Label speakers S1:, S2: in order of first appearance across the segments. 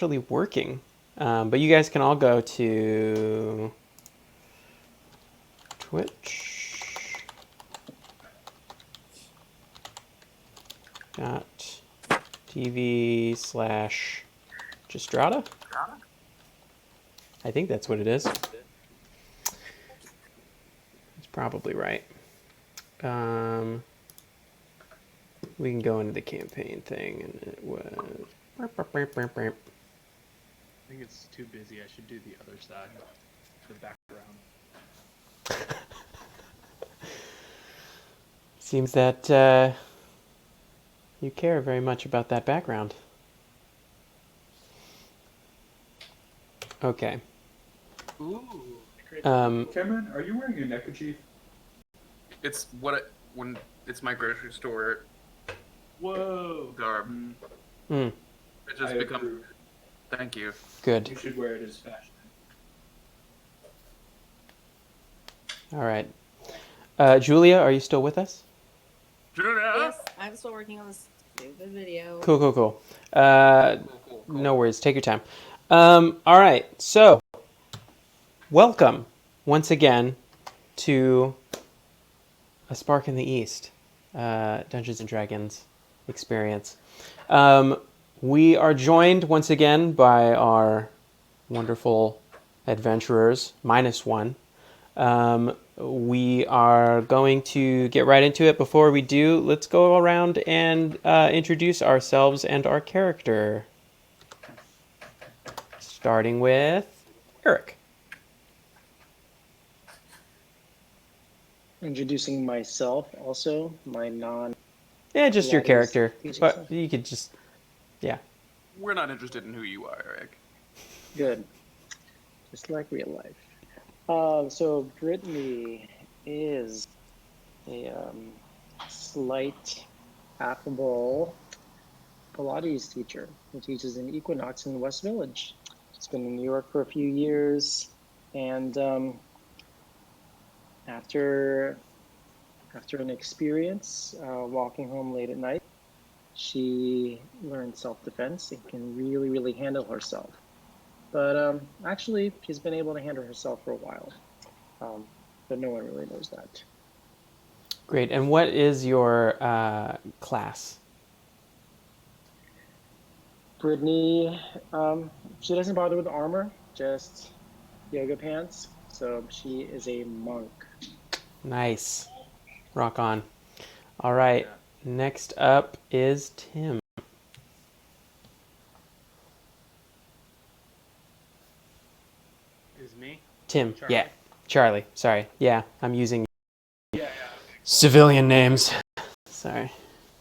S1: actually working. But you guys can all go to twitch.tv/Estrada. I think that's what it is. It's probably right. We can go into the campaign thing, and it was.
S2: I think it's too busy. I should do the other side, the background.
S1: Seems that you care very much about that background. Okay.
S2: Ooh.
S3: Cameron, are you wearing a neckerchief?
S4: It's when it's my grocery store.
S2: Whoa.
S4: Garb.
S1: Mm.
S4: It just becomes. Thank you.
S1: Good.
S3: You should wear it as fashion.
S1: All right. Julia, are you still with us?
S4: Julia.
S5: Yes, I'm still working on this stupid video.
S1: Cool. No worries. Take your time. All right. So, welcome once again to A Spark in the East, Dungeons and Dragons experience. We are joined once again by our wonderful adventurers, minus one. We are going to get right into it. Before we do, let's go around and introduce ourselves and our character. Starting with Eric.
S6: Introducing myself, also my non.
S1: Yeah, just your character, but you could just, yeah.
S4: We're not interested in who you are, Eric.
S6: Good, just like real life. So Brittany is a slight, affable Pilates teacher who teaches in Equinox in West Village. She's been in New York for a few years, and after an experience walking home late at night, she learned self-defense and can really handle herself. But actually, she's been able to handle herself for a while, but no one really knows that.
S1: Great. And what is your class?
S6: Brittany, she doesn't bother with armor, just yoga pants. So she is a monk.
S1: Nice. Rock on. All right. Yeah. Next up is Tim.
S2: Is me?
S1: Tim.
S2: Charlie.
S1: Yeah. Charlie. Sorry. Yeah, I'm using civilian names. Sorry.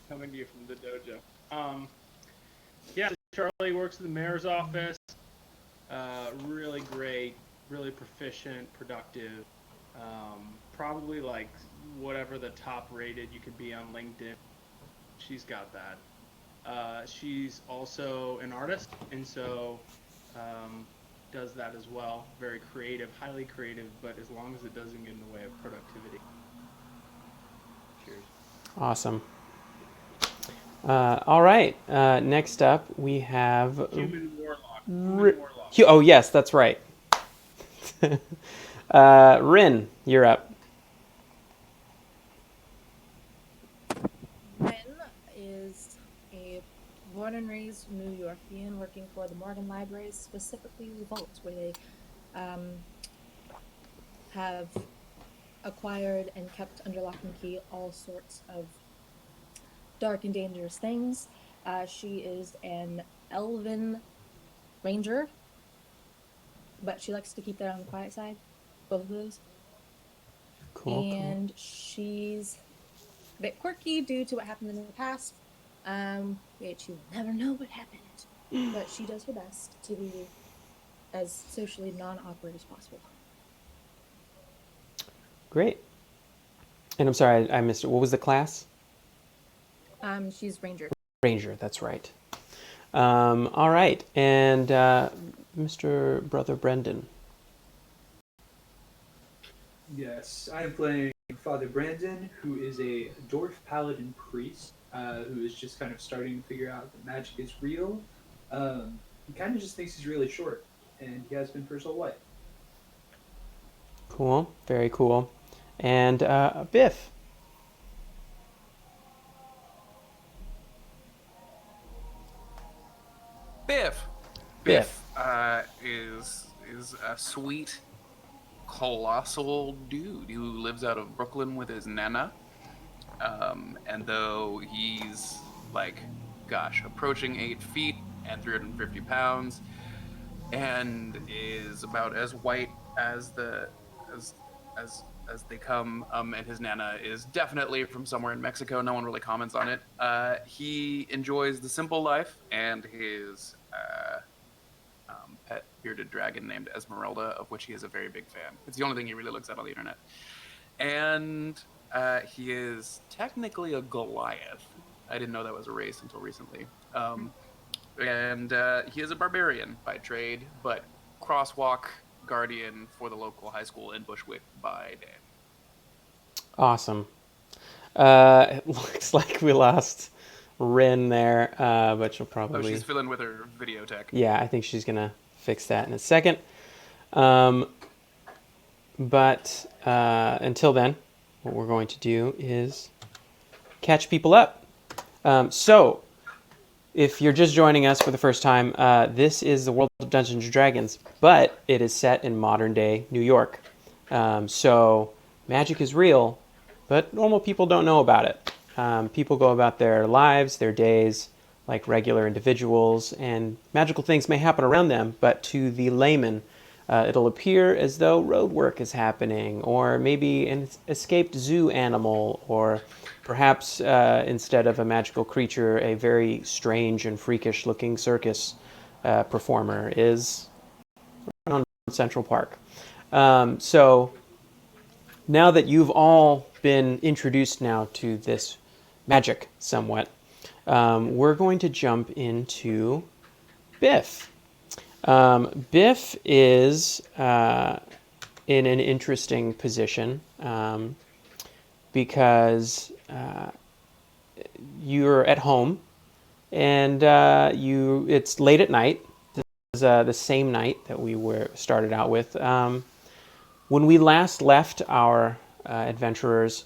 S2: Coming to you from the dojo. Charlie works in the mayor's office. Really great, really proficient, productive. Probably like whatever the top rated you could be on LinkedIn. She's got that. She's also an artist, and so does that as well. Very creative, highly creative, but as long as it doesn't get in the way of productivity. Cheers.
S1: Awesome. All right. Next up, we have
S2: Human Warlock.
S1: Oh, yes, that's right. Rin, you're up.
S5: Rin is a born and raised New Yorkian working for the Morgan Library, specifically the Vault, where they have acquired and kept under lock and key all sorts of dark and dangerous things. She is an elven ranger, but she likes to keep that on the quiet side, both of those.
S1: Cool.
S5: She's a bit quirky due to what happened in the past, which you will never know what happened, but she does her best to be as socially non-awkward as possible.
S1: Great. And I'm sorry, I missed it. What was the class?
S5: She's ranger.
S1: Ranger, that's right. All right, and Mr. Brother Brendan.
S3: Yes, I am playing Father Brandon, who is a dwarf paladin priest, who is just kind of starting to figure out that magic is real. he kind of just thinks he's really short, and he has been for his whole life.
S1: Cool. Very cool. And Biff.
S4: Biff.
S1: Biff.
S4: Biff is a sweet, colossal dude who lives out of Brooklyn with his nana. And though he's like, gosh, approaching 8 feet and 350 pounds, and is about as white as as as they come, and his nana is definitely from somewhere in Mexico. No one really comments on it. He enjoys the simple life, and his pet bearded dragon named Esmeralda, of which he is a very big fan. It's the only thing he really looks at on the internet. And he is technically a Goliath. I didn't know that was a race until recently. And he is a barbarian by trade, but crosswalk guardian for the local high school in Bushwick by day.
S1: Awesome. It looks like we lost Rin there, but she'll probably...
S4: Oh, she's fiddling with her video tech.
S1: Yeah, I think she's going to fix that in a second. But until then, what we're going to do is catch people up. So, if you're just joining us for the first time, this is the world of Dungeons & Dragons, but it is set in modern-day New York. So, magic is real, but normal people don't know about it. People go about their lives, their days, like regular individuals, and magical things may happen around them, but to the layman, it'll appear as though road work is happening, or maybe an escaped zoo animal, or perhaps instead of a magical creature, a very strange and freakish looking circus performer is on Central Park. So now that you've all been introduced now to this magic somewhat, we're going to jump into Biff. Biff is in an interesting position because you're at home and it's late at night. This is the same night that we started out with. When we last left our adventurers,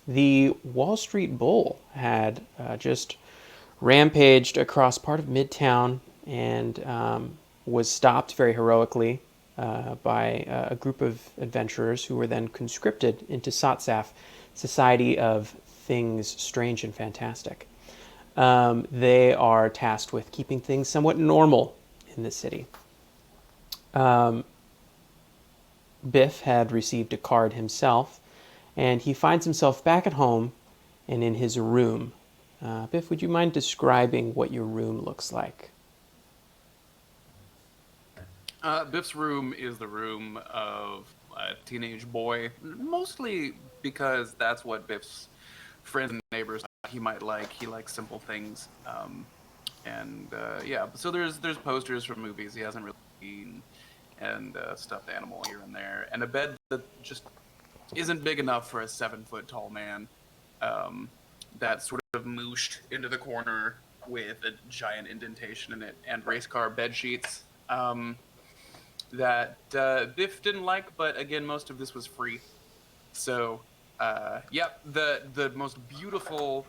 S1: the Wall Street Bull had just rampaged across part of Midtown and was stopped very heroically by a group of adventurers who were then conscripted into Satsaf, Society of Things Strange and Fantastic. They are tasked with keeping things somewhat normal in the city. Biff had received a card himself, and he finds himself back at home and in his room. Biff, would you mind describing what your room looks like?
S4: Biff's room is the room of a teenage boy, mostly because that's what Biff's friends and neighbors he might like. He likes simple things, yeah. So there's posters from movies he hasn't really seen, and stuffed animal here and there, and a bed that just isn't big enough for a 7-foot tall man. That's sort of mooshed into the corner with a giant indentation in it, and race car bed sheets. That Biff didn't like, but again, most of this was free. So, yep, the most beautiful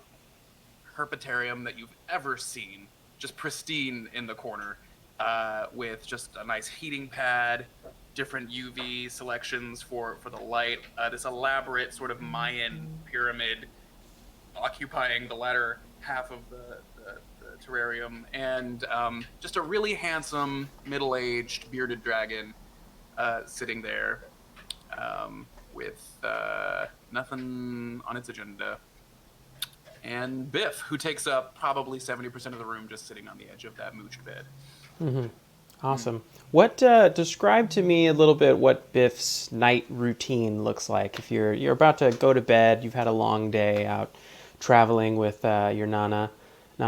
S4: herpetarium that you've ever seen, just pristine in the corner, with just a nice heating pad, different UV selections for the light, this elaborate sort of Mayan pyramid occupying the latter half of the terrarium, and just a really handsome, middle-aged, bearded dragon sitting there with nothing on its agenda. And Biff, who takes up probably 70% of the room just sitting on the edge of that mooched bed.
S1: Mm-hmm. Awesome. What describe to me a little bit what Biff's night routine looks like. If you're about to go to bed, you've had a long day out traveling with your Nana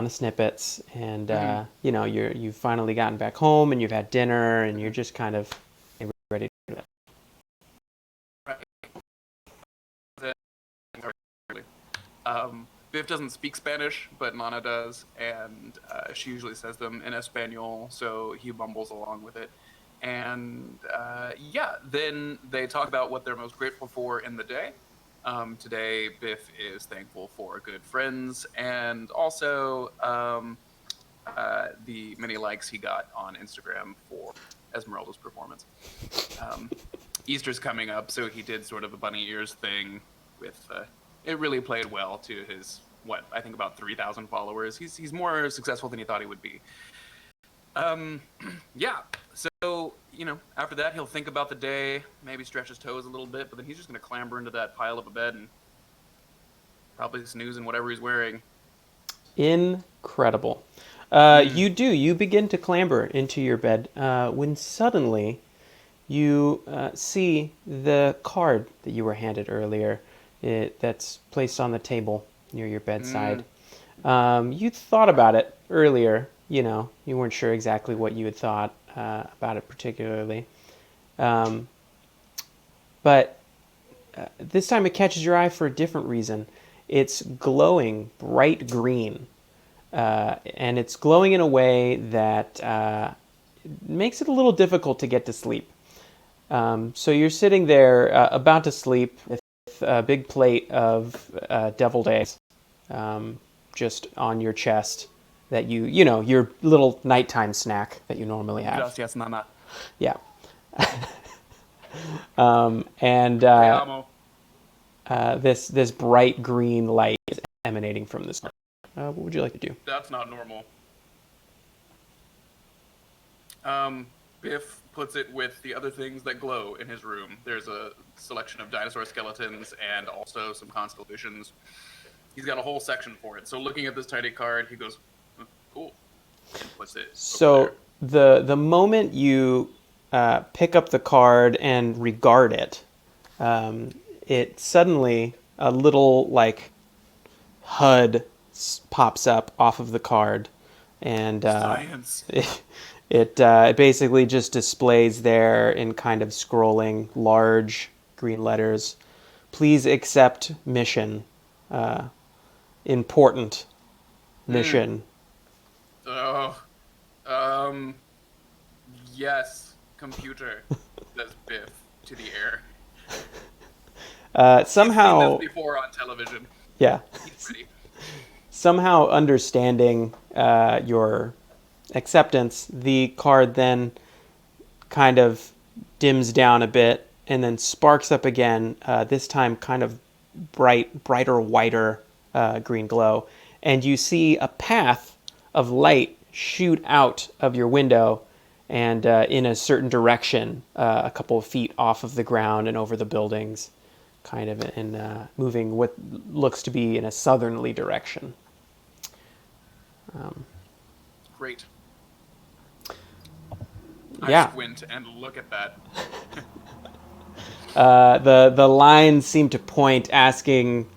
S1: Snippets, and you've finally gotten back home and you've had dinner and you're just kind of ready to go to bed.
S4: Right. Biff doesn't speak Spanish, but Nana does, and she usually says them in Espanol, so he mumbles along with it. And yeah, then they talk about what they're most grateful for in the day. Today, Biff is thankful for good friends and also the many likes he got on Instagram for Esmeralda's performance. Easter's coming up, so he did sort of a bunny ears thing with. It really played well to his I think about 3,000 followers. He's more successful than he thought he would be. Yeah. So after that he'll think about the day, maybe stretch his toes a little bit, but then he's just gonna clamber into that pile of a bed and probably snooze in whatever he's wearing.
S1: Incredible. You begin to clamber into your bed when suddenly you see the card that you were handed earlier that's placed on the table near your bedside. You thought about it earlier. You weren't sure exactly what you had thought about it particularly. But this time it catches your eye for a different reason. It's glowing bright green. And it's glowing in a way that makes it a little difficult to get to sleep. So you're sitting there about to sleep with a big plate of deviled eggs just on your chest that your little nighttime snack that you normally have.
S4: Gracias, Nana.
S1: Yeah. And this bright green light is emanating from this. What would you like to do?
S4: That's not normal. Biff puts it with the other things that glow in his room. There's a selection of dinosaur skeletons and also some constellations. He's got a whole section for it. So looking at this tiny card, he goes, cool. And puts it
S1: So the moment you pick up the card and regard it, it suddenly a little HUD pops up off of the card, and
S4: science.
S1: It basically just displays there in kind of scrolling large green letters, "Please accept mission. Important mission."
S4: Yes, computer, says Biff to the air.
S1: Somehow,
S4: he's seen this before on television.
S1: Yeah.
S4: He's ready.
S1: Somehow understanding your acceptance, the card then kind of dims down a bit and then sparks up again, this time kind of brighter, whiter green glow. And you see a path of light shoot out of your window and in a certain direction, a couple of feet off of the ground and over the buildings, kind of in moving what looks to be in a southerly direction.
S4: Great.
S1: Yeah.
S4: I squint and look at that.
S1: The lines seem to point, asking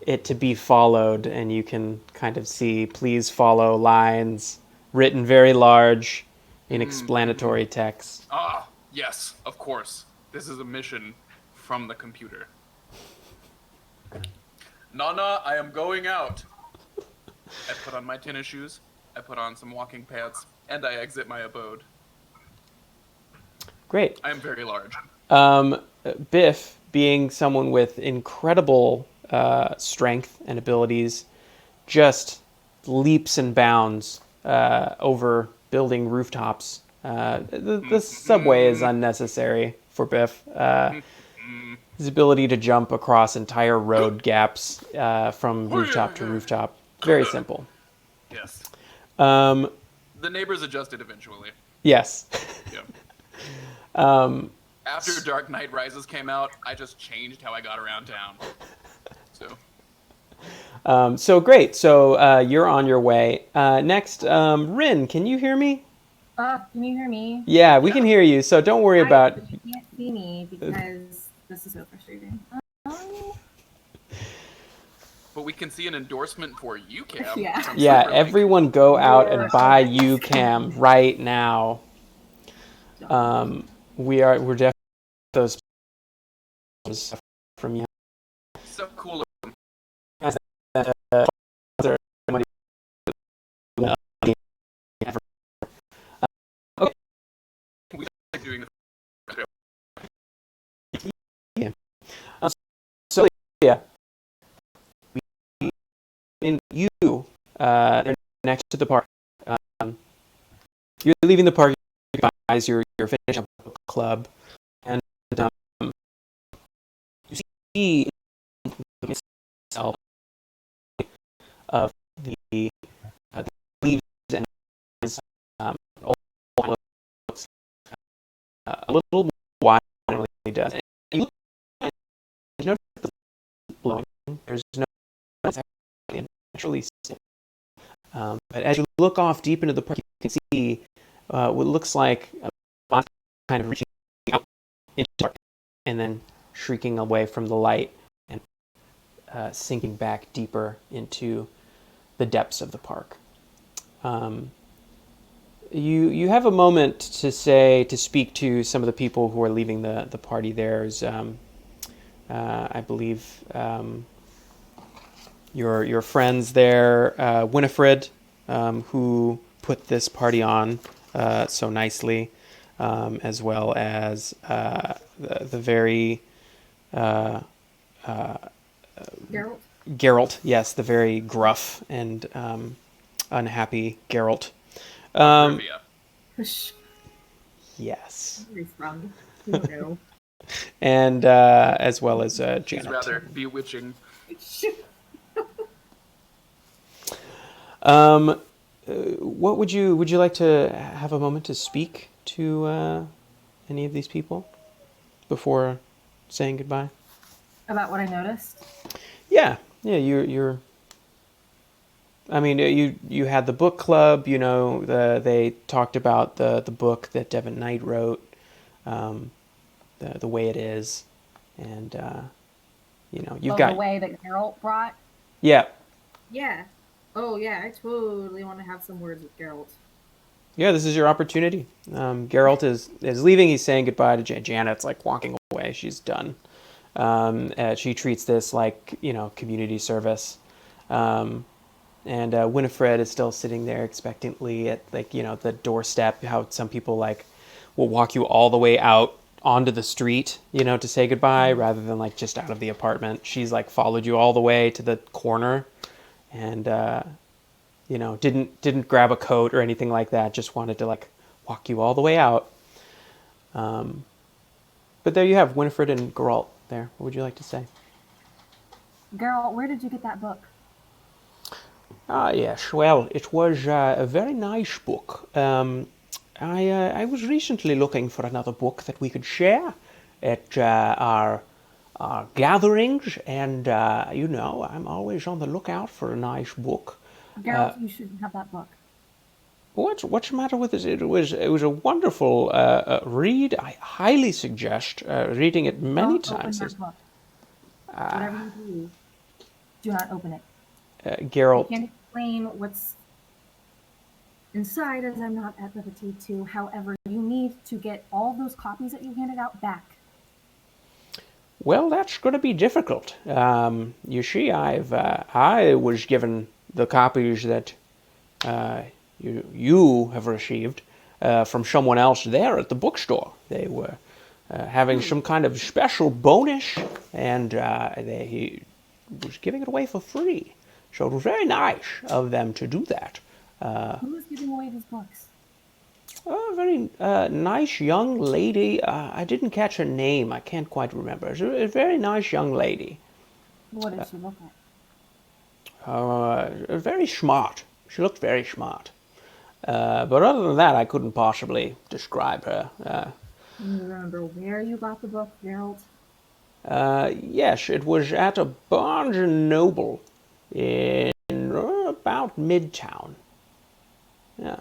S1: it to be followed, and you can kind of see "Please follow" lines written very large in explanatory text.
S4: Ah, yes, of course. This is a mission from the computer. Nana, I am going out. I put on my tennis shoes, I put on some walking pants, and I exit my abode.
S1: Great.
S4: I am very large.
S1: Biff, being someone with incredible strength and abilities, just leaps and bounds over building rooftops. The subway is unnecessary for Biff. His ability to jump across entire road gaps from rooftop to rooftop, very simple.
S4: Yes.
S1: Um,
S4: The neighbors adjusted eventually.
S1: yes.
S4: Yeah. After Dark Knight Rises came out, I just changed how I got around town.
S1: So great. So you're on your way. Next, Rin, can you hear me?
S7: Can you hear me?
S1: Yeah, we can hear you. So don't worry about.
S7: You can't see me because this is so frustrating.
S4: But we can see an endorsement for UCAM.
S7: Yeah.
S4: from
S1: Yeah,
S4: Cyberlink.
S1: everyone go out and buy UCAM right now. We're definitely those from you.
S4: So cool.
S1: in you, they're next to the park. You're leaving the park, guys. You're finishing up a book club, and you see yourself of the leaves and old looks a little wide than it really does. And you look at it, there's no blowing. There's no naturally. But as you look off deep into the park, you can see what looks like a monster kind of reaching out into the dark and then shrieking away from the light and sinking back deeper into the depths of the park. You have a moment to speak to some of the people who are leaving the party. There's I believe your friends there, Winifred, who put this party on so nicely, as well as the very
S7: Geralt.
S1: Geralt, yes, the very gruff and unhappy Geralt.
S4: Rivia.
S7: Hush.
S1: Yes,
S7: Very strong. You know.
S1: and as well as Janet.
S4: She's rather bewitching.
S1: What would you like to have a moment to speak to any of these people before saying goodbye?
S7: About what I noticed.
S1: Yeah. You're. I mean, you had the book club. You know, they talked about the book that Devin Knight wrote, the way it is, and you know, you've got
S7: the way that Geralt brought.
S1: yeah.
S7: Yeah. Oh yeah, I totally want to have some words with Geralt.
S1: Yeah, this is your opportunity. Geralt is leaving. He's saying goodbye to Janet's like walking away. She's done. She treats this like, you know, community service. And Winifred is still sitting there expectantly at, like, you know, the doorstep. How some people like will walk you all the way out onto the street, you know, to say goodbye rather than like just out of the apartment. She's like followed you all the way to the corner, and you know, didn't grab a coat or anything like that. Just wanted to like walk you all the way out. But there you have Winifred and Geralt there. What would you like to say?
S7: Geralt, where did you get that book?
S1: Ah, yes. Well, it was a very nice book. I was recently looking for another book that we could share at our gatherings, and you know, I'm always on the lookout for a nice book.
S7: Geralt, you shouldn't have that book.
S1: What's the matter with this? It was a wonderful read. I highly suggest reading it many
S7: Don't
S1: times.
S7: open that book. Whatever you do not open it. I
S1: Geralt,
S7: can't explain what's inside as I'm not at liberty to. However, you need to get all those copies that you handed out back.
S1: well, that's going to be difficult. You see, I was given the copies that you have received from someone else there at the bookstore. They were having some kind of special bonus, and he was giving it away for free. So it was very nice of them to do that.
S7: Who is giving away these books?
S1: A very nice young lady. I didn't catch her name. I can't quite remember. It's a very nice young lady.
S7: What did she look
S1: Very smart. She looked very smart. But other than that, I couldn't possibly describe her.
S7: Do you remember where you got the book, Geralt?
S1: Yes, it was at a Barnes and Noble in about Midtown. Yeah.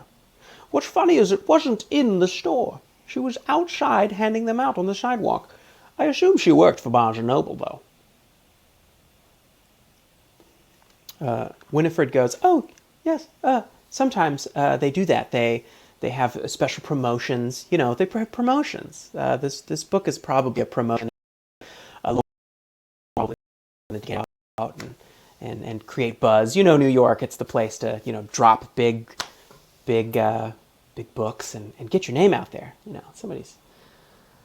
S1: What's funny is it wasn't in the store. She was outside handing them out on the sidewalk. I assume she worked for Barnes and Noble, though. Winifred goes, "Oh, yes. Sometimes they do that. They have special promotions. You know, they have promotions. This book is probably a promotion. To get out and create buzz. You know, New York, it's the place to, you know, drop big books and get your name out there. You know, somebody's.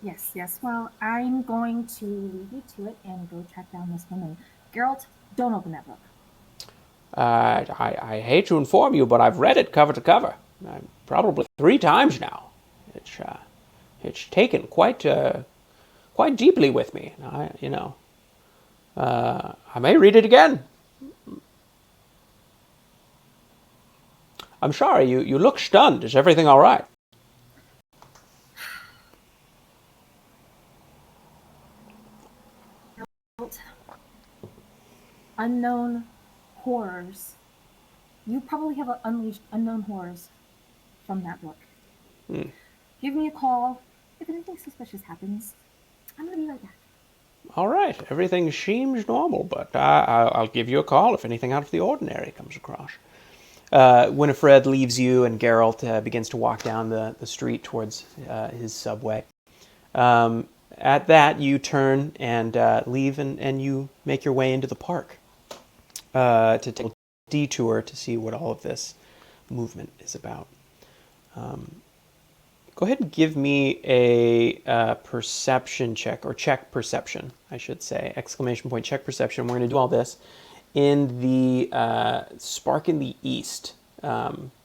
S7: Yes. Well, I'm going to leave you to it and go track down this woman. Geralt, don't open that book.
S1: I hate to inform you, but I've read it cover to cover, probably 3 times now. It's taken quite deeply with me. I may read it again. I'm sorry, you look stunned. Is everything all right?
S7: Unknown horrors. You probably have unleashed unknown horrors from that book. Give me a call if anything suspicious happens. I'm gonna be right back.
S1: All right, everything seems normal, but I'll give you a call if anything out of the ordinary comes across. Winifred leaves you, and Geralt begins to walk down the street towards his subway. At that, you turn and leave, and you make your way into the park to take a detour to see what all of this movement is about. Go ahead and give me a perception check, or check perception, I should say. Exclamation point, check perception. We're going to do all this in the Spark in the East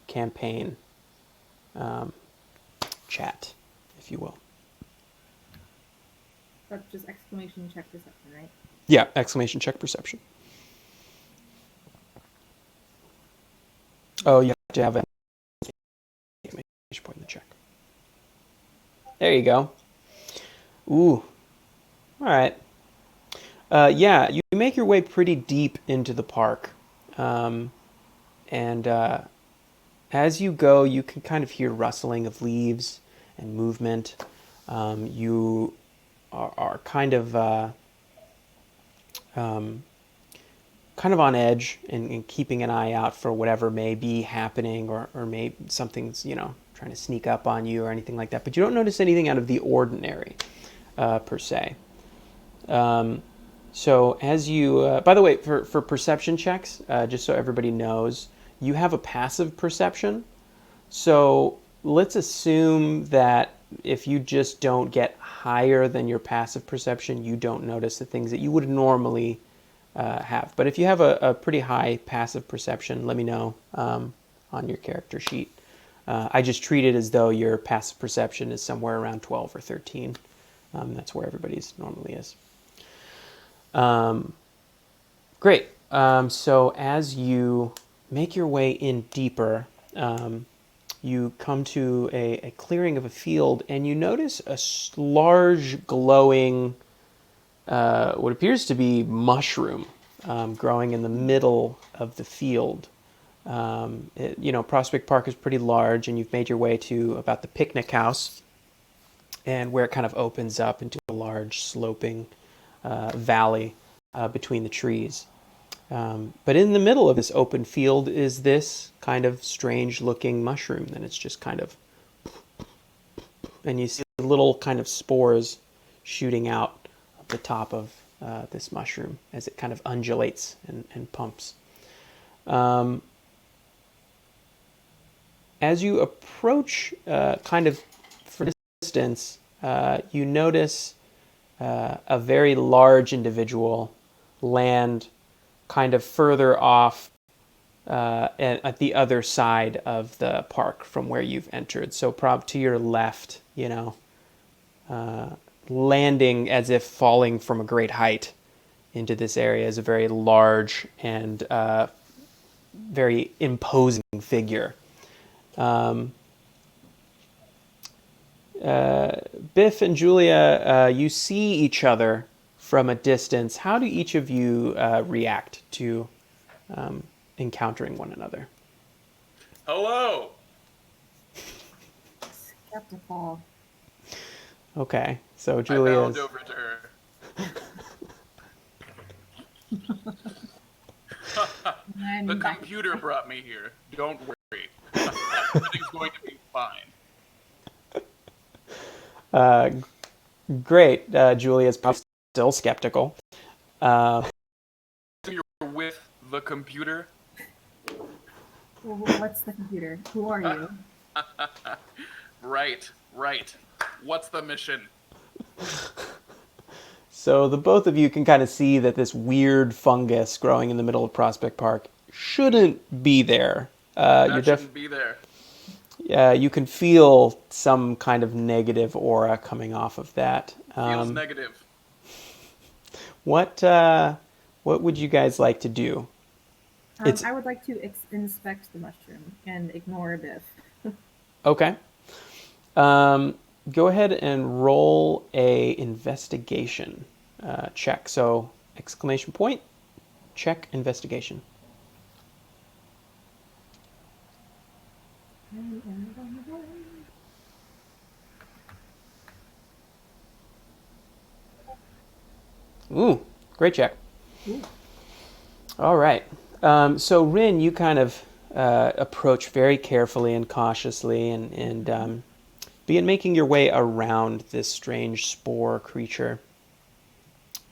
S1: campaign chat, if you will.
S5: That's just exclamation check perception, right?
S1: Yeah, exclamation check perception. Oh, you have to have an exclamation point in the check. There you go. Ooh. All right. Yeah, you make your way pretty deep into the park. And as you go, you can kind of hear rustling of leaves and movement. You are kind of on edge and keeping an eye out for whatever may be happening, or maybe something's, trying to sneak up on you or anything like that. But you don't notice anything out of the ordinary, per se. So as you, by the way, for perception checks, just so everybody knows, you have a passive perception. So let's assume that if you just don't get higher than your passive perception, you don't notice the things that you would normally have. But if you have a pretty high passive perception, let me know on your character sheet. I just treat it as though your passive perception is somewhere around 12 or 13. That's where everybody's normally is. Great. So as you make your way in deeper, you come to a clearing of a field, and you notice a large glowing, what appears to be mushroom, growing in the middle of the field. Prospect Park is pretty large, and you've made your way to about the picnic house, and where it kind of opens up into a large sloping valley between the trees. But in the middle of this open field is this kind of strange looking mushroom, and it's just kind of, and you see little kind of spores shooting out of the top of this mushroom as it kind of undulates and pumps. As you approach kind of for distance, you notice a very large individual land kind of further off at the other side of the park from where you've entered. So to your left, landing as if falling from a great height into this area is a very large and very imposing figure. Biff and Julia, you see each other from a distance. How do each of you react to encountering one another?
S4: Hello.
S5: Skeptical.
S1: Okay, so
S4: I
S1: Julia's...
S4: bowed over to her. The computer brought me here. Don't worry. Everything's going to be fine.
S1: Great. Julia's probably still skeptical.
S4: You're with the computer?
S5: Well, what's the computer? Who are you?
S4: Right. What's the mission?
S1: So the both of you can kind of see that this weird fungus growing in the middle of Prospect Park shouldn't be there.
S4: That shouldn't be there.
S1: You can feel some kind of negative aura coming off of that.
S4: Feels negative.
S1: What would you guys like to do?
S7: I would like to inspect the mushroom and ignore Biff.
S1: Okay. Go ahead and roll a investigation check. So exclamation point, check investigation. Ooh, great check.
S7: Ooh.
S1: All right. So Rin, you kind of approach very carefully and cautiously and begin making your way around this strange spore creature.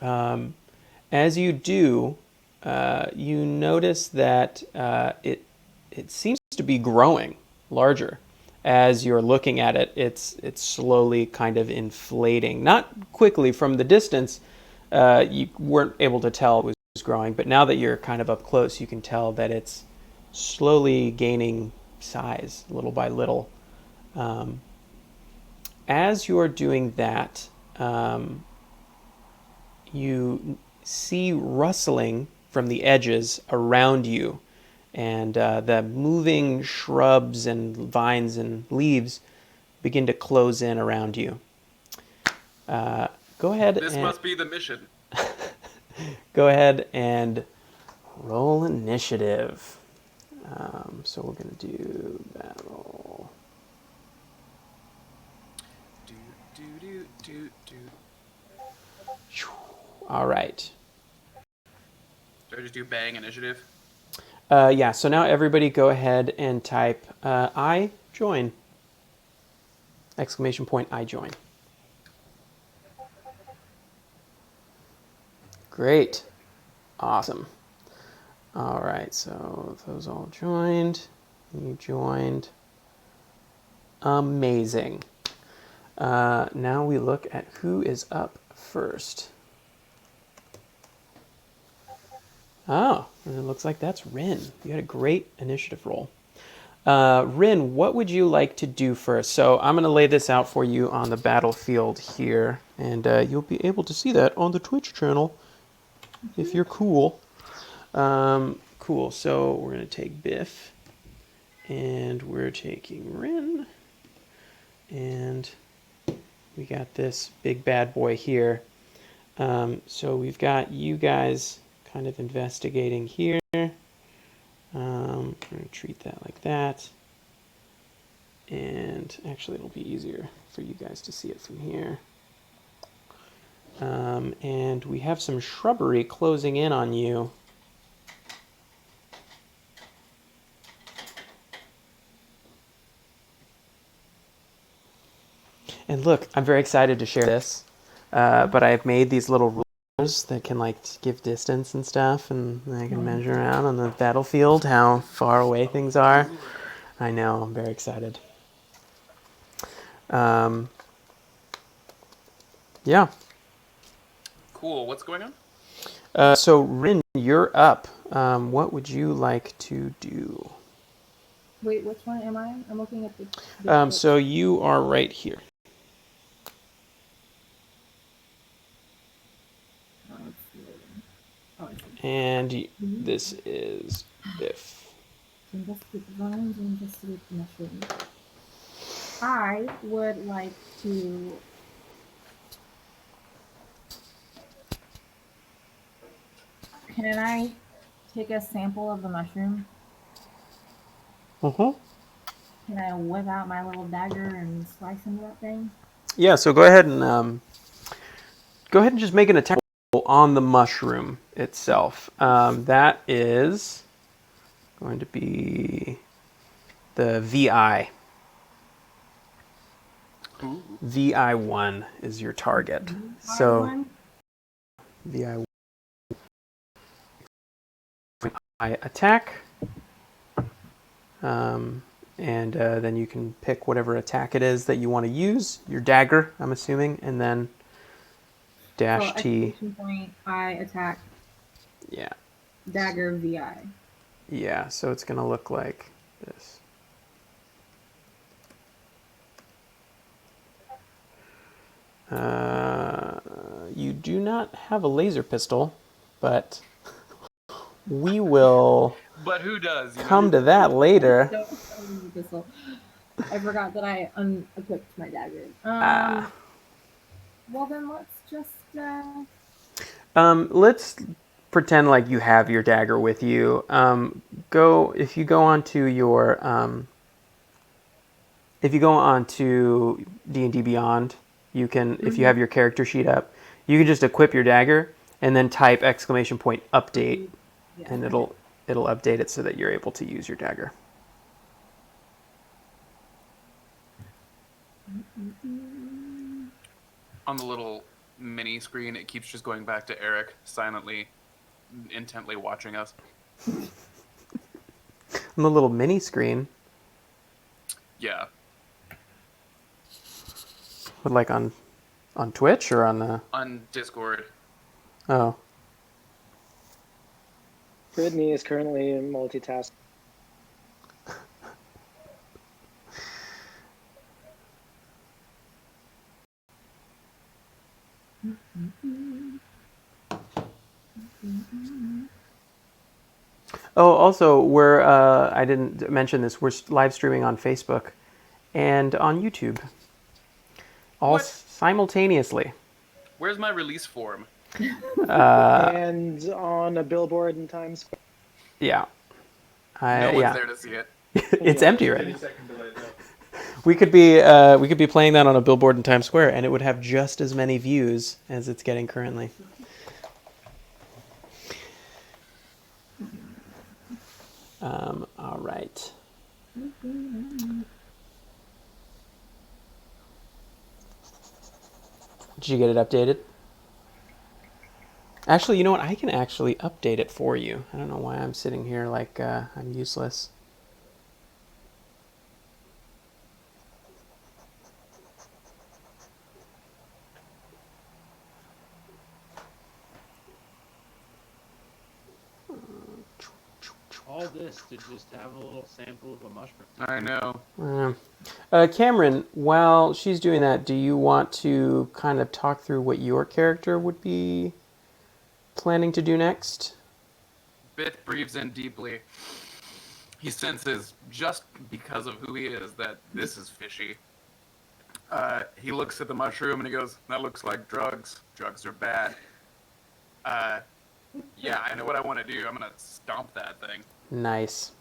S1: As you do, you notice that it seems to be growing larger. As you're looking at it, it's slowly kind of inflating. Not quickly from the distance, you weren't able to tell it was growing, but now that you're kind of up close, you can tell that it's slowly gaining size little by little. As you're doing that, you see rustling from the edges around you, and the moving shrubs and vines and leaves begin to close in around you. Go ahead.
S4: This must be the mission.
S1: Go ahead and roll initiative. So we're going to do battle. All right.
S4: Do I just do bang initiative?
S1: Yeah, so now everybody go ahead and type I join. Exclamation point, I join. Great. Awesome. All right, so those all joined. You joined. Amazing. Now we look at who is up first. Oh, and it looks like that's Rin. You had a great initiative roll. Rin, what would you like to do first? So I'm going to lay this out for you on the battlefield here, and you'll be able to see that on the Twitch channel if you're cool. Cool, so we're going to take Biff, and we're taking Rin, and we got this big bad boy here. So we've got you guys kind of investigating here. We're going to treat that like that. And actually it'll be easier for you guys to see it from here. And we have some shrubbery closing in on you. And look, I'm very excited to share this, but I've made these little rulers that can like give distance and stuff, and I can measure out on the battlefield how far away things are. I know, I'm very excited. Yeah.
S4: Cool. What's going on?
S1: So Rin, you're up. What would you like to do?
S7: Wait, which one am I? I'm looking at the
S1: So you are right here. And this is Biff.
S7: Investigate the vines and investigate the mushroom. I would like to Can I take a sample of the mushroom?
S1: Mm-hmm.
S7: Can I whip out my little dagger and slice into that thing?
S1: Yeah, so go ahead and just make an attack roll on the mushroom itself. That is going to be the VI.
S4: Ooh.
S1: VI1 is your target. So VI1 I attack. And then you can pick whatever attack it is that you want to use. Your dagger, I'm assuming, and then dash T.
S7: Point, I attack.
S1: Yeah.
S7: Dagger VI.
S1: Yeah, so it's going to look like this. You do not have a laser pistol, but we will
S4: But who does? You
S1: come
S4: know?
S1: to that later.
S7: Don't tell me pistol. I forgot that I unequipped my dagger. Well then let's just
S1: Let's pretend like you have your dagger with you. If you go onto your if you go onto D&D Beyond, you can, if you have your character sheet up, you can just equip your dagger and then type !update,
S7: yeah.
S1: and it'll update it so that you're able to use your dagger.
S4: On the little mini screen, it keeps just going back to Eric, silently, intently watching us.
S1: On the little mini screen,
S4: Yeah.
S1: but like on Twitch or on the...
S4: On Discord.
S1: Oh.
S6: Brittany is currently multitasking.
S1: Oh, also, we're, I didn't mention this, we're live streaming on Facebook and on YouTube. All
S4: What?
S1: simultaneously.
S4: Where's my release form?
S6: And on a billboard in Times Square.
S1: Yeah.
S4: No one's
S1: yeah.
S4: there to see it.
S1: It's empty right now.
S3: 30-second delay though.
S1: We could be playing that on a billboard in Times Square, and it would have just as many views as it's getting currently. All right. Did you get it updated? Actually, you know what? I can actually update it for you. I don't know why I'm sitting here like I'm useless.
S2: All this to just have a little sample of a mushroom.
S4: I know.
S1: Cameron, while she's doing that, do you want to kind of talk through what your character would be planning to do next?
S4: Bith breathes in deeply. He senses, just because of who he is, that this is fishy. He looks at the mushroom and he goes, "That looks like drugs. Drugs are bad." Yeah, I know what I want to do. I'm going to stomp that thing.
S1: Nice.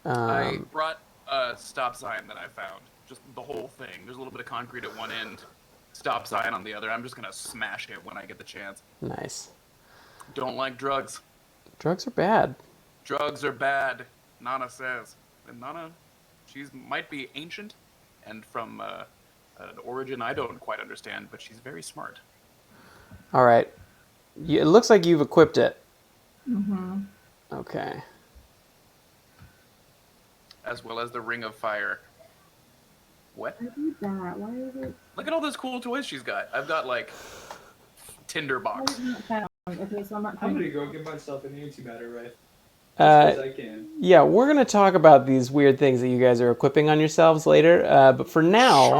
S4: I brought a stop sign that I found. Just the whole thing. There's a little bit of concrete at one end, stop sign on the other. I'm just going to smash it when I get the chance.
S1: Nice.
S4: Don't like drugs.
S1: Drugs are bad.
S4: Drugs are bad, Nana says. And Nana, she might be ancient and from an origin I don't quite understand, but she's very smart.
S1: All right. It looks like you've equipped it.
S7: Mm-hmm.
S1: Okay.
S4: As well as the Ring of Fire. What?
S7: I did that. Why is it?
S4: Look at all those cool toys she's got. I've got like Tinderbox.
S7: Why is it not found? Okay, so I'm not.
S3: I'm gonna go give myself an antimatter rifle.
S1: Uh,
S3: As I can.
S1: yeah, we're going to talk about these weird things that you guys are equipping on yourselves later. But for now,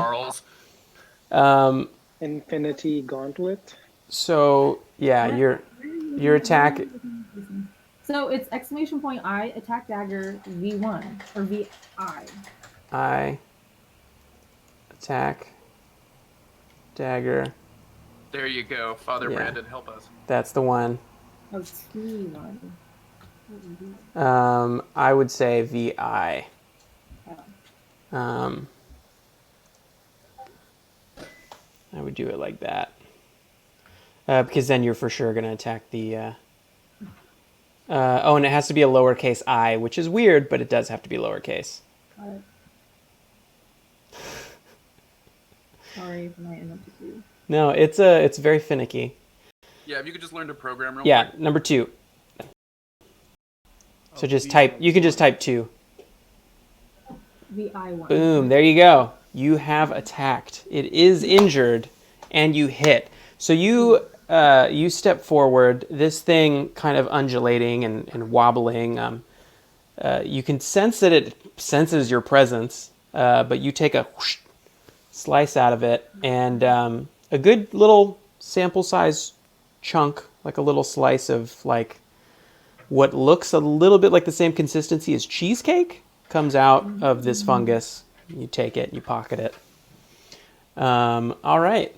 S4: Charles.
S6: Infinity Gauntlet.
S1: so yeah, your attack.
S7: So it's exclamation point I attack dagger V1 or VI.
S1: I attack dagger.
S4: There you go. Father
S1: Yeah.
S4: Brandon, help us.
S1: That's the one.
S7: Oh, T1.
S1: I would say VI.
S7: Oh.
S1: I would do it like that. Because then you're for sure going to attack the... and it has to be a lowercase I, which is weird, but it does have to be lowercase.
S7: Got it. Sorry for my ineptitude.
S1: No, it's very finicky.
S4: Yeah, if you could just learn to program real
S1: Yeah,
S4: quick.
S1: number 2. So
S2: Oh,
S1: just
S2: V1.
S1: type, you can just type 2.
S7: VI1.
S1: Boom, there you go. You have attacked. It is injured, and you hit. So you you step forward, this thing kind of undulating and wobbling. You can sense that it senses your presence, but you take a whoosh, slice out of it, and a good little sample size chunk, like a little slice of like what looks a little bit like the same consistency as cheesecake, comes out of this fungus. You take it, you pocket it. All right.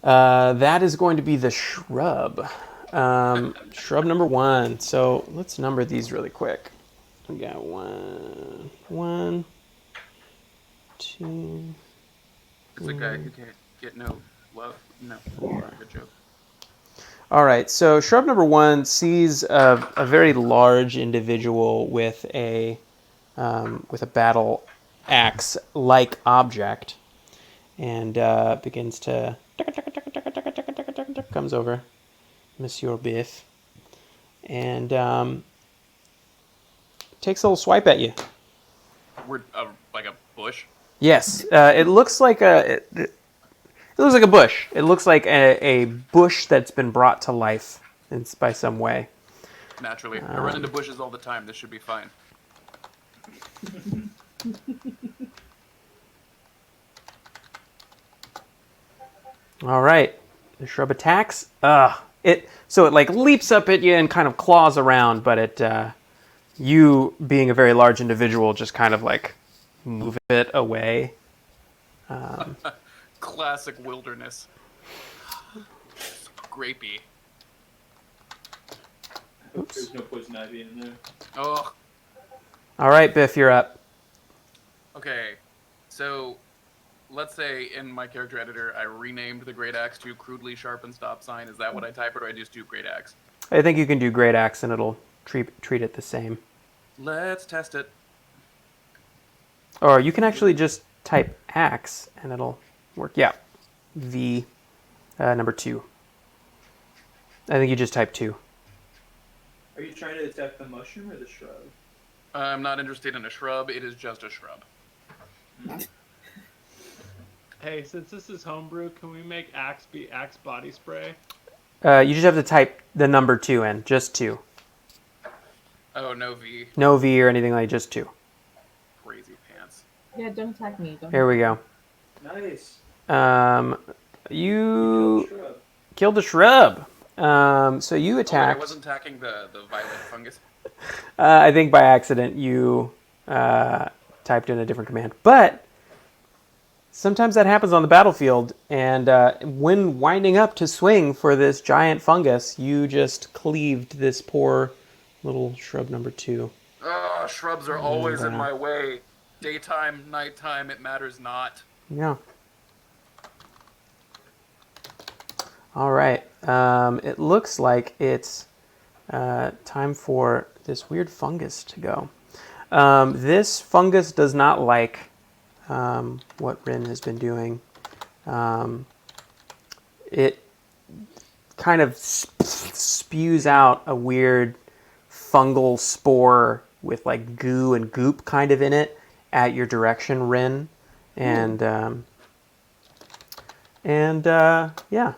S1: That is going to be the shrub. Shrub number 1. So let's number these really quick. We got 1, 2.
S4: It's a guy who can't get no love. No, good joke.
S1: All right. So shrub number 1 sees a very large individual with a battle axe-like object, and begins to comes over, Monsieur Biff, and takes a little swipe at you.
S4: We're like a bush.
S1: Yes, it looks like it looks like a bush. It looks like a bush that's been brought to life by some way.
S4: Naturally, I run into bushes all the time. This should be fine.
S1: All right, the shrub attacks. It like leaps up at you and kind of claws around, but you being a very large individual just kind of like move it away.
S4: Classic wilderness. Grapey.
S3: I hope there's no poison ivy in there.
S4: Oh,
S1: All right, Biff, you're up.
S4: okay. So, let's say in my character editor, I renamed the great axe to crudely sharpened stop sign. Is that what I type, or do I just do great axe?
S1: I think you can do great axe and it'll treat it the same.
S4: Let's test it.
S1: Or you can actually just type axe and it'll work. Yeah, V number 2. I think you just type 2.
S3: Are you trying to attack the mushroom or the shrub?
S4: I'm not interested in a shrub. It is just a shrub.
S2: Hey, since this is homebrew, can we make Axe be Axe body spray?
S1: You just have to type the number 2 in, just 2.
S4: Oh, no V.
S1: No V or anything, like just 2.
S4: Crazy pants.
S7: Yeah, don't attack me. Don't
S1: Here we go.
S3: Nice.
S1: You
S3: Shrub.
S1: killed the shrub. So you
S4: Oh, wait, I
S1: attacked.
S4: wasn't attacking the violet fungus.
S1: I think by accident you typed in a different command. But sometimes that happens on the battlefield, and when winding up to swing for this giant fungus, you just cleaved this poor little shrub number 2.
S4: Oh, shrubs are always in my way. Daytime, nighttime, it matters not.
S1: Yeah. All right. It looks like it's time for this weird fungus to go. This fungus does not like what Rin has been doing. It kind of spews out a weird fungal spore with like goo and goop kind of in it at your direction, Rin. And yeah,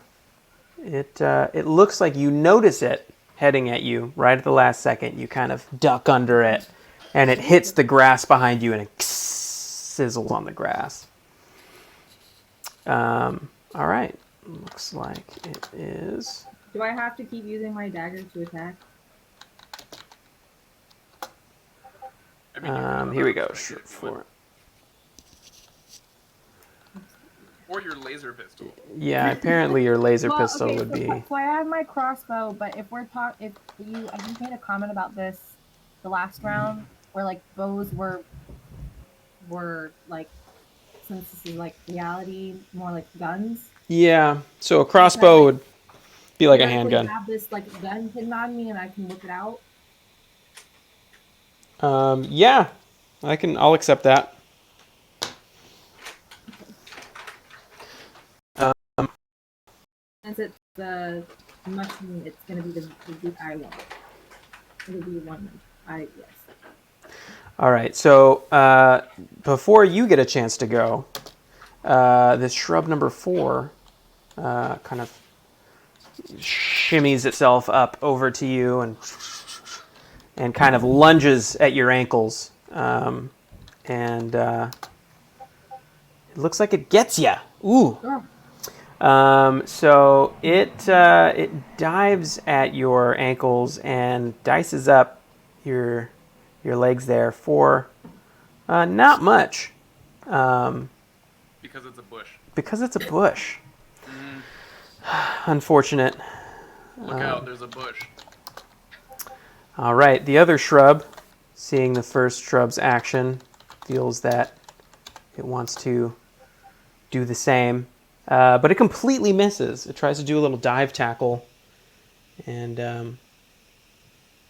S1: it looks like you notice it heading at you right at the last second. You kind of duck under it, and it hits the grass behind you, and it sizzles on the grass. All right, looks like it is.
S7: Do I have to keep using my dagger to attack?
S4: I mean,
S1: Here we go.
S4: Sure,
S1: For
S4: or your laser pistol.
S1: yeah, apparently your laser
S7: Well,
S1: pistol
S7: okay,
S1: would be.
S7: So I have my crossbow, but if we're I think you made a comment about this the last round, where like bows were like, since this is like reality, more like guns.
S1: Yeah, so a crossbow would be like a
S7: I actually
S1: handgun.
S7: have this like gun hidden on me, and I can whip it out.
S1: Yeah, I'll accept that.
S7: Since it's the mushroom, it's gonna be the I want. It'll be one. Yes.
S1: All right, so before you get a chance to go, this shrub number 4 kind of shimmies itself up over to you and kind of lunges at your ankles. And it looks like it gets you. Ooh. So it dives at your ankles and dices up your legs there for not much.
S4: Because it's a bush.
S1: Because it's a bush. Unfortunate.
S4: Look out, there's a bush.
S1: All right, the other shrub, seeing the first shrub's action, feels that it wants to do the same, but it completely misses. It tries to do a little dive tackle, and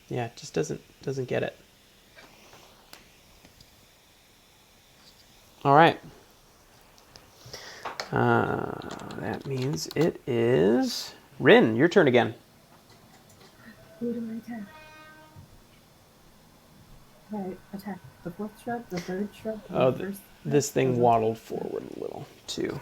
S1: yeah, it just doesn't get it. All right. That means it is Rin. Your turn again.
S7: Who do I attack? Right, attack the 4th shrub, the 3rd shrub,
S1: Oh,
S7: the 1st.
S1: this thing waddled forward a little too.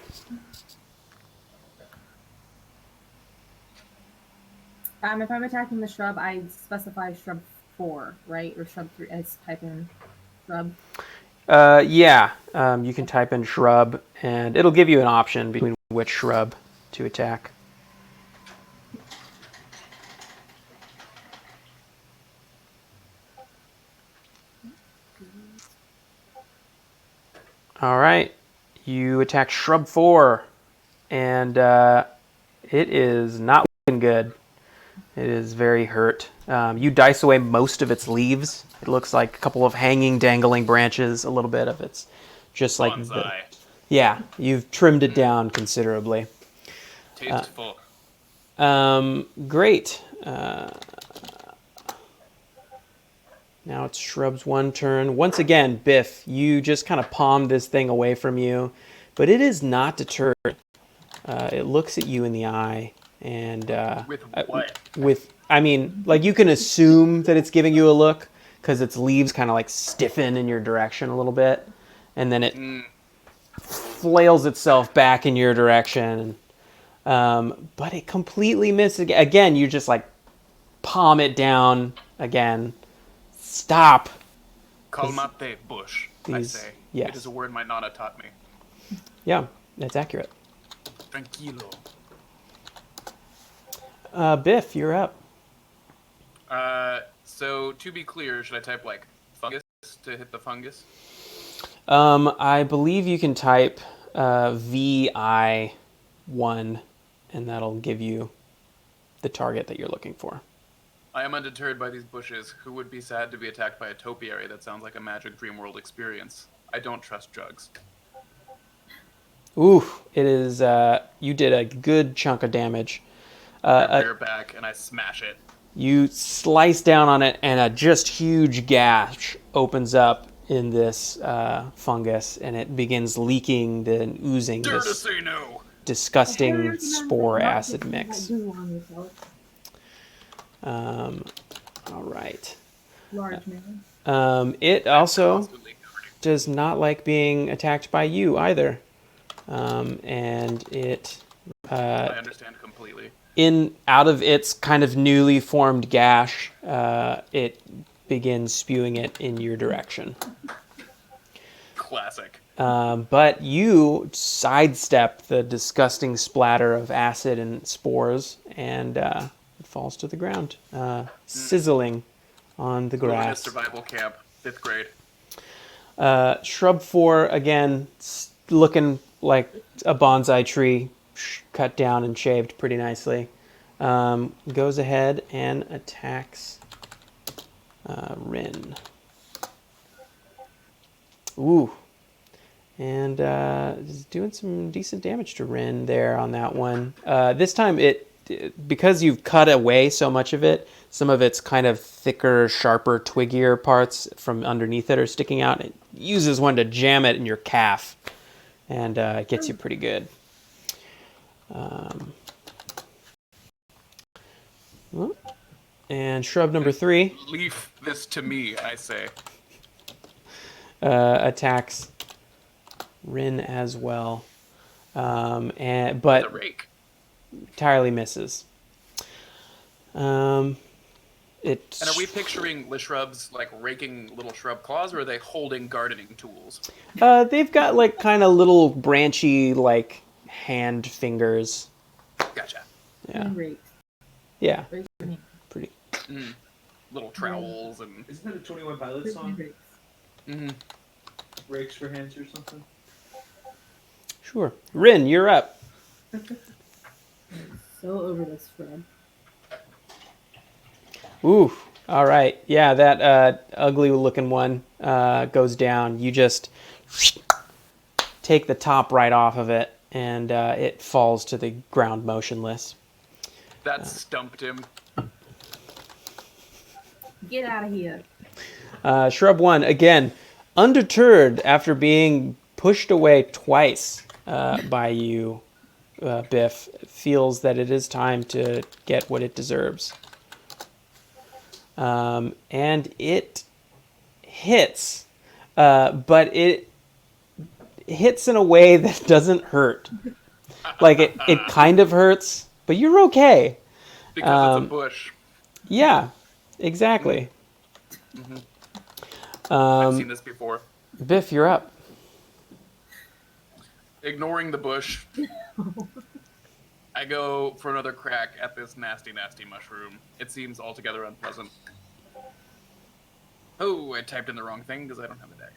S7: If I'm attacking the shrub, I specify shrub 4, right? Or shrub 3. I type in shrub.
S1: Yeah, you can type in shrub, and it'll give you an option between which shrub to attack. All right, you attack shrub 4, and it is not looking good. It is very hurt. You dice away most of its leaves. It looks like a couple of hanging, dangling branches, a little bit of it's just like yeah, you've trimmed it down considerably.
S4: Tasteful.
S1: Great. Now it's Shrub's 1 turn. Once again, Biff, you just kind of palmed this thing away from you, but it is not deterred. It looks at you in the eye, and
S4: With what?
S1: I mean, like you can assume that it's giving you a look because its leaves kind of like stiffen in your direction a little bit, and then it flails itself back in your direction. But it completely misses. Again, you just like palm it down again. Stop.
S4: Calmate, bush, I
S1: These-
S4: say.
S1: yes.
S4: It is a word my nana taught me.
S1: Yeah, that's accurate.
S4: Tranquilo.
S1: Biff, you're up.
S4: So to be clear, should I type like fungus to hit the fungus?
S1: I believe you can type VI1, and that'll give you the target that you're looking for.
S4: I am undeterred by these bushes. Who would be sad to be attacked by a topiary? That sounds like a magic dream world experience. I don't trust drugs.
S1: Ooh, it is. You did a good chunk of damage.
S4: I rear back and I smash it.
S1: You slice down on it, and a just huge gash opens up in this fungus, and it begins leaking and oozing
S4: Dare to
S1: this
S4: say no!
S1: disgusting spore acid mix. All right.
S7: Large man.
S1: It also
S4: Constantly hurting.
S1: does not like being attacked by you either. And it
S4: I understand completely.
S1: out of its kind of newly formed gash, it begins spewing it in your direction.
S4: Classic.
S1: But you sidestep the disgusting splatter of acid and spores, and it falls to the ground, sizzling on the
S4: Wilderness
S1: grass.
S4: survival camp, 5th grade.
S1: Shrub 4, again, looking like a bonsai tree, cut down and shaved pretty nicely, goes ahead and attacks Rin. Ooh. And is doing some decent damage to Rin there on that one. This time, because you've cut away so much of it, some of its kind of thicker, sharper, twiggier parts from underneath it are sticking out. It uses one to jam it in your calf, and it gets you pretty good. And shrub number 3
S4: Leave this to me, I say.
S1: attacks Rin as well.
S4: The
S1: but
S4: rake.
S1: entirely misses.
S4: And are we picturing the shrubs like raking little shrub claws, or are they holding gardening tools?
S1: They've got like kind of little branchy like hand fingers.
S4: Gotcha.
S1: Yeah,
S7: Great.
S1: yeah,
S7: Very funny.
S1: pretty.
S4: Little trowels and.
S3: Isn't that a 21 Pilots song?
S7: Great.
S4: Mm-hmm.
S3: Rakes for hands or something?
S1: Sure. Rin, you're up.
S7: So over this shrub.
S1: Ooh, all right. Yeah, that ugly looking one goes down. You just take the top right off of it, and it falls to the ground motionless.
S4: That stumped him.
S7: Get out of here.
S1: Shrub one, again, undeterred after being pushed away twice by you, Biff, feels that it is time to get what it deserves. And it hits, but it hits in a way that doesn't hurt. Like, it kind of hurts, but you're okay.
S4: Because it's a bush.
S1: Yeah, exactly.
S4: I've seen this before.
S1: Biff, you're up.
S4: Ignoring the bush, I go for another crack at this nasty, nasty mushroom. It seems altogether unpleasant. Oh, I typed in the wrong thing because I don't have a dagger.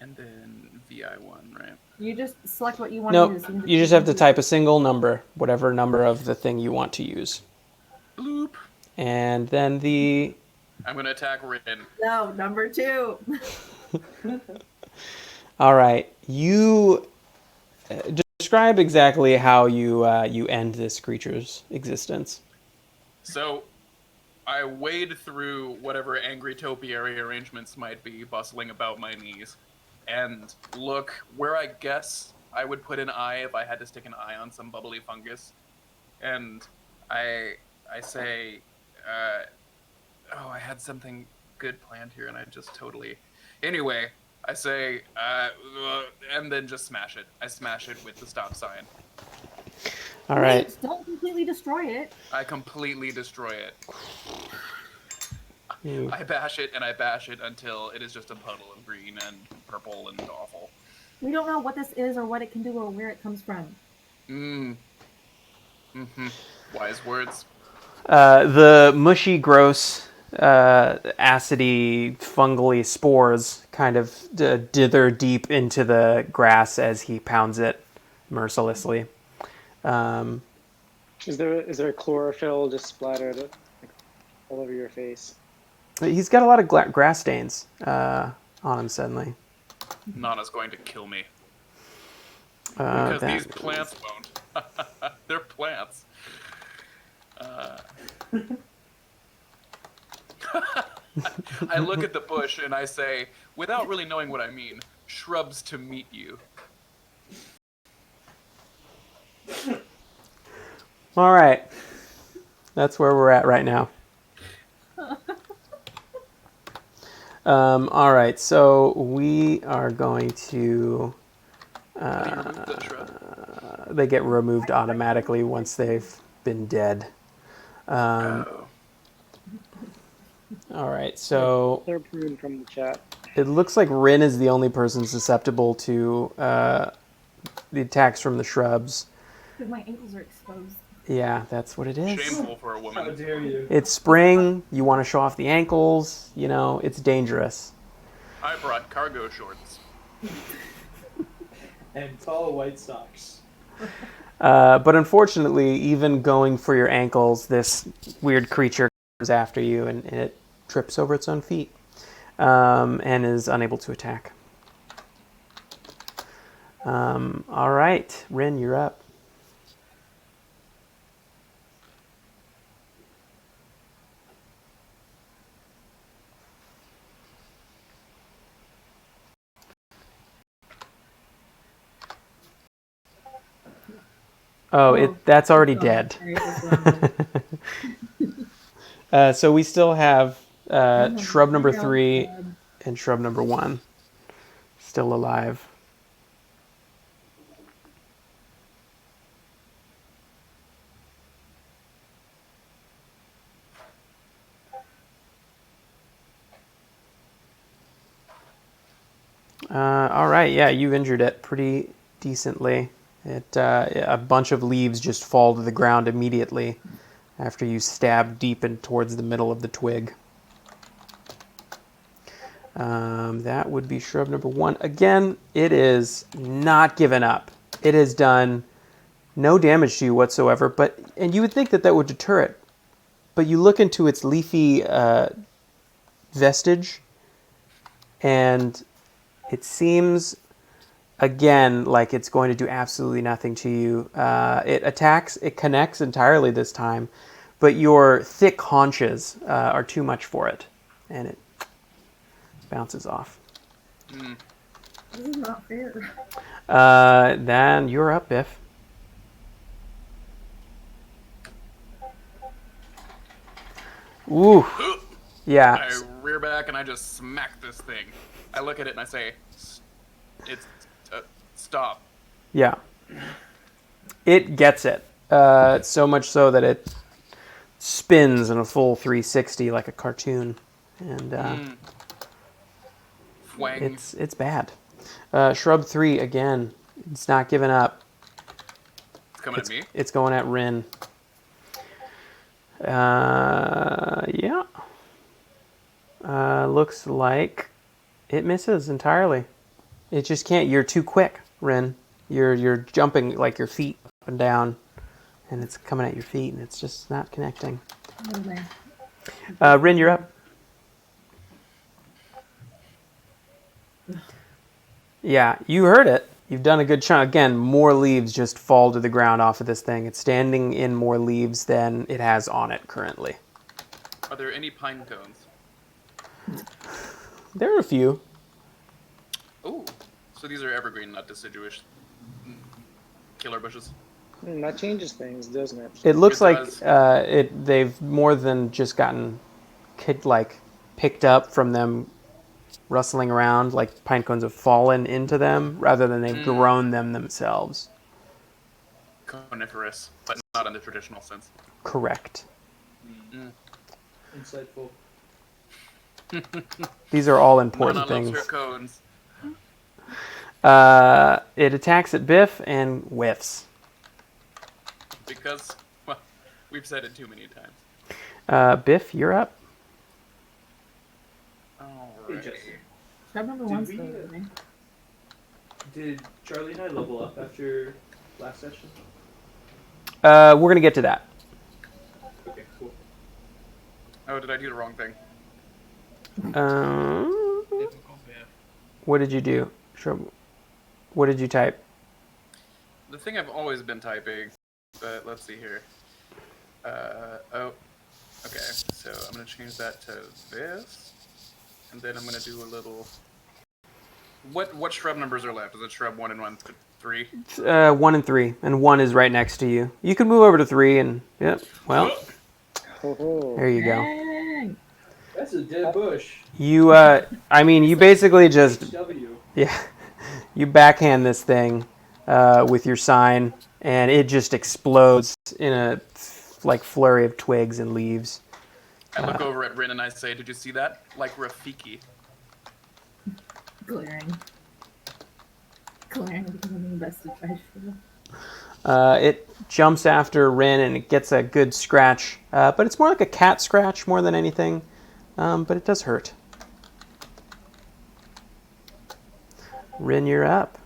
S4: And then VI1, right?
S7: You just select what you want
S1: Nope,
S7: to use.
S1: you just have to type a single number, whatever number of the thing you want to use.
S4: Bloop.
S1: And then the...
S4: I'm going to attack Rin.
S7: No, number 2.
S1: All right, you describe exactly how you end this creature's existence.
S4: So, I wade through whatever angry topiary arrangements might be bustling about my knees, and look where I guess I would put an eye if I had to stick an eye on some bubbly fungus. And I say, oh, I had something good planned here, and I just totally... Anyway, I say, and then just smash it. I smash it with the stop sign.
S1: All right.
S7: Wait, don't completely destroy it.
S4: I completely destroy it.
S1: You-
S4: I bash it and I bash it until it is just a puddle of green and purple and awful.
S7: We don't know what this is or what it can do or where it comes from.
S4: Wise words.
S1: The mushy, gross, acidy, fungally spores kind of dither deep into the grass as he pounds it mercilessly.
S6: Is there chlorophyll just splattered like, all over your face?
S1: He's got a lot of grass stains on him suddenly.
S4: Nana's going to kill me. Because
S1: That-
S4: these plants won't. They're plants. I look at the bush and I say, without really knowing what I mean, shrubs to meet you.
S1: All right. That's where we're at right now. All right, so we are going to...
S4: How do you remove the shrub?
S1: they get removed automatically once they've been dead.
S4: Oh.
S1: All right, so
S6: They're pruned from the chat.
S1: it looks like Rin is the only person susceptible to the attacks from the shrubs.
S7: Because my ankles are exposed.
S1: Yeah, that's what it is.
S4: Shameful for a
S3: How
S4: woman.
S3: dare you?
S1: It's spring. You want to show off the ankles. You know, it's dangerous.
S4: I brought cargo shorts.
S3: And tall white socks.
S1: But unfortunately, even going for your ankles, this weird creature comes after you, and it trips over its own feet and is unable to attack. All right, Rin, you're up. Oh, that's already dead. So we still have shrub number 3 and shrub number 1 still alive. All right, yeah, you've injured it pretty decently. A bunch of leaves just fall to the ground immediately after you stab deep in towards the middle of the twig. That would be shrub number 1. Again, it is not given up. It has done no damage to you whatsoever, and you would think that would deter it. But you look into its leafy vestige, and it seems, again, like it's going to do absolutely nothing to you. It attacks, it connects entirely this time, but your thick haunches are too much for it, and it bounces off.
S7: This is not fair.
S1: Then you're up, Biff. Ooh. Yeah.
S4: I rear back and I just smack this thing. I look at it and I say, "It's stop."
S1: Yeah. It gets it. So much so that it spins in a full 360 like a cartoon, and
S4: Fwang.
S1: it's bad. Shrub 3 again. It's not giving up.
S4: It's coming at me.
S1: It's going at Rin. Yeah. Looks like it misses entirely. It just can't. You're too quick, Rin. You're jumping like your feet up and down, and it's coming at your feet, and it's just not connecting. Rin, you're up. Yeah, you heard it. You've done a good chunk. Again, more leaves just fall to the ground off of this thing. It's standing in more leaves than it has on it currently.
S4: Are there any pine cones?
S1: There are a few.
S4: Ooh, so these are evergreen, not deciduous killer bushes.
S6: That changes things, doesn't it?
S1: It looks
S4: It
S1: like
S4: does.
S1: they've more than just gotten picked up from them rustling around, like pine cones have fallen into them rather than they've grown them themselves.
S4: Coniferous, but not in the traditional sense.
S1: Correct.
S3: Insightful.
S1: These are all important
S4: None
S1: things.
S4: loves her cones.
S1: It attacks at Biff and whiffs.
S4: Because, well, we've said it too many times.
S1: Biff, you're up.
S3: Hey,
S4: Alright.
S3: Justin.
S7: Shrub number
S3: Did
S7: 1's
S3: we,
S7: still with me.
S3: Did Charlie and I level up after last session?
S1: We're going to get to that.
S3: Okay, cool.
S4: Oh, did I do the wrong thing?
S2: Typical Biff.
S1: What did you do? Sure. What did you type?
S4: The thing I've always been typing, but let's see here. Oh, okay. So I'm gonna change that to this, and then I'm gonna do a little. What shrub numbers are left? Is it shrub 1 and 1, 3?
S1: 1 and 3, and 1 is right next to you. You can move over to 3, and yep. Well, there you go.
S7: Dang.
S3: That's a dead bush.
S1: You, you basically just
S3: W.
S1: you backhand this thing with your sign, and it just explodes in a flurry of twigs and leaves.
S4: I look over at Rin and I say, "Did you see that? Like Rafiki."
S7: Glaring. Glaring because I'm invested vegetable.
S1: It jumps after Rin and it gets a good scratch, but it's more like a cat scratch more than anything. But it does hurt. Rin, you're up.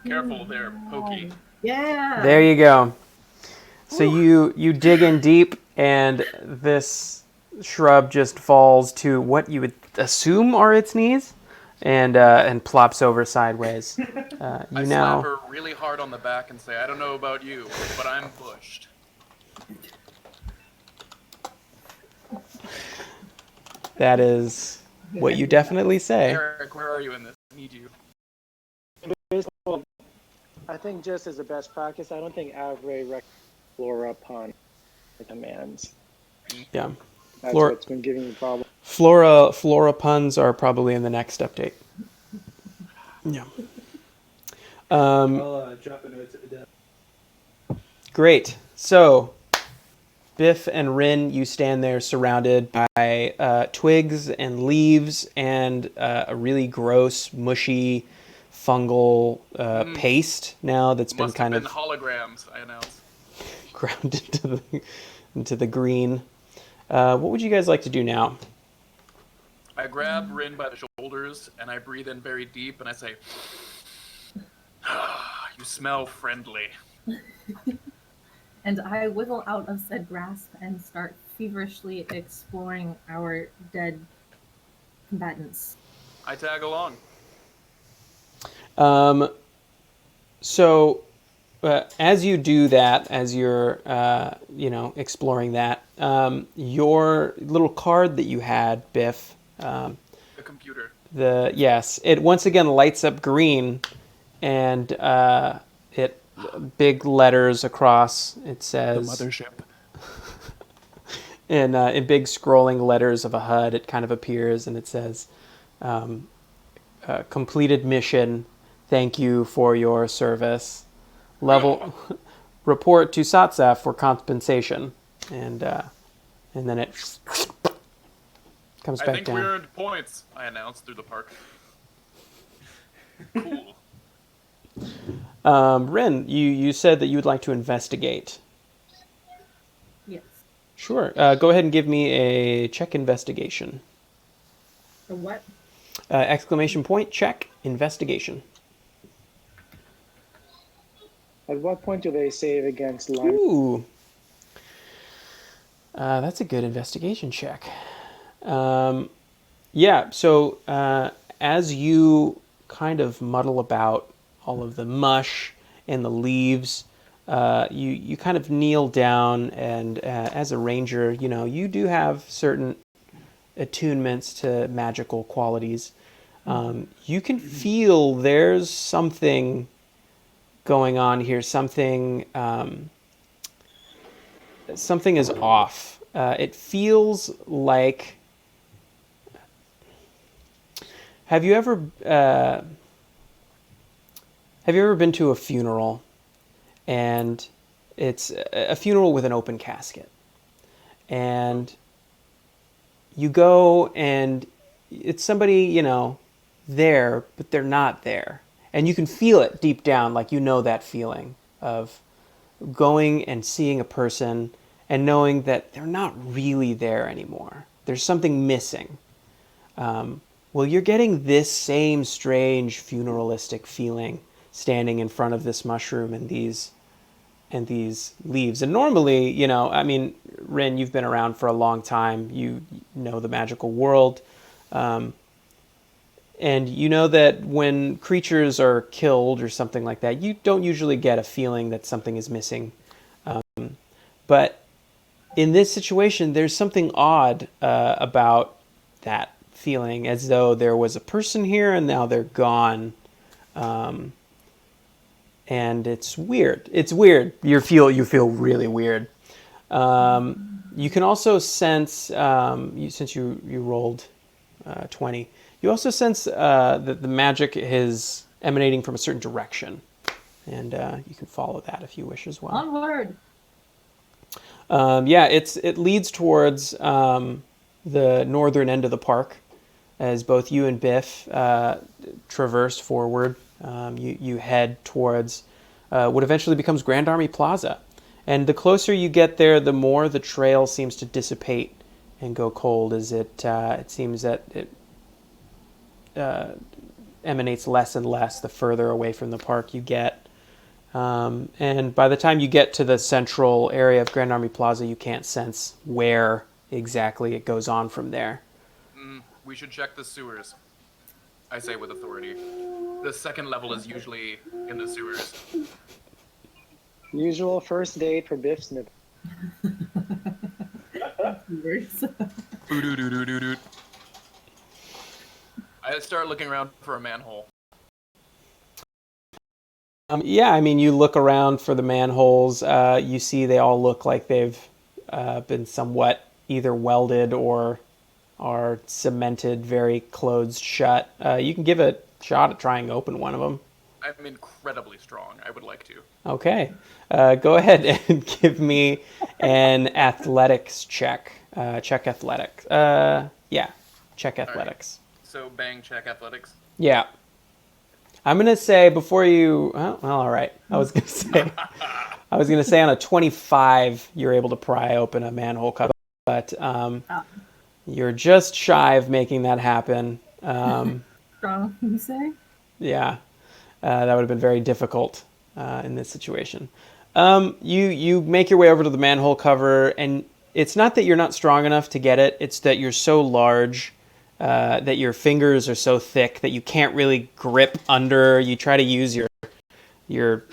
S4: Careful there, Pokey.
S7: Yeah.
S1: There you go. So you dig in deep, and this shrub just falls to what you would assume are its knees, and plops over sideways.
S4: I
S1: You
S4: slap
S1: now
S4: her really hard on the back and say, "I don't know about you, but I'm bushed."
S1: that is what you definitely say.
S4: Eric, where are you in this? I need you.
S6: Basically, I think just as a best practice, I don't think Avray Flora upon the commands.
S1: Yeah.
S6: That's
S1: Flora-
S6: what's been giving me problems.
S1: Flora puns are probably in the next update. Yeah.
S3: I'll drop a note to the death.
S1: Great. So, Biff and Rin, you stand there surrounded by twigs and leaves and a really gross, mushy, fungal paste now that's been
S4: Must
S1: kind
S4: have
S1: of
S4: been holograms, I announce.
S1: ground into the green. What would you guys like to do now?
S4: I grab Rin by the shoulders and I breathe in very deep and I say, "You smell friendly."
S7: And I wiggle out of said grasp and start feverishly exploring our dead combatants.
S4: I tag along.
S1: So, as you do that, as you're, exploring that, your little card that you had, Biff,
S4: The computer.
S1: yes, it once again lights up green, and it big letters across. It says
S4: mothership.
S1: in big scrolling letters of a HUD. It kind of appears, and it says, "Completed mission. Thank you for your service. Level report to Satsaf for compensation," and then it comes
S4: I
S1: back
S4: think
S1: down.
S4: we earned points, I announced through the park. Cool.
S1: Rin, you said that you would like to investigate.
S7: Yes.
S1: Sure. Go ahead and give me a check investigation.
S7: The what?
S1: Exclamation point, check, investigation.
S6: At what point do they save against Lyme?
S1: Ooh. That's a good investigation check. Yeah, so as you kind of muddle about all of the mush and the leaves, you kind of kneel down, and as a ranger, you do have certain attunements to magical qualities. You can feel there's something going on here. Something is off. It feels like. Have you ever been to a funeral, and it's a funeral with an open casket, and you go and it's somebody there, but they're not there, and you can feel it deep down, like that feeling of going and seeing a person and knowing that they're not really there anymore. There's something missing. Well, you're getting this same strange funeralistic feeling standing in front of this mushroom and these leaves. And normally, Rin, you've been around for a long time. You know the magical world. And you know that when creatures are killed or something like that, you don't usually get a feeling that something is missing. But in this situation, there's something odd about that feeling, as though there was a person here and now they're gone. And it's weird. It's weird. You feel really weird. You can also sense, since you rolled 20, you also sense that the magic is emanating from a certain direction. And you can follow that if you wish as well.
S7: Onward!
S1: It leads towards the northern end of the park, as both you and Biff traverse forward. You head towards what eventually becomes Grand Army Plaza. And the closer you get there, the more the trail seems to dissipate and go cold, as it seems that it emanates less and less the further away from the park you get. And by the time you get to the central area of Grand Army Plaza, you can't sense where exactly it goes on from there.
S4: We should check the sewers, I say with authority. The second level is usually in the sewers.
S6: Usual first date for Biff Snip.
S4: I start looking around for a manhole.
S1: You look around for the manholes. You see they all look like they've been somewhat either welded or are cemented, very closed shut. You can give a shot at trying to open one of them.
S4: I'm incredibly strong. I would like to.
S1: Okay. Go ahead and give me an athletics check. Check athletics. Yeah. Check athletics.
S4: So bang check athletics.
S1: Yeah. I'm gonna say before you. Well, all right. I was gonna say on a 25, you're able to pry open a manhole cover, but you're just shy of making that happen.
S7: Strong, you say?
S1: Yeah, that would have been very difficult in this situation. You make your way over to the manhole cover, and it's not that you're not strong enough to get it. It's that you're so large that your fingers are so thick that you can't really grip under. You try to use your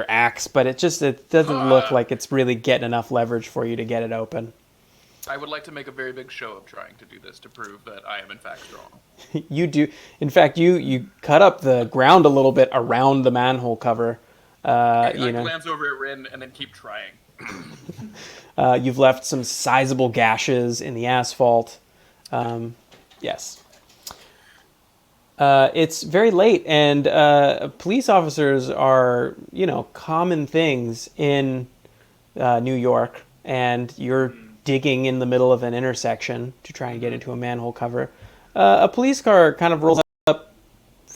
S1: axe, but it doesn't look like it's really getting enough leverage for you to get it open.
S4: I would like to make a very big show of trying to do this to prove that I am in fact strong.
S1: You do. In fact, you cut up the ground a little bit around the manhole cover.
S4: I glance over at Rin and then keep trying.
S1: You've left some sizable gashes in the asphalt. Yes. It's very late, and police officers are, common things in New York, and you're digging in the middle of an intersection to try and get into a manhole cover. A police car kind of rolls up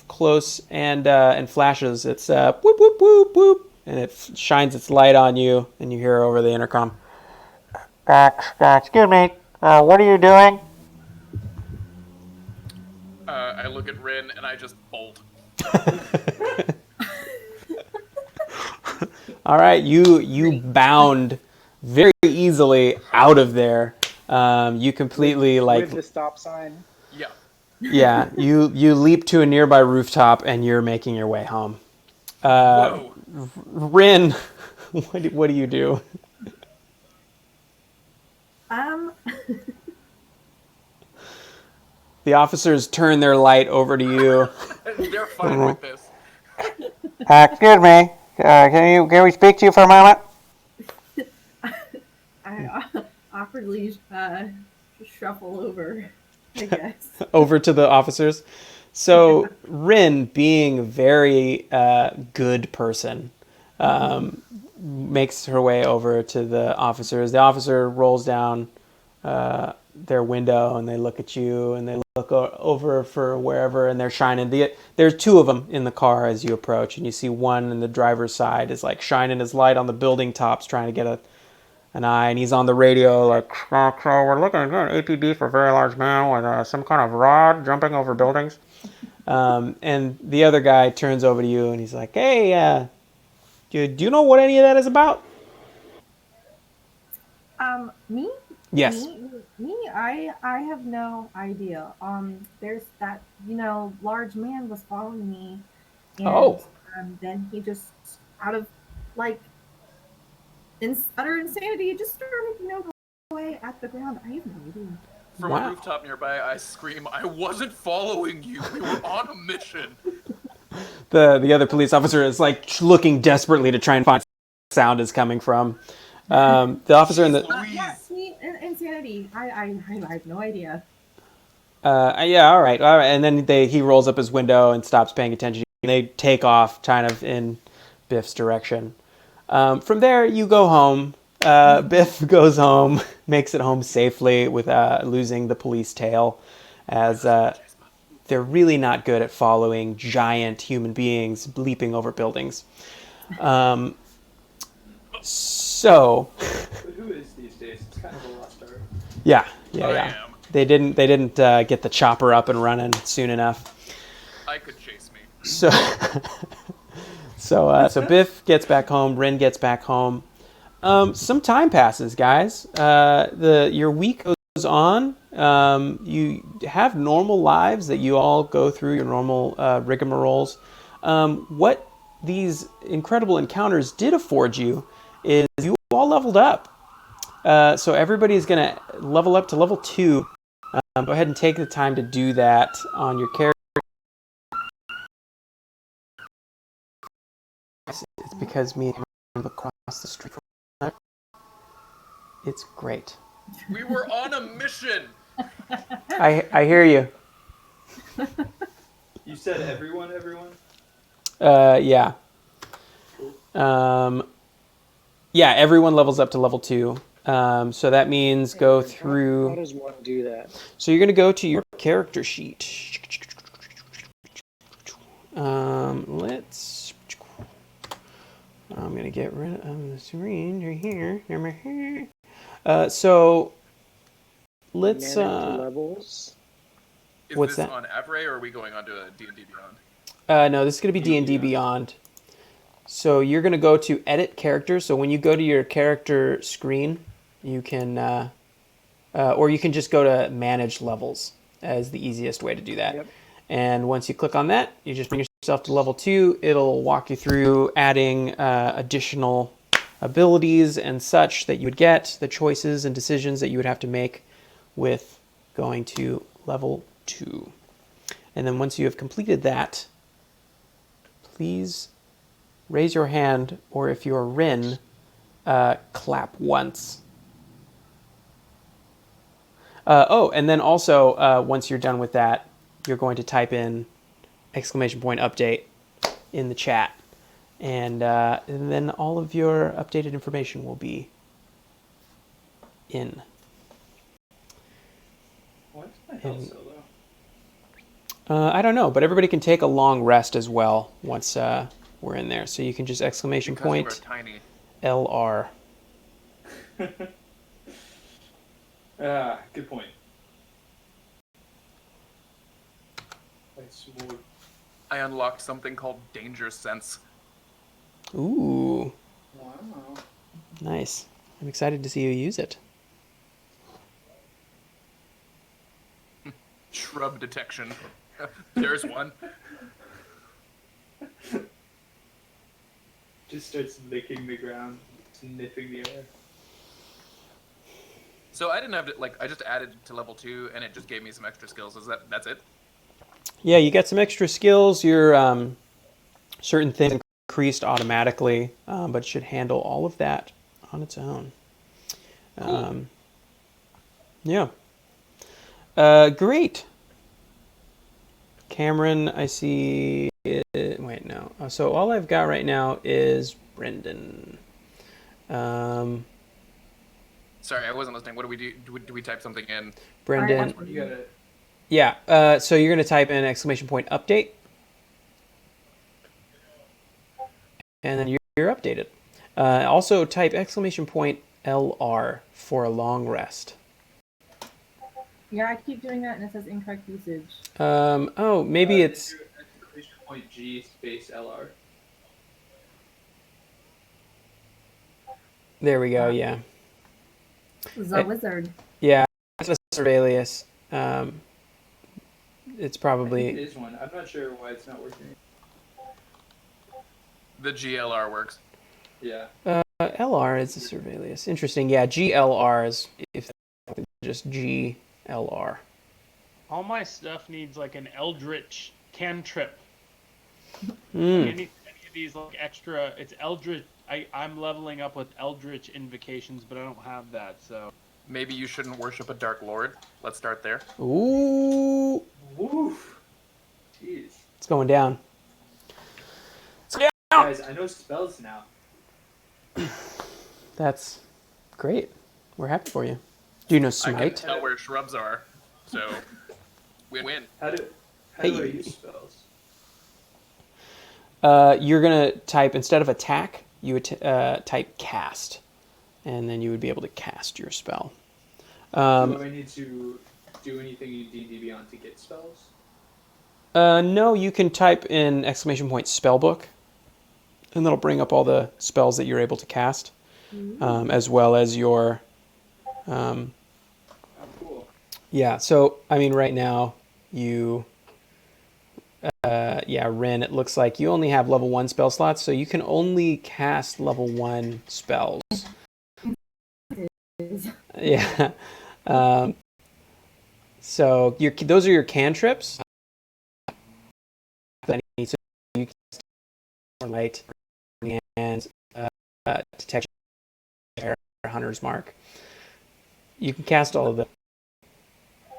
S1: close and flashes. It's whoop, whoop, whoop, whoop, and it shines its light on you, and you hear over the intercom, "Excuse me, what are you doing?"
S4: I look at Rin and I just bolt.
S1: All right, you bound very easily out of there. You completely
S6: with the stop sign.
S4: Yeah.
S1: Yeah, you leap to a nearby rooftop and you're making your way home.
S4: Whoa.
S1: Rin, what do you do? The officers turn their light over to you.
S4: They're fine with this.
S1: Excuse me, can we speak to you for a moment?
S7: I awkwardly shuffle over, I guess.
S1: Over to the officers. So Rin, being a very good person, makes her way over to the officers. The officer rolls down their window and they look at you and they look over for wherever, and they're shining. There's two of them in the car as you approach, and you see one in the driver's side is like shining his light on the building tops trying to get an eye, and he's on the radio like, so we're looking at an APB for a very large man with some kind of rod jumping over buildings. And the other guy turns over to you and he's like, hey, do you know what any of that is about?
S7: Me?
S1: Yes.
S7: Me? I have no idea. There's that, large man was following me, and then he just, out of like utter insanity, just started, going away at the ground. I have no idea.
S4: From a rooftop nearby, I scream, I wasn't following you. We were on a mission.
S1: The other police officer is like looking desperately to try and find where the sound is coming from. The officer in the
S7: insanity. I have no idea.
S1: Yeah, all right. And then he rolls up his window and stops paying attention. And they take off, kind of in Biff's direction. From there, you go home. Biff goes home, makes it home safely without losing the police tail, as they're really not good at following giant human beings leaping over buildings. So.
S3: But who is these days? It's kind of a lost art.
S1: Yeah.
S4: Am.
S1: They didn't get the chopper up and running soon enough.
S4: I could chase me.
S1: So Biff gets back home. Rin gets back home. Some time passes, guys. Your week goes on. You have normal lives that you all go through, your normal rigmaroles. What these incredible encounters did afford you is you all leveled up. So everybody's going to level up to level 2. Go ahead and take the time to do that on your character. It's because me and him live across the street from. It's great.
S4: We were on a mission.
S1: I hear you.
S3: You said everyone.
S1: Yeah.
S3: Cool.
S1: Yeah, everyone levels up to level 2. So that means go
S6: How
S1: through.
S6: does one do that?
S1: So you're going to go to your character sheet. Let's. I'm going to get rid of the screen right here. So let's.
S6: Manage levels.
S4: Is
S1: What's
S4: this
S1: that?
S4: on Avray, or are we going on to D&D Beyond?
S1: No, this is going to be D&D Beyond. So you're going to go to Edit Character. So when you go to your character screen, you can, or you can just go to Manage Levels as the easiest way to do that.
S6: Yep.
S1: And once you click on that, you just bring yourself to level 2. It'll walk you through adding additional abilities and such that you would get, the choices and decisions that you would have to make with going to level 2. And then once you have completed that, please raise your hand, or if you're Rin, clap once. And then also, once you're done with that, you're going to type in !update in the chat. And then all of your updated information will be in.
S3: Why is my health so low?
S1: I don't know, but everybody can take a long rest as well once we're in there. So you can just !
S4: Because we're tiny.
S1: LR.
S3: Good point. Sword.
S4: I unlocked something called Danger Sense.
S1: Ooh,
S3: Wow.
S1: nice. I'm excited to see you use it.
S4: Shrub detection. There's one.
S3: Just starts licking the ground, sniffing the air.
S4: So I didn't have to, I just added to level 2 and it just gave me some extra skills. That's it?
S1: Yeah, you get some extra skills. Your certain things increased automatically, but it should handle all of that on its own.
S4: Cool.
S1: Yeah. Great. Cameron, I see. Wait, no. So all I've got right now is Brendan.
S4: Sorry, I wasn't listening. What do we do? Do we type something in?
S1: Brendan.
S3: You got it.
S1: Yeah. So you're going to type in !update. And then you're updated. Also type !LR for a long rest.
S7: Yeah, I keep doing that and it says incorrect usage.
S1: Maybe it's...
S3: !G space LR.
S1: There we go, yeah.
S7: The wizard.
S1: Yeah, that's a Surveillance. It's
S3: I
S1: probably...
S3: think it is one. I'm not sure why it's not working.
S4: The GLR works.
S3: Yeah.
S1: LR is a Surveillance. Interesting. Yeah, GLR is if just GLR.
S2: All my stuff needs like an Eldritch cantrip.
S1: Mm.
S2: Any of these like extra, it's Eldritch. I'm leveling up with Eldritch invocations, but I don't have that, so.
S4: Maybe you shouldn't worship a Dark Lord. Let's start there.
S1: Ooh.
S3: Woof. Jeez.
S1: It's going down.
S3: Guys, I know spells now.
S1: That's great. We're happy for you. Do you know
S4: I can
S1: Smite?
S4: tell where shrubs are, so we win.
S3: How do I
S1: Hey.
S3: use spells?
S1: You're going to type, instead of attack, you would type cast. And then you would be able to cast your spell.
S3: Do I need to do anything in D&D Beyond to get spells?
S1: No, you can type in !spellbook. And that'll bring up all the spells that you're able to cast. As well as your...
S3: Oh, cool.
S1: Yeah, so, I mean, right now, you... Rin, it looks like you only have level 1 spell slots, so you can only cast level 1 spells. Yeah. So those are your cantrips. So you can light and detection, hunter's mark. You can cast all of them.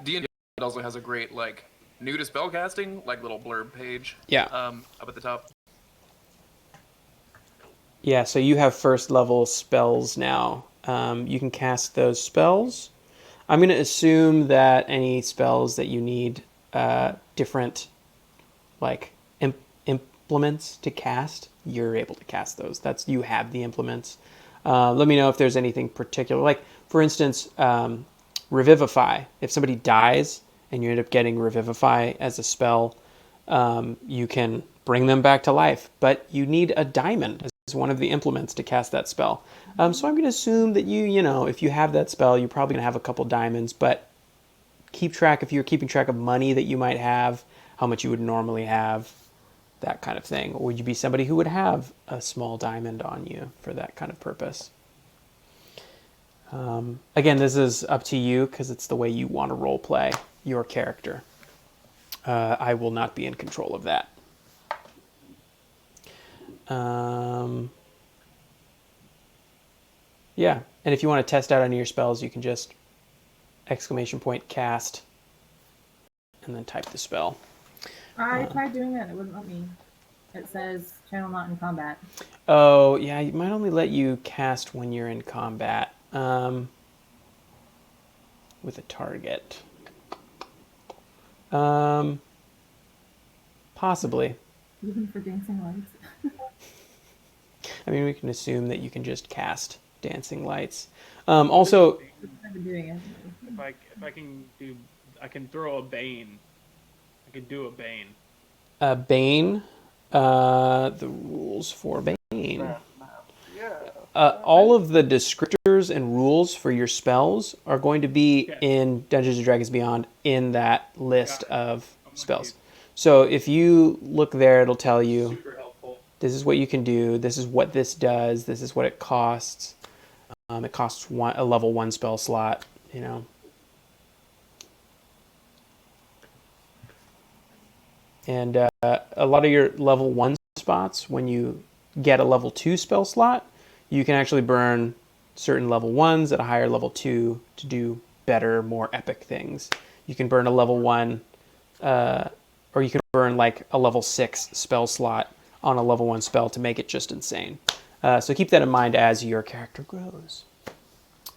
S4: D&D it also has a great like new to spellcasting like little blurb page.
S1: Yeah.
S4: Up at the top.
S1: Yeah, so you have first level spells now. You can cast those spells. I'm going to assume that any spells that you need different like implements to cast, you're able to cast those. You have the implements. Let me know if there's anything particular. Like, for instance, Revivify. If somebody dies and you end up getting Revivify as a spell, you can bring them back to life. But you need a diamond as one of the implements to cast that spell. So I'm going to assume that if you have that spell, you're probably going to have a couple diamonds. But if you're keeping track of money that you might have, how much you would normally have, that kind of thing. Or would you be somebody who would have a small diamond on you for that kind of purpose? Again, this is up to you because it's the way you want to role play your character. I will not be in control of that. Yeah, and if you want to test out any of your spells, you can just ! Cast and then type the spell.
S7: I tried doing that. It wouldn't let me. It says channel not in combat.
S1: Oh, yeah, it might only let you cast when you're in combat with a target. Possibly.
S7: Even for dancing lights.
S1: I mean, we can assume that you can just cast dancing lights. Also,
S7: I've been doing it.
S2: If I can do, I can throw a bane. I can do a bane.
S1: Bane. The rules for Bane. All of the descriptors and rules for your spells are going to be in Dungeons & Dragons Beyond in that list of spells. So if you look there, it'll tell you,
S3: Super helpful.
S1: this is what you can do, this is what this does, this is what it costs. It costs a level 1 spell slot, And a lot of your level 1 spots, when you get a level 2 spell slot, you can actually burn certain level 1s at a higher level 2 to do better, more epic things. You can burn a level 1, or you can burn like a level 6 spell slot on a level 1 spell to make it just insane. So keep that in mind as your character grows.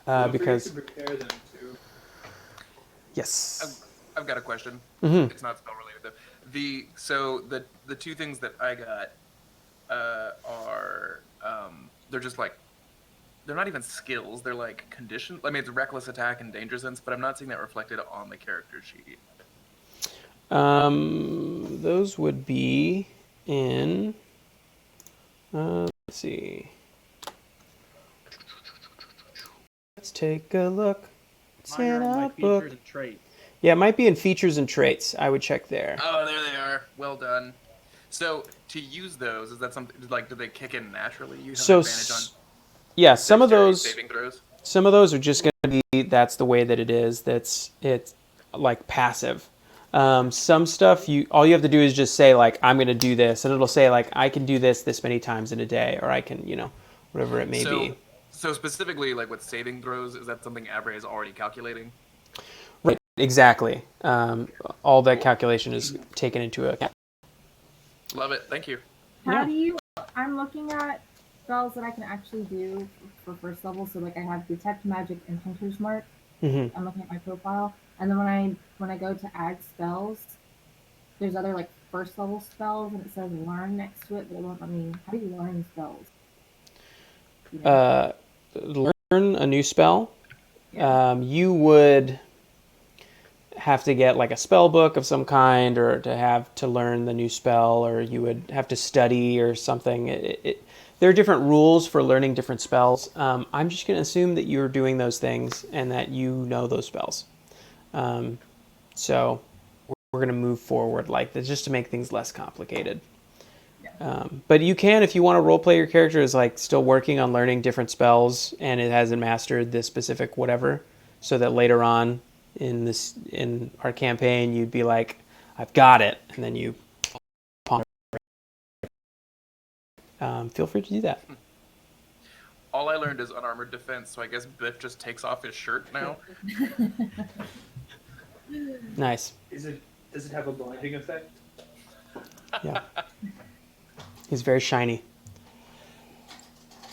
S1: Because
S3: to prepare them too.
S1: Yes.
S4: I've got a question.
S1: Mm-hmm.
S4: It's not spell related though. The two things that I got are they're just like, they're not even skills. They're like conditions. I mean, it's reckless attack and danger sense, but I'm not seeing that reflected on the character sheet.
S1: Those would be in. Let's see. Let's take a look. It's
S2: Mine
S1: in
S2: are my
S1: a
S2: features
S1: book.
S2: and traits.
S1: Yeah, it might be in features and traits. I would check there.
S4: Oh, there they are. Well done. So to use those, is that something like, do they kick in naturally? You have an advantage on.
S1: Yeah, some of
S4: dexterity
S1: those.
S4: saving throws.
S1: Some of those are just going to be, that's the way that it is. It's like passive. Some stuff all you have to do is just say like, I'm going to do this, and it'll say like, I can do this many times in a day, or I can, whatever it may be.
S4: So specifically, like with saving throws, is that something Abre is already calculating?
S1: Right, exactly. All that calculation is taken into account.
S4: Love it. Thank you.
S7: How do you? I'm looking at spells that I can actually do for first level. So like I have Detect Magic and Hunter's Mark.
S1: Mm-hmm.
S7: I'm looking at my profile, and then when I go to add spells, there's other like first level spells, and it says learn next to it, but it won't let me. How do you learn spells?
S1: Learn a new spell.
S7: Yeah.
S1: You would have to get like a spell book of some kind, or to learn the new spell, or you would have to study or something. There are different rules for learning different spells. I'm just going to assume that you're doing those things and that you know those spells. So we're going to move forward like this just to make things less complicated. But you can, if you want to roleplay your character as like still working on learning different spells and it hasn't mastered this specific whatever, so that later on in our campaign you'd be like, I've got it, and then you feel free to do that.
S4: All I learned is unarmored defense, so I guess Biff just takes off his shirt now.
S1: Nice.
S3: Does it have a blinding effect?
S1: Yeah. He's very shiny.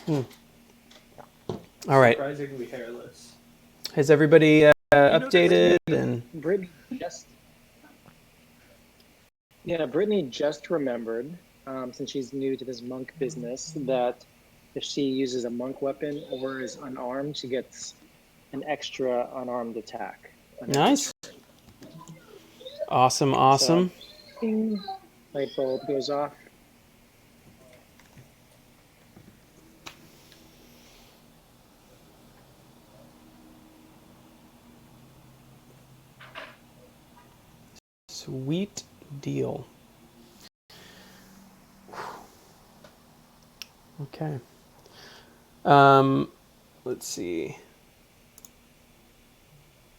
S1: All right.
S3: Surprisingly hairless.
S1: Has everybody
S4: noticed-
S1: updated and
S6: Brittany just remembered, since she's new to this monk business, that if she uses a monk weapon or is unarmed, she gets an extra unarmed attack. on every
S1: nice?
S6: turn.
S1: Awesome, awesome.
S6: Ding, light bulb goes off.
S1: Sweet deal. Okay. Let's see.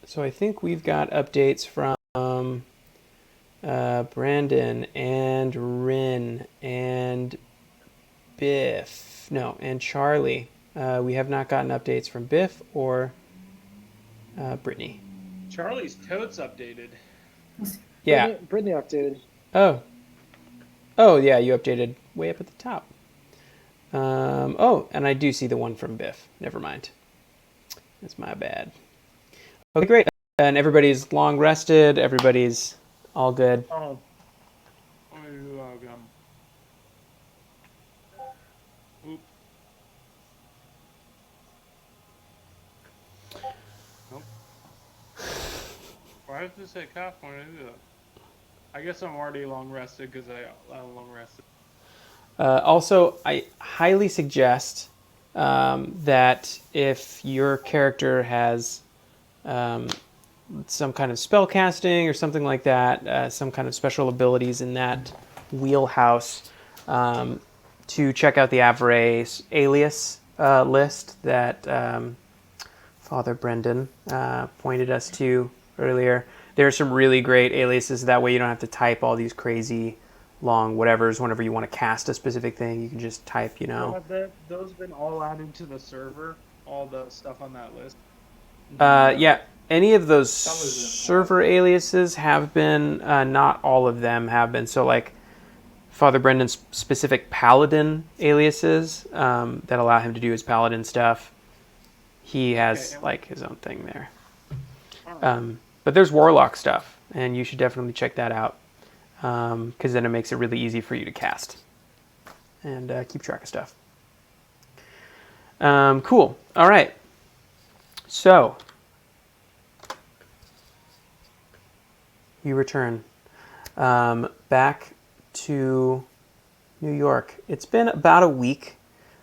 S1: So I think we've got updates from Brandon and Rin and Biff. No, and Charlie. We have not gotten updates from Biff or Brittany.
S2: Charlie's totes updated.
S1: Yeah.
S6: Brittany updated.
S1: Oh. Oh, yeah, you updated way up at the top. Oh, and I do see the one from Biff. Never mind. That's my bad. Okay, great. And everybody's long rested. Everybody's all good.
S2: Oh. Let me do Oop. Nope. Why does this say cough when I do that? I guess I'm already long rested because I'm long rested.
S1: Also, I highly suggest that if your character has some kind of spell casting or something like that, some kind of special abilities in that wheelhouse, to check out the Avray alias list that Father Brendan pointed us to earlier. There are some really great aliases. That way you don't have to type all these crazy long whatevers whenever you want to cast a specific thing. You can just type,
S2: Have those been all added to the server? All the stuff on that list?
S1: Yeah, any of those
S3: Some of them have.
S1: server aliases have been, not all of them have been. So like Father Brendan's specific paladin aliases that allow him to do his paladin stuff, he has
S2: Okay.
S1: like his own thing there. But there's warlock stuff, and you should definitely check that out, because then it makes it really easy for you to cast and keep track of stuff. Cool. All right. So we return back to New York. It's been about a week.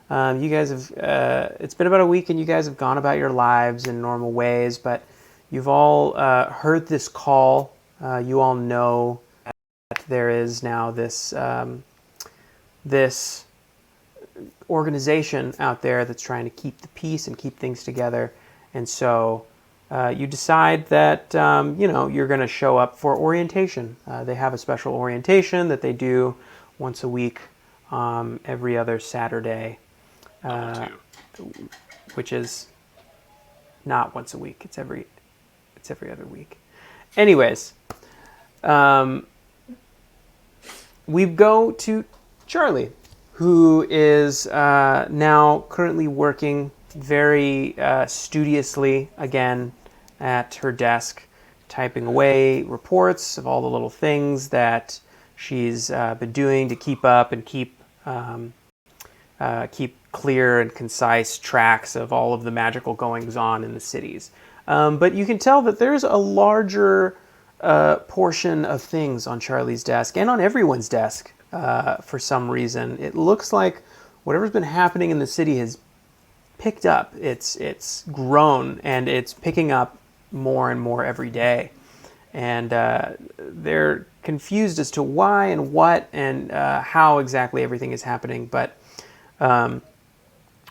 S1: You guys have. It's been about a week, and you guys have gone about your lives in normal ways, but you've all heard this call. You all know that there is now this organization out there that's trying to keep the peace and keep things together. And so you decide that you're going to show up for orientation. They have a special orientation that they do once a week, every other Saturday, which is not once a week. It's every other week. Anyways, we go to Charlie, who is now currently working very studiously again at her desk, typing away reports of all the little things that she's been doing to keep up and keep clear and concise tracks of all of the magical goings on in the cities. But you can tell that there's a larger portion of things on Charlie's desk and on everyone's desk for some reason. It looks like whatever's been happening in the city has picked up. It's grown, and it's picking up more and more every day. And they're confused as to why and what and how exactly everything is happening. But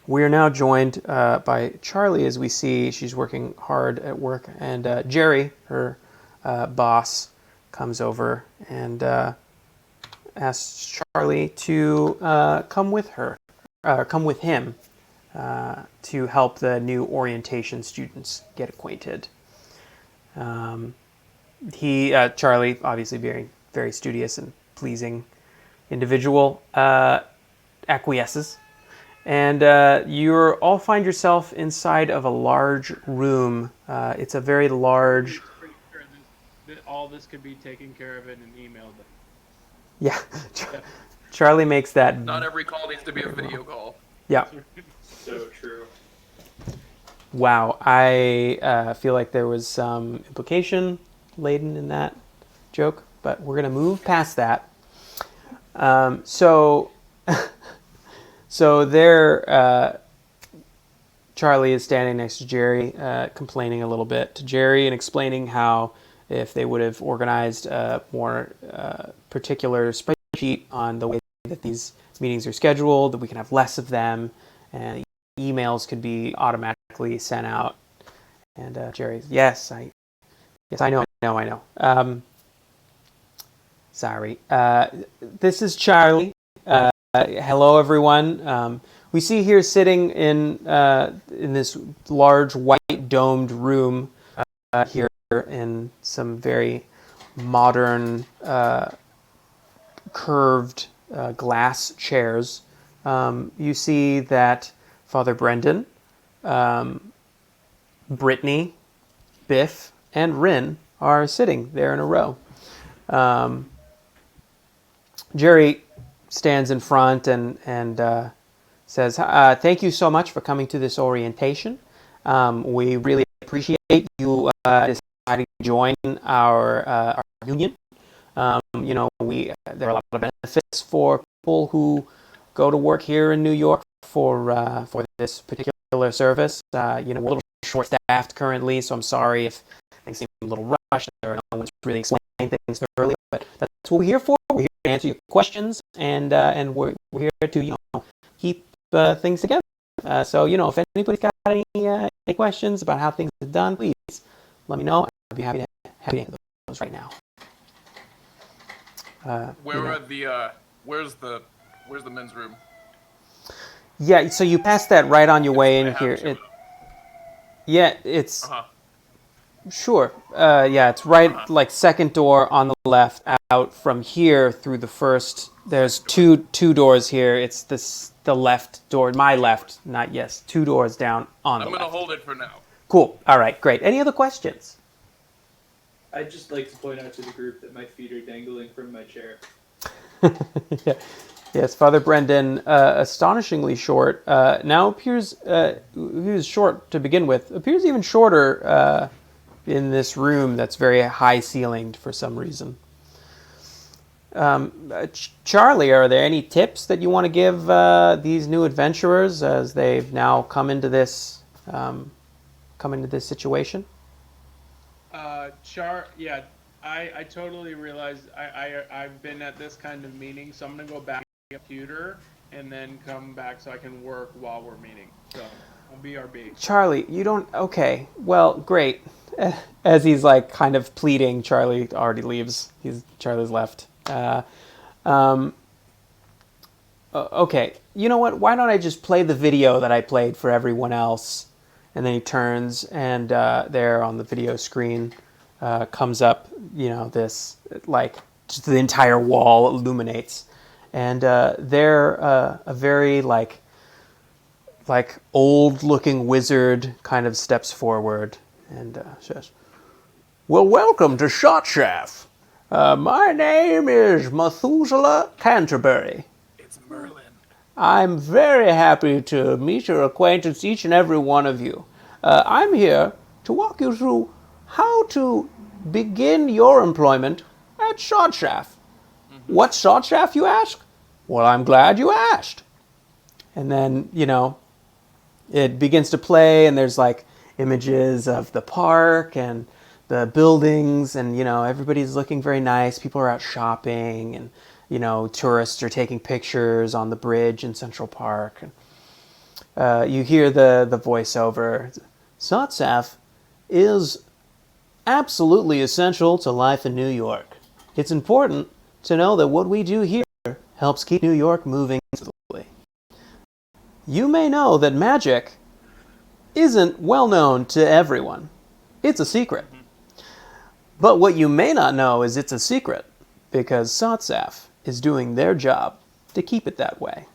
S1: we are now joined by Charlie, as we see she's working hard at work. And Jerry, her boss, comes over and asks Charlie to come with him to help the new orientation students get acquainted. Charlie, obviously very, very studious and pleasing individual, acquiesces. And you all find yourself inside of a large room. It's a very large...
S2: Pretty sure all this could be taken care of in an email. But
S1: Yeah. Charlie makes that...
S4: Not every call needs to be a video call.
S1: Yeah.
S3: So true.
S1: Wow. I feel like there was some implication laden in that joke, but we're going to move past that. So there, Charlie is standing next to Jerry, complaining a little bit to Jerry and explaining how if they would have organized a more particular spreadsheet on the way that these meetings are scheduled, that we can have less of them, and emails could be automatically sent out. And Jerry's, yes, I know. Sorry. This is Charlie. Hello, everyone. We see here sitting in this large white domed room here in some very modern curved glass chairs. You see that Father Brendan, Brittany, Biff, and Rin are sitting there in a row. Jerry stands in front and says, thank you so much for coming to this orientation. We really appreciate you deciding to join our union. There are a lot of benefits for people who go to work here in New York for this particular service. We're a little short-staffed currently, so I'm sorry if things seem a little rushed or no one's really explaining things thoroughly, but that's what we're here for. We're here to answer your questions, and we're here to keep things together. So if anybody's got any questions about how things are done, please let me know. I'd be happy to answer those right now.
S4: Where's the men's room?
S1: Yeah, so you pass that right on your way in here. It's sure. It's right like second door on the left out from here through the first. There's two doors here. It's the left door, my left, not yes. 2 doors down on the left.
S4: I'm gonna hold it for now.
S1: Cool. All right, great. Any other questions?
S3: I'd just like to point out to the group that my feet are dangling from my chair.
S1: Yeah. Yes, Father Brendan, astonishingly short, now appears, he was short to begin with, appears even shorter in this room that's very high-ceilinged for some reason. Charlie, are there any tips that you want to give these new adventurers as they've now come into this situation?
S2: I totally realize I've been at this kind of meeting, so I'm gonna go back to the computer and then come back so I can work while we're meeting. So I'll BRB.
S1: Charlie, you don't. Okay, well, great. As he's like kind of pleading, Charlie already leaves. Charlie's left. Okay, you know what? Why don't I just play the video that I played for everyone else? And then he turns, and there on the video screen comes up, this, like, just the entire wall illuminates. And there, a very, like old-looking wizard kind of steps forward and says, "Well, welcome to Shot Shaft. My name is Methuselah Canterbury.
S4: It's Merlin.
S1: I'm very happy to meet your acquaintance, each and every one of you. I'm here to walk you through how to begin your employment at Shot Shaft." Mm-hmm. What's Shot Shaft, you ask? Well, I'm glad you asked. And then, it begins to play, and there's like images of the park and the buildings, and everybody's looking very nice. People are out shopping, and tourists are taking pictures on the bridge in Central Park. You hear the voiceover. "Sotsaf is absolutely essential to life in New York. It's important to know that what we do here helps keep New York moving smoothly. You may know that magic isn't well known to everyone. It's a secret. But what you may not know is it's a secret, because Sotsaf is doing their job to keep it that way.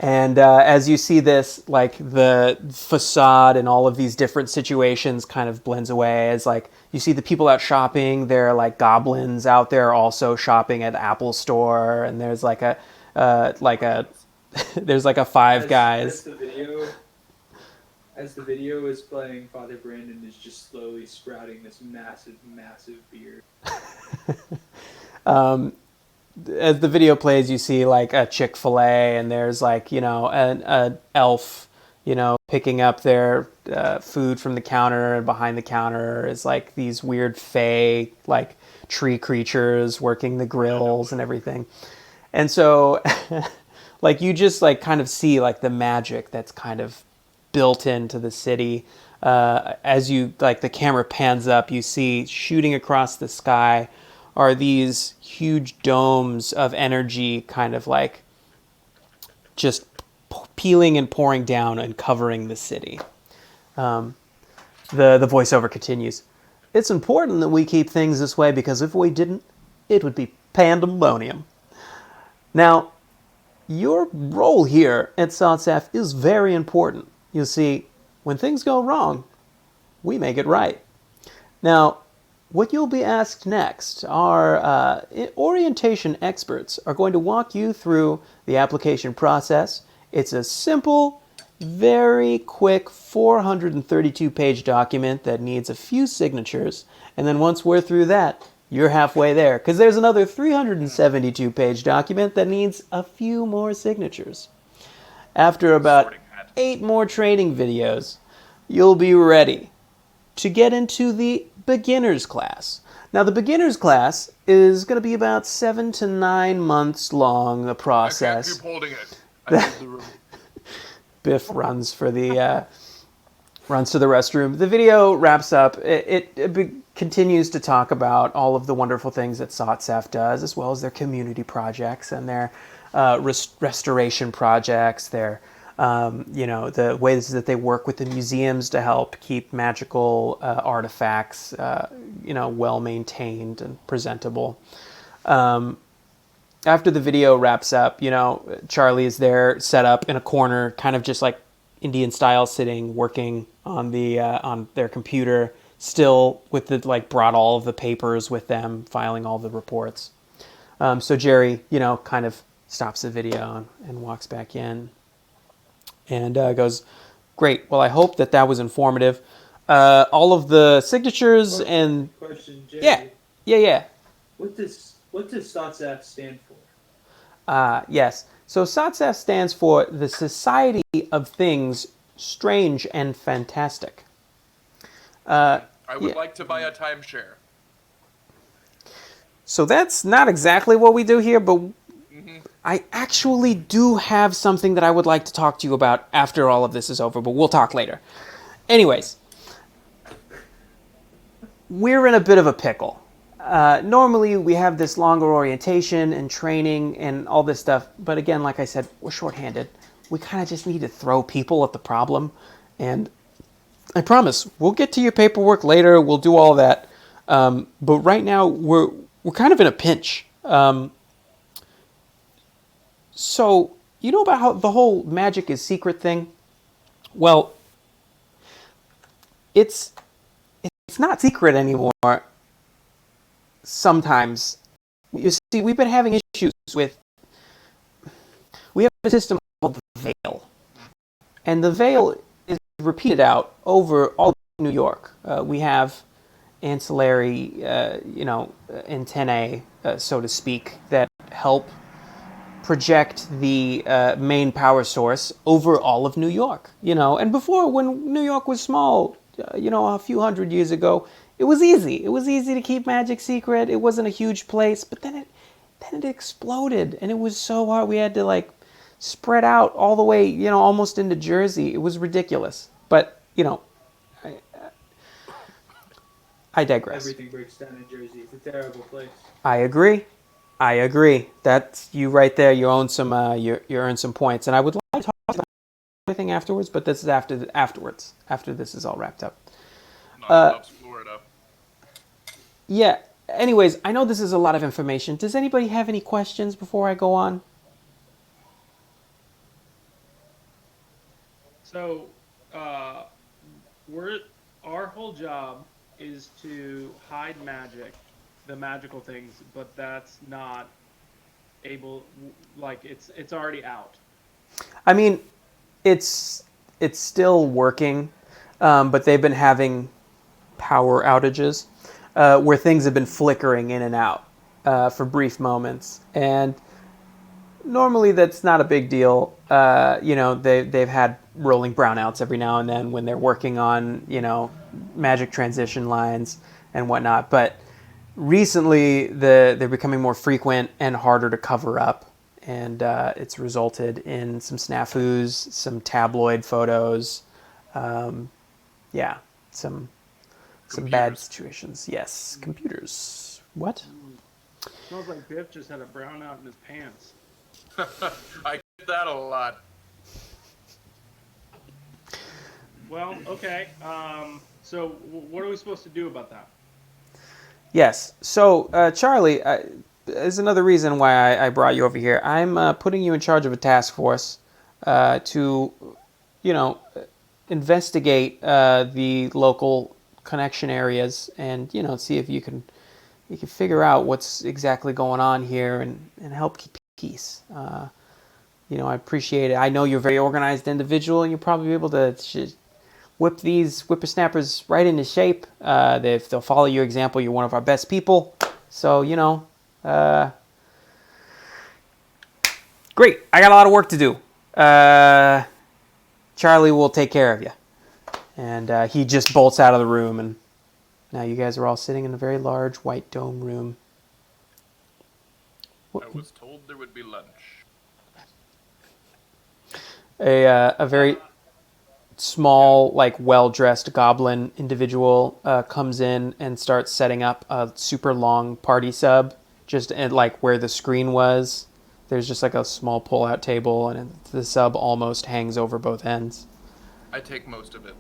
S1: And as you see this, like the facade and all of these different situations kind of blends away as like you see the people out shopping. There are like goblins out there also shopping at Apple Store, and there's like a there's like a Five Guys.
S3: As the video is playing, Father Brandon is just slowly sprouting this massive, massive beard.
S1: As the video plays, you see like a Chick-fil-A, and there's like, you know, an elf, you know, picking up their food from the counter, and behind the counter is like these weird fae, like tree creatures working the grills and everything. And so like you just like kind of see like the magic that's kind of built into the city. As you like the camera pans up, you see shooting across the sky are these huge domes of energy kind of like just peeling and pouring down and covering the city. The voiceover continues. It's important that we keep things this way, because if we didn't, it would be pandemonium. Now, your role here at Sotsaf is very important. You see, when things go wrong, we make it right. Now, what you'll be asked next, our orientation experts are going to walk you through the application process. It's a simple, very quick 432-page document that needs a few signatures. And then once we're through that, you're halfway there, because there's another 372-page document that needs a few more signatures. After about 8 more training videos, you'll be ready to get into the beginner's class. Now, the beginner's class is going to be about 7 to 9 months long, the process.
S4: I can't keep holding it. I need the room.
S1: Biff runs to the restroom. The video wraps up. It continues to talk about all of the wonderful things that Sotsaf does, as well as their community projects and their restoration projects, their the ways that they work with the museums to help keep magical artifacts, well maintained and presentable. After the video wraps up, Charlie is there, set up in a corner, kind of just like Indian style, sitting, working on on their computer, still with brought all of the papers with them, filing all the reports. So Jerry, kind of stops the video and walks back in. And goes, great. Well, I hope that was informative. All of the signatures
S3: Question, Jerry.
S1: Yeah.
S3: What does SOTSAF stand for?
S1: Yes. So SOTSAF stands for the Society of Things Strange and Fantastic.
S4: I would like to buy a timeshare.
S1: So that's not exactly what we do here, but I actually do have something that I would like to talk to you about after all of this is over, but we'll talk later. Anyways, we're in a bit of a pickle. Normally, we have this longer orientation and training and all this stuff, but again, like I said, we're shorthanded. We kind of just need to throw people at the problem, and I promise, we'll get to your paperwork later, we'll do all that, but right now, we're kind of in a pinch. So, you know about how the whole magic is secret thing? Well, it's not secret anymore. Sometimes. You see, we've been having issues with... We have a system called the Veil. And the Veil is repeated out over all of New York. We have ancillary, antennae, so to speak, that help project the main power source over all of New York, and before, when New York was small, a few hundred years ago, it was easy. It was easy to keep magic secret. It wasn't a huge place, but then it exploded, and it was so hard. We had to spread out all the way, almost into Jersey. It was ridiculous, but I digress.
S3: Everything breaks down in Jersey. It's a terrible place.
S1: I agree. That's you right there. You own some. You earn some points, and I would like to talk about everything afterwards. But this is afterwards. After this is all wrapped up.
S4: Loves Florida.
S1: Yeah. Anyways, I know this is a lot of information. Does anybody have any questions before I go on?
S2: So, uh, we're our whole job is to hide magic, the magical things, but that's not able. Like it's already out.
S1: I mean, it's it's still working, but they've been having power outages where things have been flickering in and out for brief moments, and normally that's not a big deal. They've had rolling brownouts every now and then when they're working on magic transition lines and whatnot, but recently they're becoming more frequent and harder to cover up, and it's resulted in some snafus, some tabloid photos, yeah, some bad
S4: Computers.
S1: situations. Yes, computers. What?
S2: Smells like Biff just had a brownout in his pants.
S4: I get that a lot.
S2: Well, okay. So what are we supposed to do about that?
S1: Yes. So, Charlie, is another reason why I brought you over here. I'm putting you in charge of a task force to, you know, investigate the local connection areas and see if you can figure out what's exactly going on here and help keep peace. I appreciate it. I know you're a very organized individual, and you'll probably be able to whip these whippersnappers right into shape. If they'll follow your example, you're one of our best people. So, great. I got a lot of work to do. Charlie will take care of you. And he just bolts out of the room, and now you guys are all sitting in a very large white dome room.
S4: I was told there would be lunch.
S1: A very small, like well-dressed goblin individual comes in and starts setting up a super long party sub just at like where the screen was. There's just like a small pull-out table, and the sub almost hangs over both ends.
S4: I take most of it.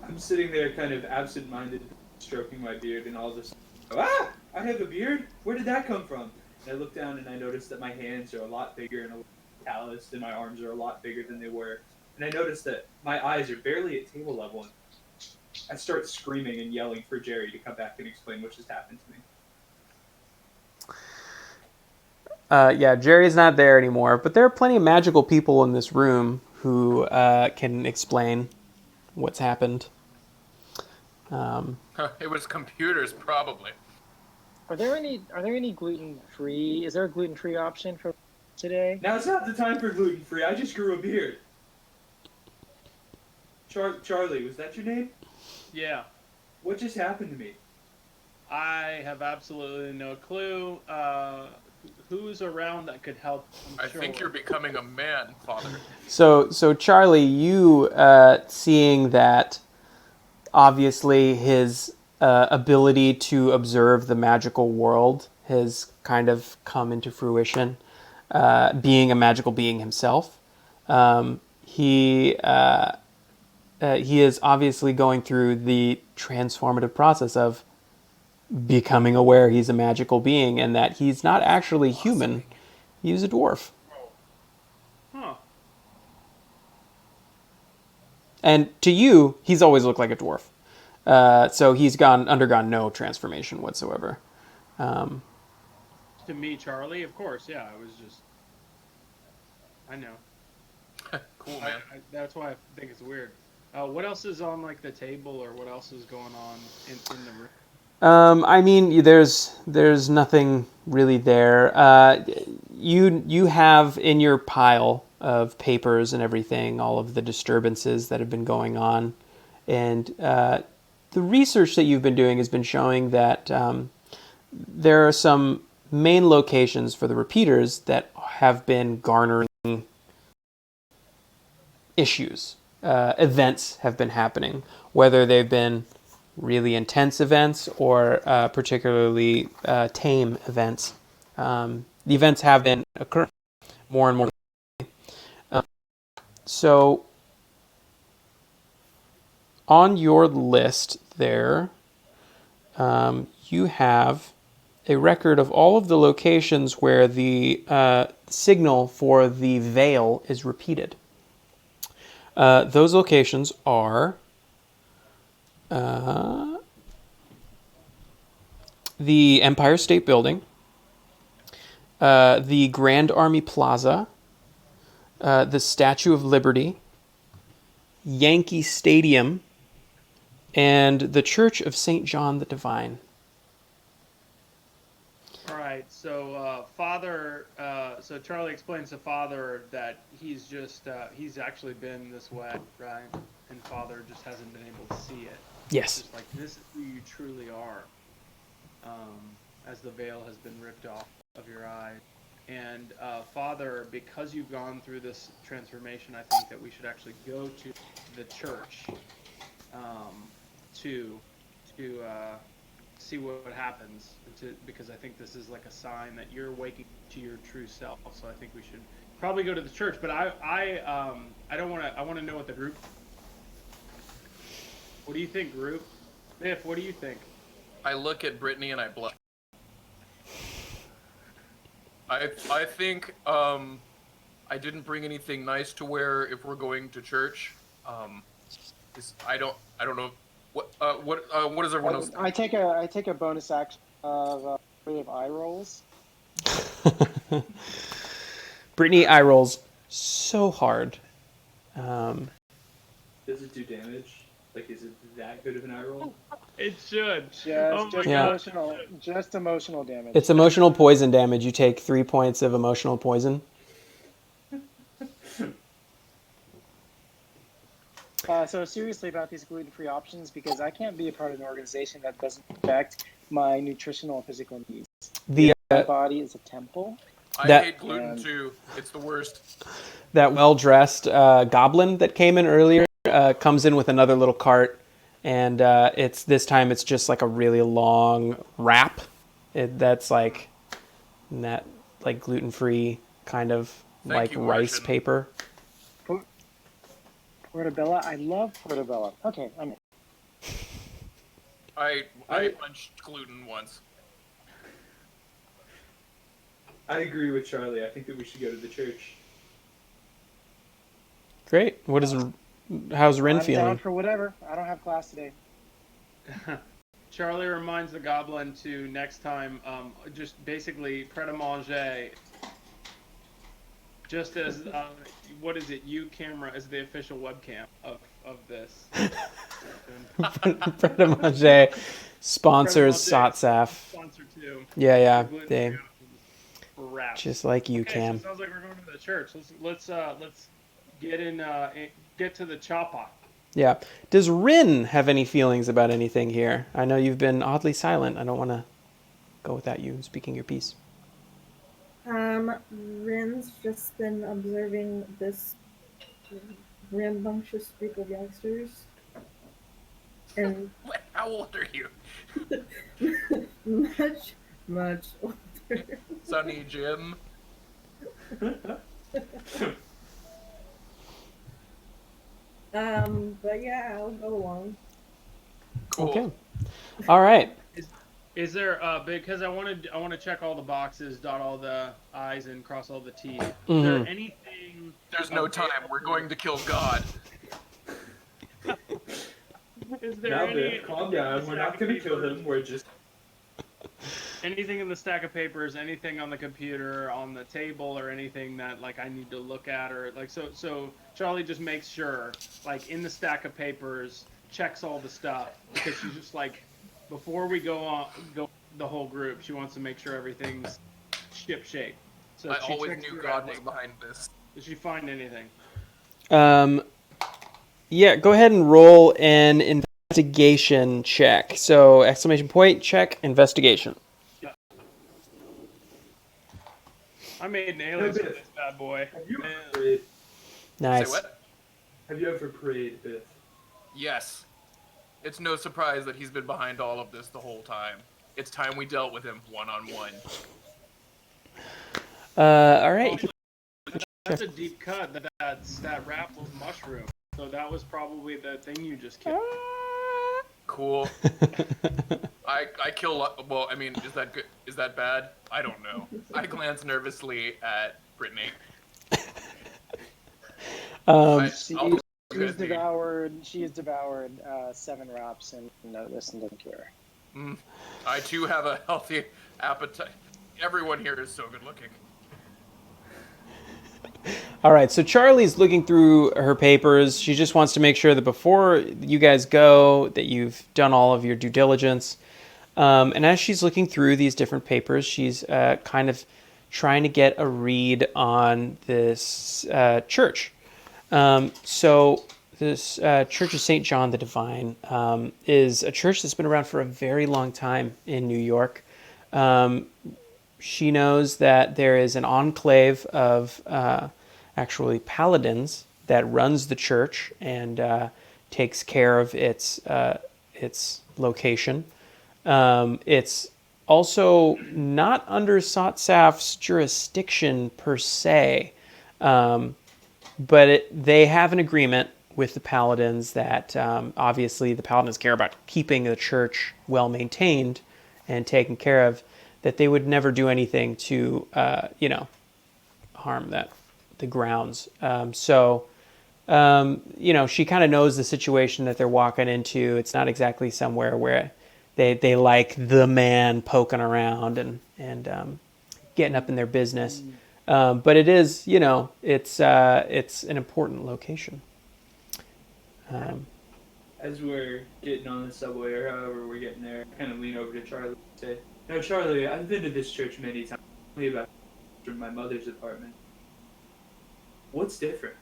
S3: I'm sitting there kind of absent-minded, stroking my beard, and all of a sudden, ah! I have a beard? Where did that come from? And I look down and I notice that my hands are a lot bigger and a lot calloused, and my arms are a lot bigger than they were. And I notice that my eyes are barely at table level. And I start screaming and yelling for Jerry to come back and explain what just happened to me.
S1: Yeah, Jerry's not there anymore, but there are plenty of magical people in this room who can explain what's happened.
S4: It was computers, probably.
S6: Are there any gluten free? Is there a gluten free option for today?
S3: Now it's not the time for gluten-free. I just grew a beard. Charlie, was that your name?
S2: Yeah,
S3: What just happened to me?
S2: I have absolutely no clue. Who's around that could help?
S4: I think you're becoming a man, Father.
S1: So Charlie, you seeing that obviously his ability to observe the magical world has kind of come into fruition, being a magical being himself. He is obviously going through the transformative process of becoming aware he's a magical being and that he's not actually human. He's a dwarf.
S2: Huh.
S1: And to you, he's always looked like a dwarf. So he's undergone no transformation whatsoever.
S2: To me, Charlie, of course. Yeah, I was just. I know.
S4: Cool, man.
S2: That's why I think it's weird. What else is on like the table, or what else is going on in the room?
S1: I mean, there's nothing really there. You have in your pile of papers and everything all of the disturbances that have been going on, and the research that you've been doing has been showing that there are some main locations for the repeaters that have been garnering issues. Events have been happening, whether they've been really intense events or particularly tame events. The events have been occurring more and more. So on your list there, you have a record of all of the locations where the signal for the veil is repeated. Those locations are the Empire State Building, the Grand Army Plaza, the Statue of Liberty, Yankee Stadium, and the Church of St. John the Divine.
S2: All right, so so Charlie explains to Father that he's actually been this way, right? And Father just hasn't been able to see it.
S1: Yes.
S2: It's just like, this is who you truly are, as the veil has been ripped off of your eyes. And Father, because you've gone through this transformation, I think that we should actually go to the church to see what happens. Because I think this is like a sign that you're waking to your true self. So I think we should probably go to the church. But I don't want to. I want to know what the group. What do you think, group? Biff, what do you think?
S4: I look at Brittany and I blush. I think I didn't bring anything nice to wear if we're going to church. I don't know what does everyone else think?
S6: I take a bonus action of creative eye rolls.
S1: Brittany eye rolls so hard.
S3: Does it do damage? Like, is it that good of an eye roll?
S2: It should.
S6: Just emotional damage.
S1: It's emotional poison damage. You take 3 points of emotional poison.
S6: So seriously about these gluten-free options, because I can't be a part of an organization that doesn't affect my nutritional and physical needs. My body is a temple.
S4: I hate gluten too. It's the worst.
S1: That well-dressed goblin that came in earlier comes in with another little cart, and this time it's just like a really long wrap. That's like gluten-free kind of
S4: Thank you,
S1: rice
S4: Martian.
S1: paper.
S6: Portobello, I love portobello. Okay, I'm in.
S4: I punched gluten once.
S3: I agree with Charlie. I think that we should go to the church.
S1: Great. How's Rin
S6: I'm
S1: feeling?
S6: down for whatever. I don't have class today.
S2: Charlie reminds the goblin to next time, just basically pret-a-manger. Just as what is it? Camera is the official webcam of this.
S1: Pret-a-manger sponsors Sotsaf.
S2: Sponsor too.
S1: Yeah.
S2: Gluten-free
S1: They
S2: options for wraps.
S1: just like you,
S2: Okay,
S1: Cam.
S2: so it sounds like we're going to the church. Let's get to the choppa.
S1: Yeah. Does Rin have any feelings about anything here? I know you've been oddly silent. I don't want to go without you speaking your piece.
S7: Rin's just been observing this rambunctious group of youngsters. And
S4: How old are you?
S7: much older.
S4: Sonny Jim?
S7: But yeah, I'll go along.
S4: Cool.
S1: Okay. All right.
S2: Is there because I want to check all the boxes, dot all the I's, and cross all the T's. Is there anything?
S4: There's no time. We're going to kill God.
S2: Is there
S3: Now,
S2: any?
S3: Biff, calm down. We're not going to kill him. We're just...
S2: Anything in the stack of papers, anything on the computer, on the table, or anything that I need to look at, or so Charlie just makes sure in the stack of papers, checks all the stuff, because she's just before we go the whole group, she wants to make sure everything's ship shape. So
S4: I
S2: she
S4: always
S2: checks
S4: knew
S2: through
S4: God was
S2: everything.
S4: behind this.
S2: Did she find anything?
S1: Yeah, go ahead and roll an investigation check. So, exclamation point, check, investigation.
S2: I made an alias for this bad boy.
S3: Have you
S2: Man.
S3: ever prayed?
S1: Nice.
S4: Say what?
S3: Have you ever prayed, Biff?
S4: Yes. It's no surprise that he's been behind all of this the whole time. It's time we dealt with him one-on-one.
S1: All right.
S2: That's a deep cut. That wrap was mushroom. So that was probably the thing you just killed.
S4: Cool. I I kill. Well, I mean, is that good? Is that bad? I don't know. I glance nervously at Brittany. I'll
S6: She
S4: do what you
S6: has
S4: guys need.
S6: devoured. She has devoured 7 wraps and noticed and doesn't care.
S4: I too have a healthy appetite. Everyone here is so good looking.
S1: All right, so Charlie's looking through her papers. She just wants to make sure that before you guys go, that you've done all of your due diligence. And as she's looking through these different papers, she's kind of trying to get a read on this church. So this Church of St. John the Divine is a church that's been around for a very long time in New York. She knows that there is an enclave of actually paladins that runs the church and takes care of its location. It's also not under Sotsaf's jurisdiction per se, but they have an agreement with the paladins that obviously the paladins care about keeping the church well maintained and taken care of, that they would never do anything to harm the grounds. She kind of knows the situation that they're walking into. It's not exactly somewhere where they like the man poking around and getting up in their business. But it is, it's an important location.
S3: As we're getting on the subway or however we're getting there, I kind of lean over to Charlie and say, "No, Charlie, I've been to this church many times, only about from my mother's apartment. What's different?"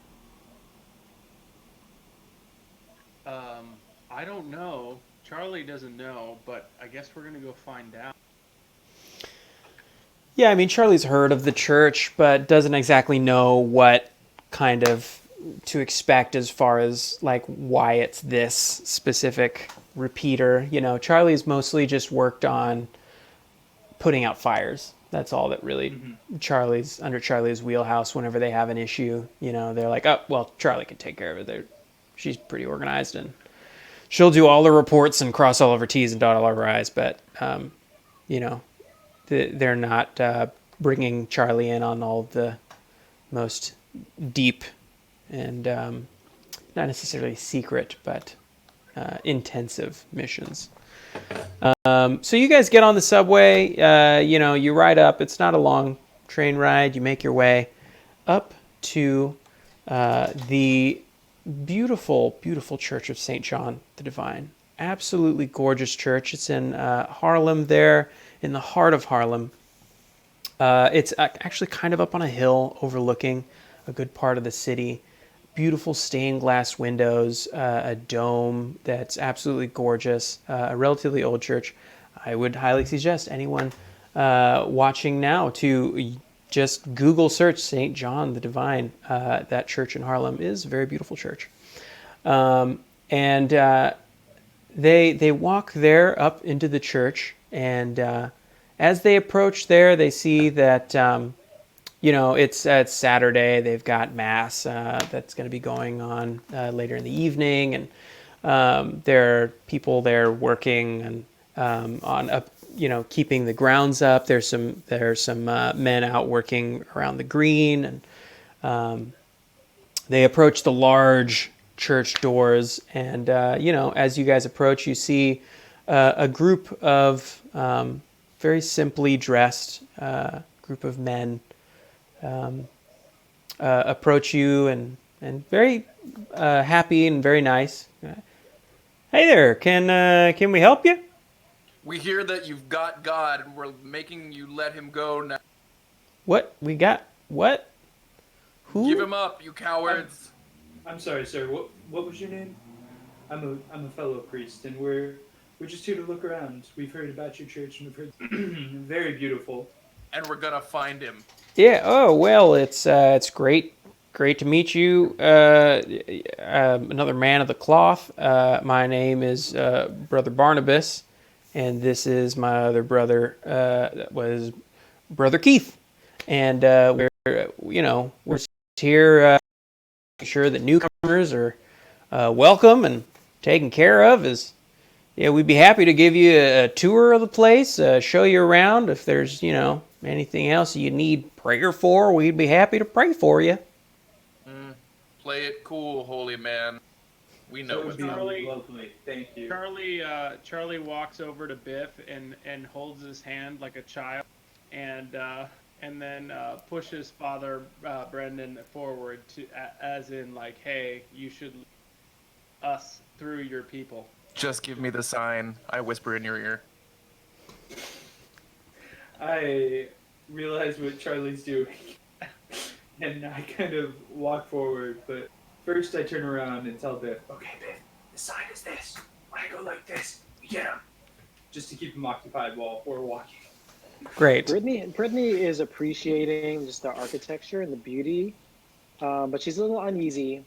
S2: I don't know. Charlie doesn't know, but I guess we're gonna go find out.
S1: Yeah, I mean, Charlie's heard of the church, but doesn't exactly know what kind of to expect as far as like why it's this specific repeater. Charlie's mostly just worked on putting out fires. That's all that really Charlie's wheelhouse. Whenever they have an issue, they're like, oh, well, Charlie can take care of it. She's pretty organized and she'll do all the reports and cross all of her T's and dot all of her I's. But, they're not bringing Charlie in on all of the most deep and not necessarily secret, but intensive missions. So you guys get on the subway, you ride up. It's not a long train ride. You make your way up to the beautiful, beautiful Church of St. John the Divine. Absolutely gorgeous church. It's in Harlem there, in the heart of Harlem. It's actually kind of up on a hill overlooking a good part of the city. Beautiful stained glass windows, a dome that's absolutely gorgeous, a relatively old church. I would highly suggest anyone watching now to just Google search St. John the Divine. That church in Harlem is a very beautiful church. They walk there up into the church, and as they approach there, they see that it's Saturday. They've got mass that's going to be going on later in the evening, and there are people there working and on keeping the grounds up. There's some men out working around the green, and they approach the large church doors, and as you guys approach, you see a group of very simply dressed group of men approach you and very happy and very nice. Hey there, can we help you?
S4: We hear that you've got God, and we're making you let him go now.
S1: What? We got what? Who?
S4: Give him up, you cowards.
S3: I'm sorry, sir. What was your name? I'm a fellow priest, and we're just here to look around. We've heard about your church, and we've heard very beautiful.
S4: And we're gonna find him.
S1: Yeah. Oh well, it's great to meet you. Another man of the cloth. My name is Brother Barnabas, and this is my other brother. That was Brother Keith, and we're here make sure that newcomers are welcome and taken care of as Yeah, we'd be happy to give you a tour of the place, show you around. If there's, anything else you need prayer for, we'd be happy to pray for you.
S4: Play it cool, holy man. We know
S3: That would
S4: what's
S3: be
S4: up.
S3: lovely. Thank you.
S2: Charlie walks over to Biff and holds his hand like a child, and then pushes Father Brendan forward as in like, hey, you should lead us through your people.
S4: Just give me the sign. I whisper in your ear.
S3: I realize what Charlie's doing, and I kind of walk forward, but first I turn around and tell Biff, okay, Biff, the sign is this. When I go like this, we get him. Just to keep him occupied while we're walking.
S1: Great.
S6: Brittany is appreciating just the architecture and the beauty, but she's a little uneasy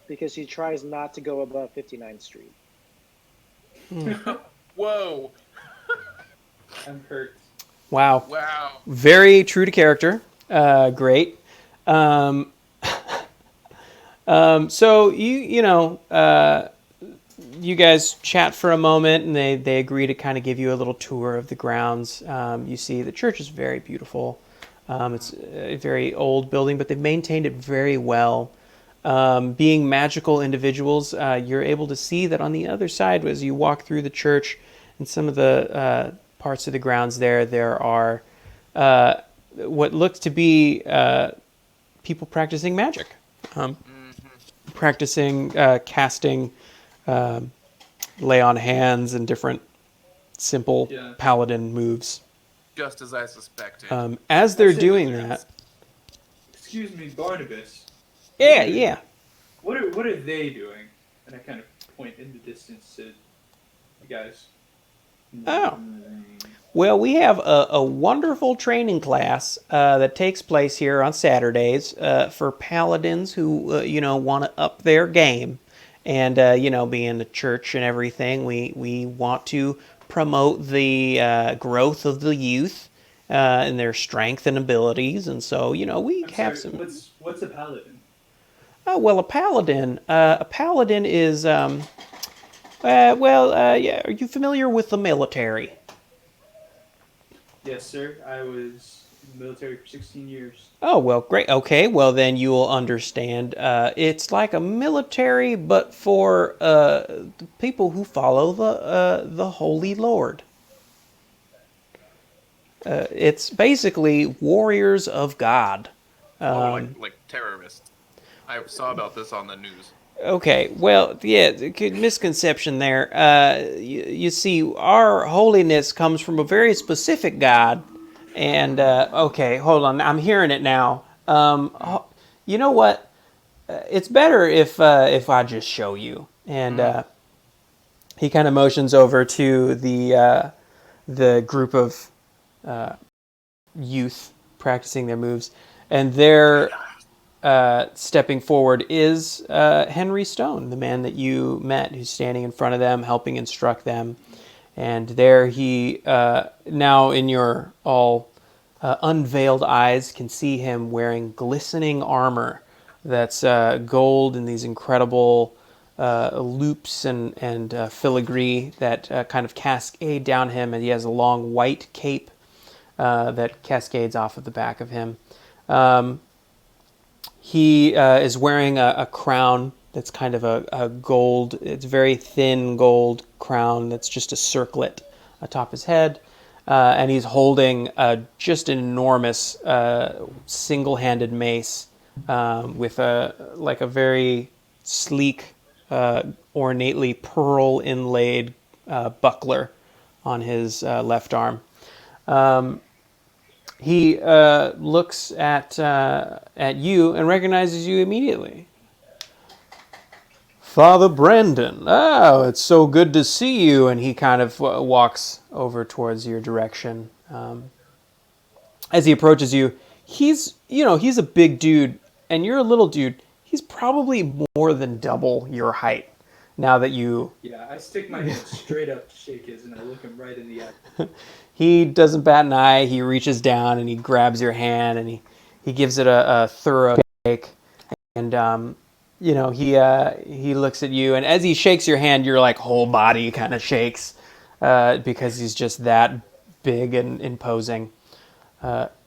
S6: because she tries not to go above 59th Street.
S4: Whoa.
S3: I'm hurt.
S1: Wow.
S4: Wow.
S1: Very true to character. Great. So you guys chat for a moment, and they agree to kind of give you a little tour of the grounds. You see the church is very beautiful. It's a very old building, but they've maintained it very well. Being magical individuals, you're able to see that on the other side, as you walk through the church and some of the parts of the grounds there are what looks to be people practicing magic, practicing casting lay on hands and different simple paladin moves.
S4: Just as I suspected.
S1: As they're doing that...
S3: Excuse me, Barnabas.
S1: Yeah.
S3: What are they doing? And I kind of point in the distance to you guys.
S1: Oh. Well, we have a wonderful training class that takes place here on Saturdays for paladins who, want to up their game. And, being the church and everything, we want to promote the growth of the youth and their strength and abilities. And so,
S3: What's a paladin?
S1: Oh, well, a paladin is, are you familiar with the military?
S3: Yes, sir. I was in the military for 16 years.
S1: Oh, well, great. Okay, well, then you will understand. It's like a military, but for the people who follow the Holy Lord. It's basically warriors of God.
S4: Like terrorists. I saw about this on the news.
S1: Okay, well, yeah, misconception there. You see, our holiness comes from a very specific God. And, okay, hold on. I'm hearing it now. You know what? It's better if I just show you. And he kind of motions over to the group of youth practicing their moves. And they're... stepping forward is Henry Stone, the man that you met, who's standing in front of them, helping instruct them. And there he, now in your all unveiled eyes, can see him wearing glistening armor that's gold and these incredible loops and filigree that kind of cascade down him. And he has a long white cape that cascades off of the back of him. He is wearing a crown that's kind of a gold, it's very thin gold crown that's just a circlet atop his head. And he's holding just an enormous single-handed mace with a very sleek, ornately pearl-inlaid buckler on his left arm. He looks at you and recognizes you immediately. Father Brendan, oh, it's so good to see you. And he kind of walks over towards your direction. As he approaches you, he's a big dude, and you're a little dude. He's probably more than double your height. Now that you...
S3: Yeah, I stick my hand straight up to shake his, and I look him right in the eye.
S1: He doesn't bat an eye. He reaches down and he grabs your hand and he gives it a thorough shake. And he looks at you, and as he shakes your hand, your like whole body kind of shakes because he's just that big and imposing.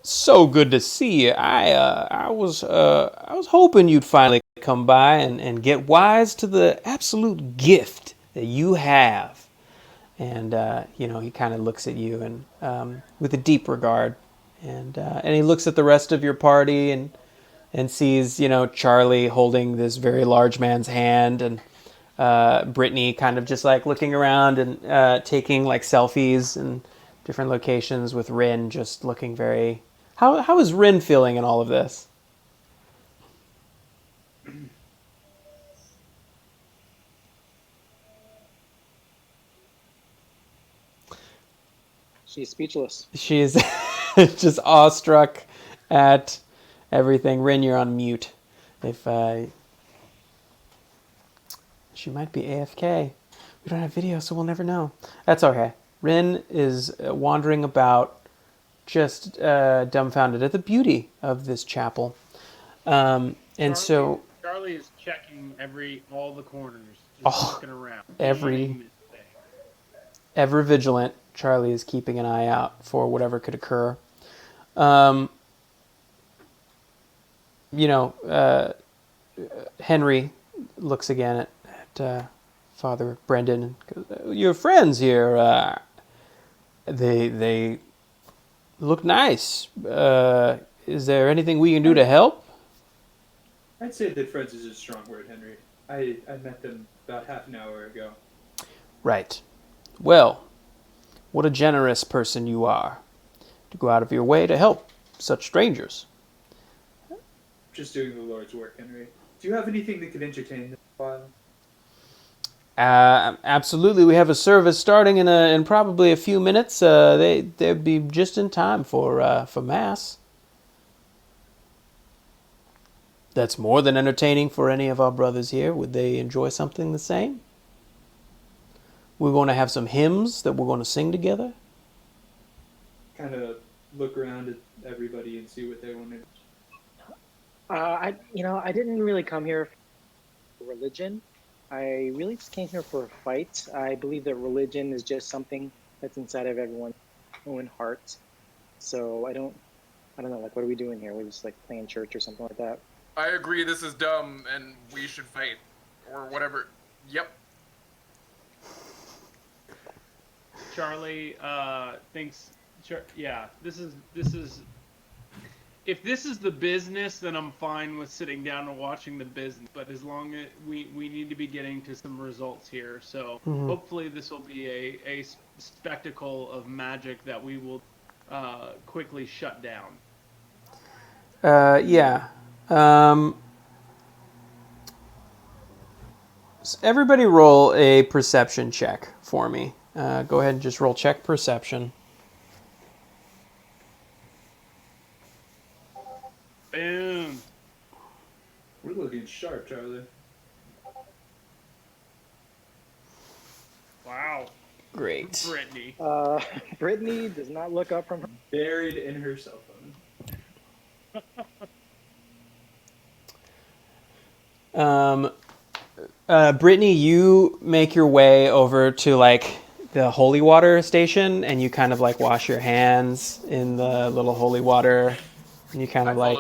S1: So good to see you. I was hoping you'd finally come by and get wise to the absolute gift that you have. And he kind of looks at you and with a deep regard, and he looks at the rest of your party and sees Charlie holding this very large man's hand, and Brittany kind of just like looking around and taking like selfies in different locations with Rin, just looking very. How is Rin feeling in all of this?
S6: She's speechless.
S1: She's just awestruck at everything. Rin, you're on mute. If she might be AFK. We don't have video, so we'll never know. That's okay. Rin is wandering about, just dumbfounded at the beauty of this chapel. And so
S2: Charlie is checking all the corners, just looking around.
S1: Ever vigilant, Charlie is keeping an eye out for whatever could occur. Henry looks again at Father Brendan and goes, "Your friends here, they look nice. Is there anything we can do to help?"
S3: I'd say that friends is a strong word, Henry. I met them about half an hour ago.
S1: Right. Well, what a generous person you are to go out of your way to help such strangers.
S3: Just doing the Lord's work, Henry. Do you have anything that could entertain them a while?
S1: Absolutely. We have a service starting in probably a few minutes. They'd be just in time for Mass. That's more than entertaining for any of our brothers here. Would they enjoy something the same? We're going to have some hymns that we're going to sing together.
S3: Kind of look around at everybody and see what they want to.
S6: I didn't really come here for religion. I really just came here for a fight. I believe that religion is just something that's inside of everyone's own heart. So I don't know. Like, what are we doing here? We're just like playing church or something like that.
S4: I agree. This is dumb, and we should fight, or whatever. Yep.
S2: Charlie thinks, yeah, this is. If this is the business, then I'm fine with sitting down and watching the business. But as long as we need to be getting to some results here, so hopefully this will be a spectacle of magic that we will quickly shut down.
S1: Yeah. So everybody roll a perception check for me. Go ahead and just roll check perception.
S2: Boom.
S3: We're looking sharp, Charlie.
S2: Wow.
S1: Great.
S2: Brittany.
S6: Brittany does not look up from her.
S3: Buried in her cell phone.
S1: Brittany, you make your way over to like the holy water station, and you kind of like wash your hands in the little holy water, and you kind of like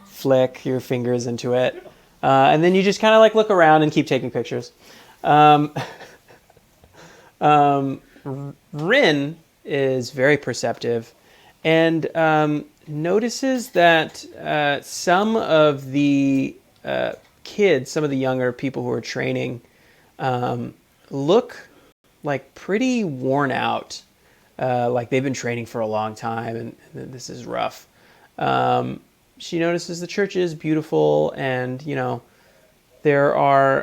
S1: flick your fingers into it, and then you just kind of like look around and keep taking pictures. Rin is very perceptive and notices that some of the kids, some of the younger people who are training, look like pretty worn out, like they've been training for a long time, and this is rough. She notices the church is beautiful, and there are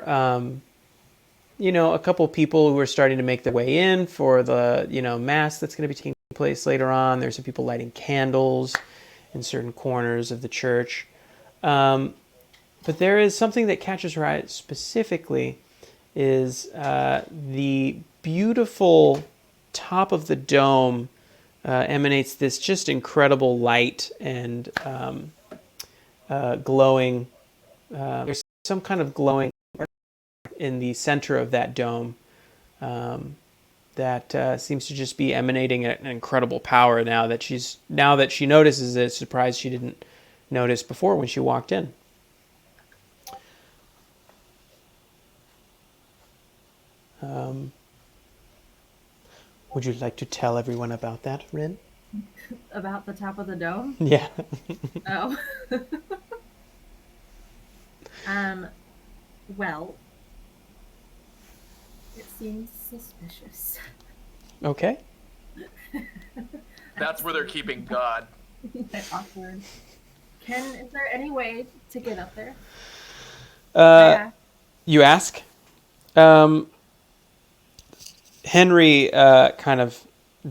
S1: a couple people who are starting to make their way in for the mass that's going to be taking place later on. There's some people lighting candles in certain corners of the church. But there is something that catches her eye specifically, is the beautiful top of the dome emanates this just incredible light and glowing. There's some kind of glowing in the center of that dome that seems to just be emanating an incredible power now that she notices it. Surprised she didn't notice before when she walked in. Would you like to tell everyone about that, Rin?
S7: About the top of the dome?
S1: Yeah.
S7: Oh. Well, it seems suspicious.
S1: Okay.
S4: That's where they're keeping God.
S7: Awkward. Is there any way to get up there?
S1: You ask? Henry kind of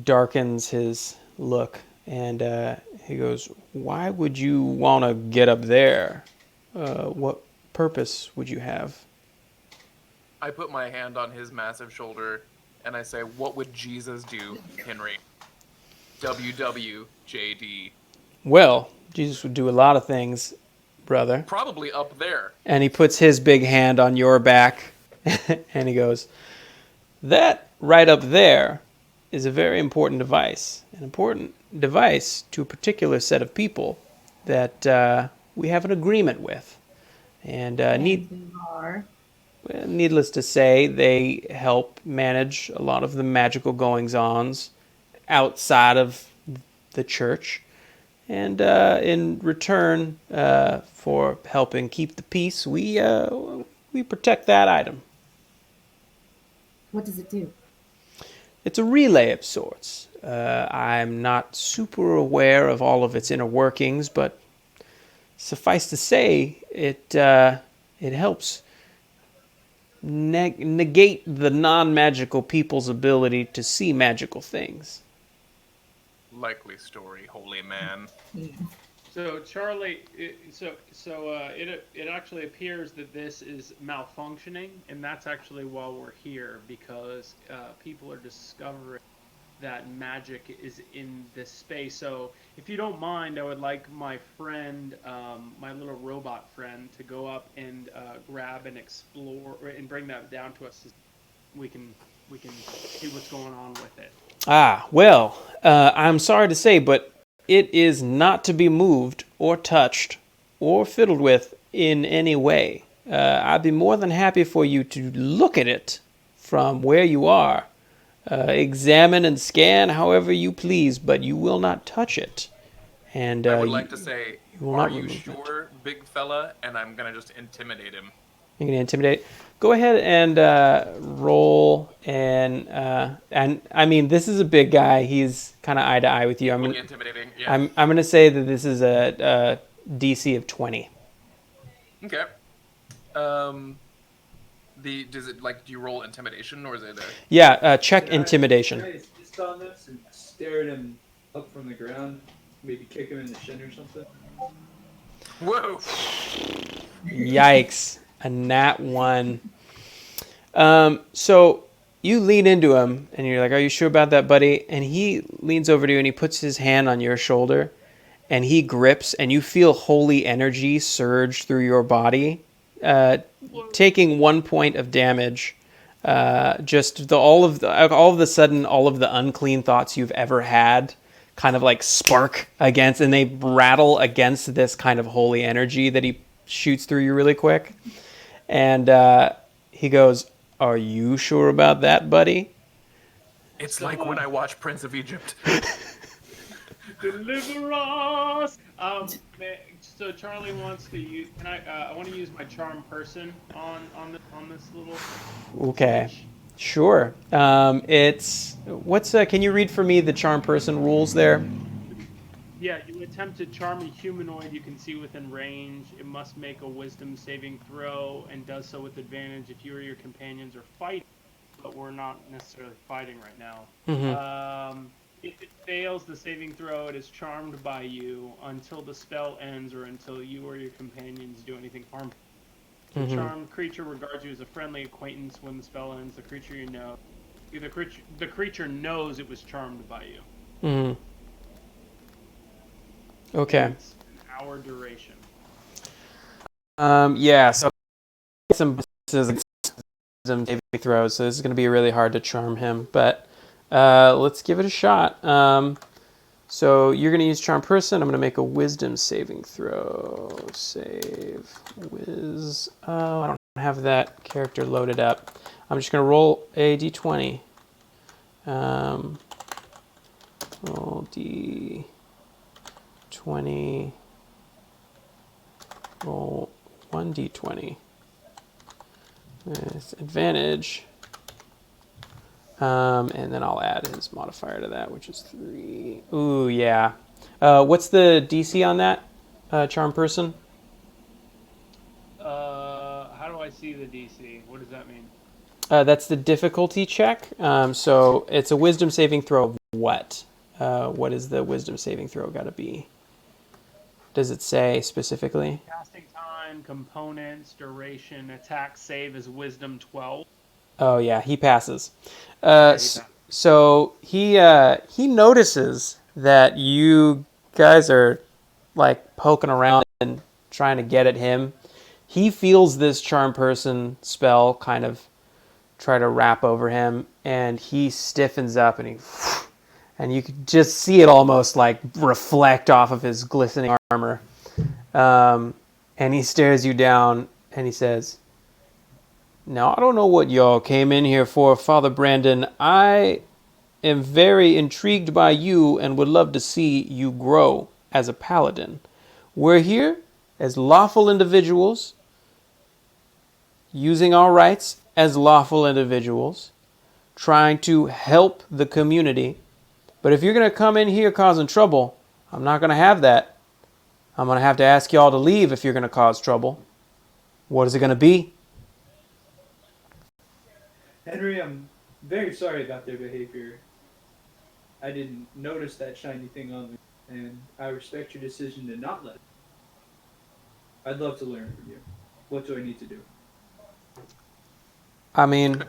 S1: darkens his look, and he goes, "Why would you want to get up there? What purpose would you have?"
S4: I put my hand on his massive shoulder, and I say, "What would Jesus do, Henry? WWJD."
S1: Well, Jesus would do a lot of things, brother.
S4: Probably up there.
S1: And he puts his big hand on your back, and he goes, "That right up there is a very important device. An important device to a particular set of people that we have an agreement with. And needless to say, they help manage a lot of the magical goings-ons outside of the church. And in return for helping keep the peace, we protect that item."
S7: What does it do?
S1: It's a relay of sorts. I'm not super aware of all of its inner workings, but suffice to say, it helps negate the non-magical people's ability to see magical things.
S4: Likely story, holy man.
S2: So Charlie, it actually appears that this is malfunctioning, and that's actually why we're here, because people are discovering that magic is in this space. So if you don't mind, I would like my friend, my little robot friend, to go up and grab and explore and bring that down to us. We can see what's going on with it.
S1: Well, I'm sorry to say, but it is not to be moved or touched or fiddled with in any way. I'd be more than happy for you to look at it from where you are. Examine and scan however you please, but you will not touch it. And
S4: I would like to say,
S1: will
S4: are
S1: not
S4: you
S1: remove
S4: sure, big fella? And I'm going to just intimidate him.
S1: You're going to intimidate? Go ahead and roll, and I mean, this is a big guy. He's kind of eye to eye with you. I'm
S4: Intimidating, yeah.
S1: I'm going to say that this is a DC of 20.
S4: Okay. Does it, like, do you roll intimidation, or is it a...
S1: Yeah, check intimidation.
S3: Can I insist on this and stare at him up from the ground? Maybe kick him in the shin or something?
S4: Whoa!
S1: Yikes. A nat 1. So you lean into him, and you're like, "Are you sure about that, buddy?" And he leans over to you, and he puts his hand on your shoulder, and he grips, and you feel holy energy surge through your body, taking 1 point of damage. All of the sudden, all of the unclean thoughts you've ever had kind of like spark against, and they rattle against this kind of holy energy that he shoots through you really quick. And he goes, "Are you sure about that, buddy?"
S4: It's like when I watch Prince of Egypt.
S2: Deliver us! So Charlie wants to use. Can I want to use my charm person on this little.
S1: Okay, sure. It's what's can you read for me the charm person rules there?
S2: Yeah, you attempt to charm a humanoid you can see within range. It must make a wisdom saving throw, and does so with advantage if you or your companions are fighting, but we're not necessarily fighting right now.
S1: Mm-hmm.
S2: If it fails the saving throw, it is charmed by you until the spell ends or until you or your companions do anything harmful. The charmed creature regards you as a friendly acquaintance when the spell ends. The creature you know, the creature knows it was charmed by you.
S1: Mm-hmm. Okay.
S2: It's an hour duration.
S1: Yeah. So some bonuses and saving throws, so this is going to be really hard to charm him. But let's give it a shot. So you're going to use Charm Person. I'm going to make a Wisdom saving throw. Save Wiz. Oh, I don't have that character loaded up. I'm just going to roll a d20. Roll d20. Roll 1d20. With advantage. And then I'll add his modifier to that, which is 3. Ooh, yeah. What's the DC on that, Charm Person?
S2: How do I see the DC? What does that mean?
S1: That's the difficulty check. So it's a Wisdom saving throw of what? What is the Wisdom saving throw got to be? Does it say specifically?
S2: Casting time, components, duration, attack, save is Wisdom 12.
S1: Oh yeah, he passes.
S2: Yeah, he passes.
S1: So he notices that you guys are like poking around and trying to get at him. He feels this Charm Person spell kind of try to wrap over him, and he stiffens up, and you could just see it almost like reflect off of his glistening armor. And he stares you down, and he says, "Now, I don't know what y'all came in here for, Father Brandon. I am very intrigued by you and would love to see you grow as a paladin. We're here as lawful individuals, using our rights as lawful individuals, trying to help the community. But if you're going to come in here causing trouble, I'm not going to have that. I'm going to have to ask y'all to leave if you're going to cause trouble. What is it going to be?"
S3: Henry, I'm very sorry about their behavior. I didn't notice that shiny thing on me, and I respect your decision to not let it. I'd love to learn from you. What do I need to do?
S1: I mean,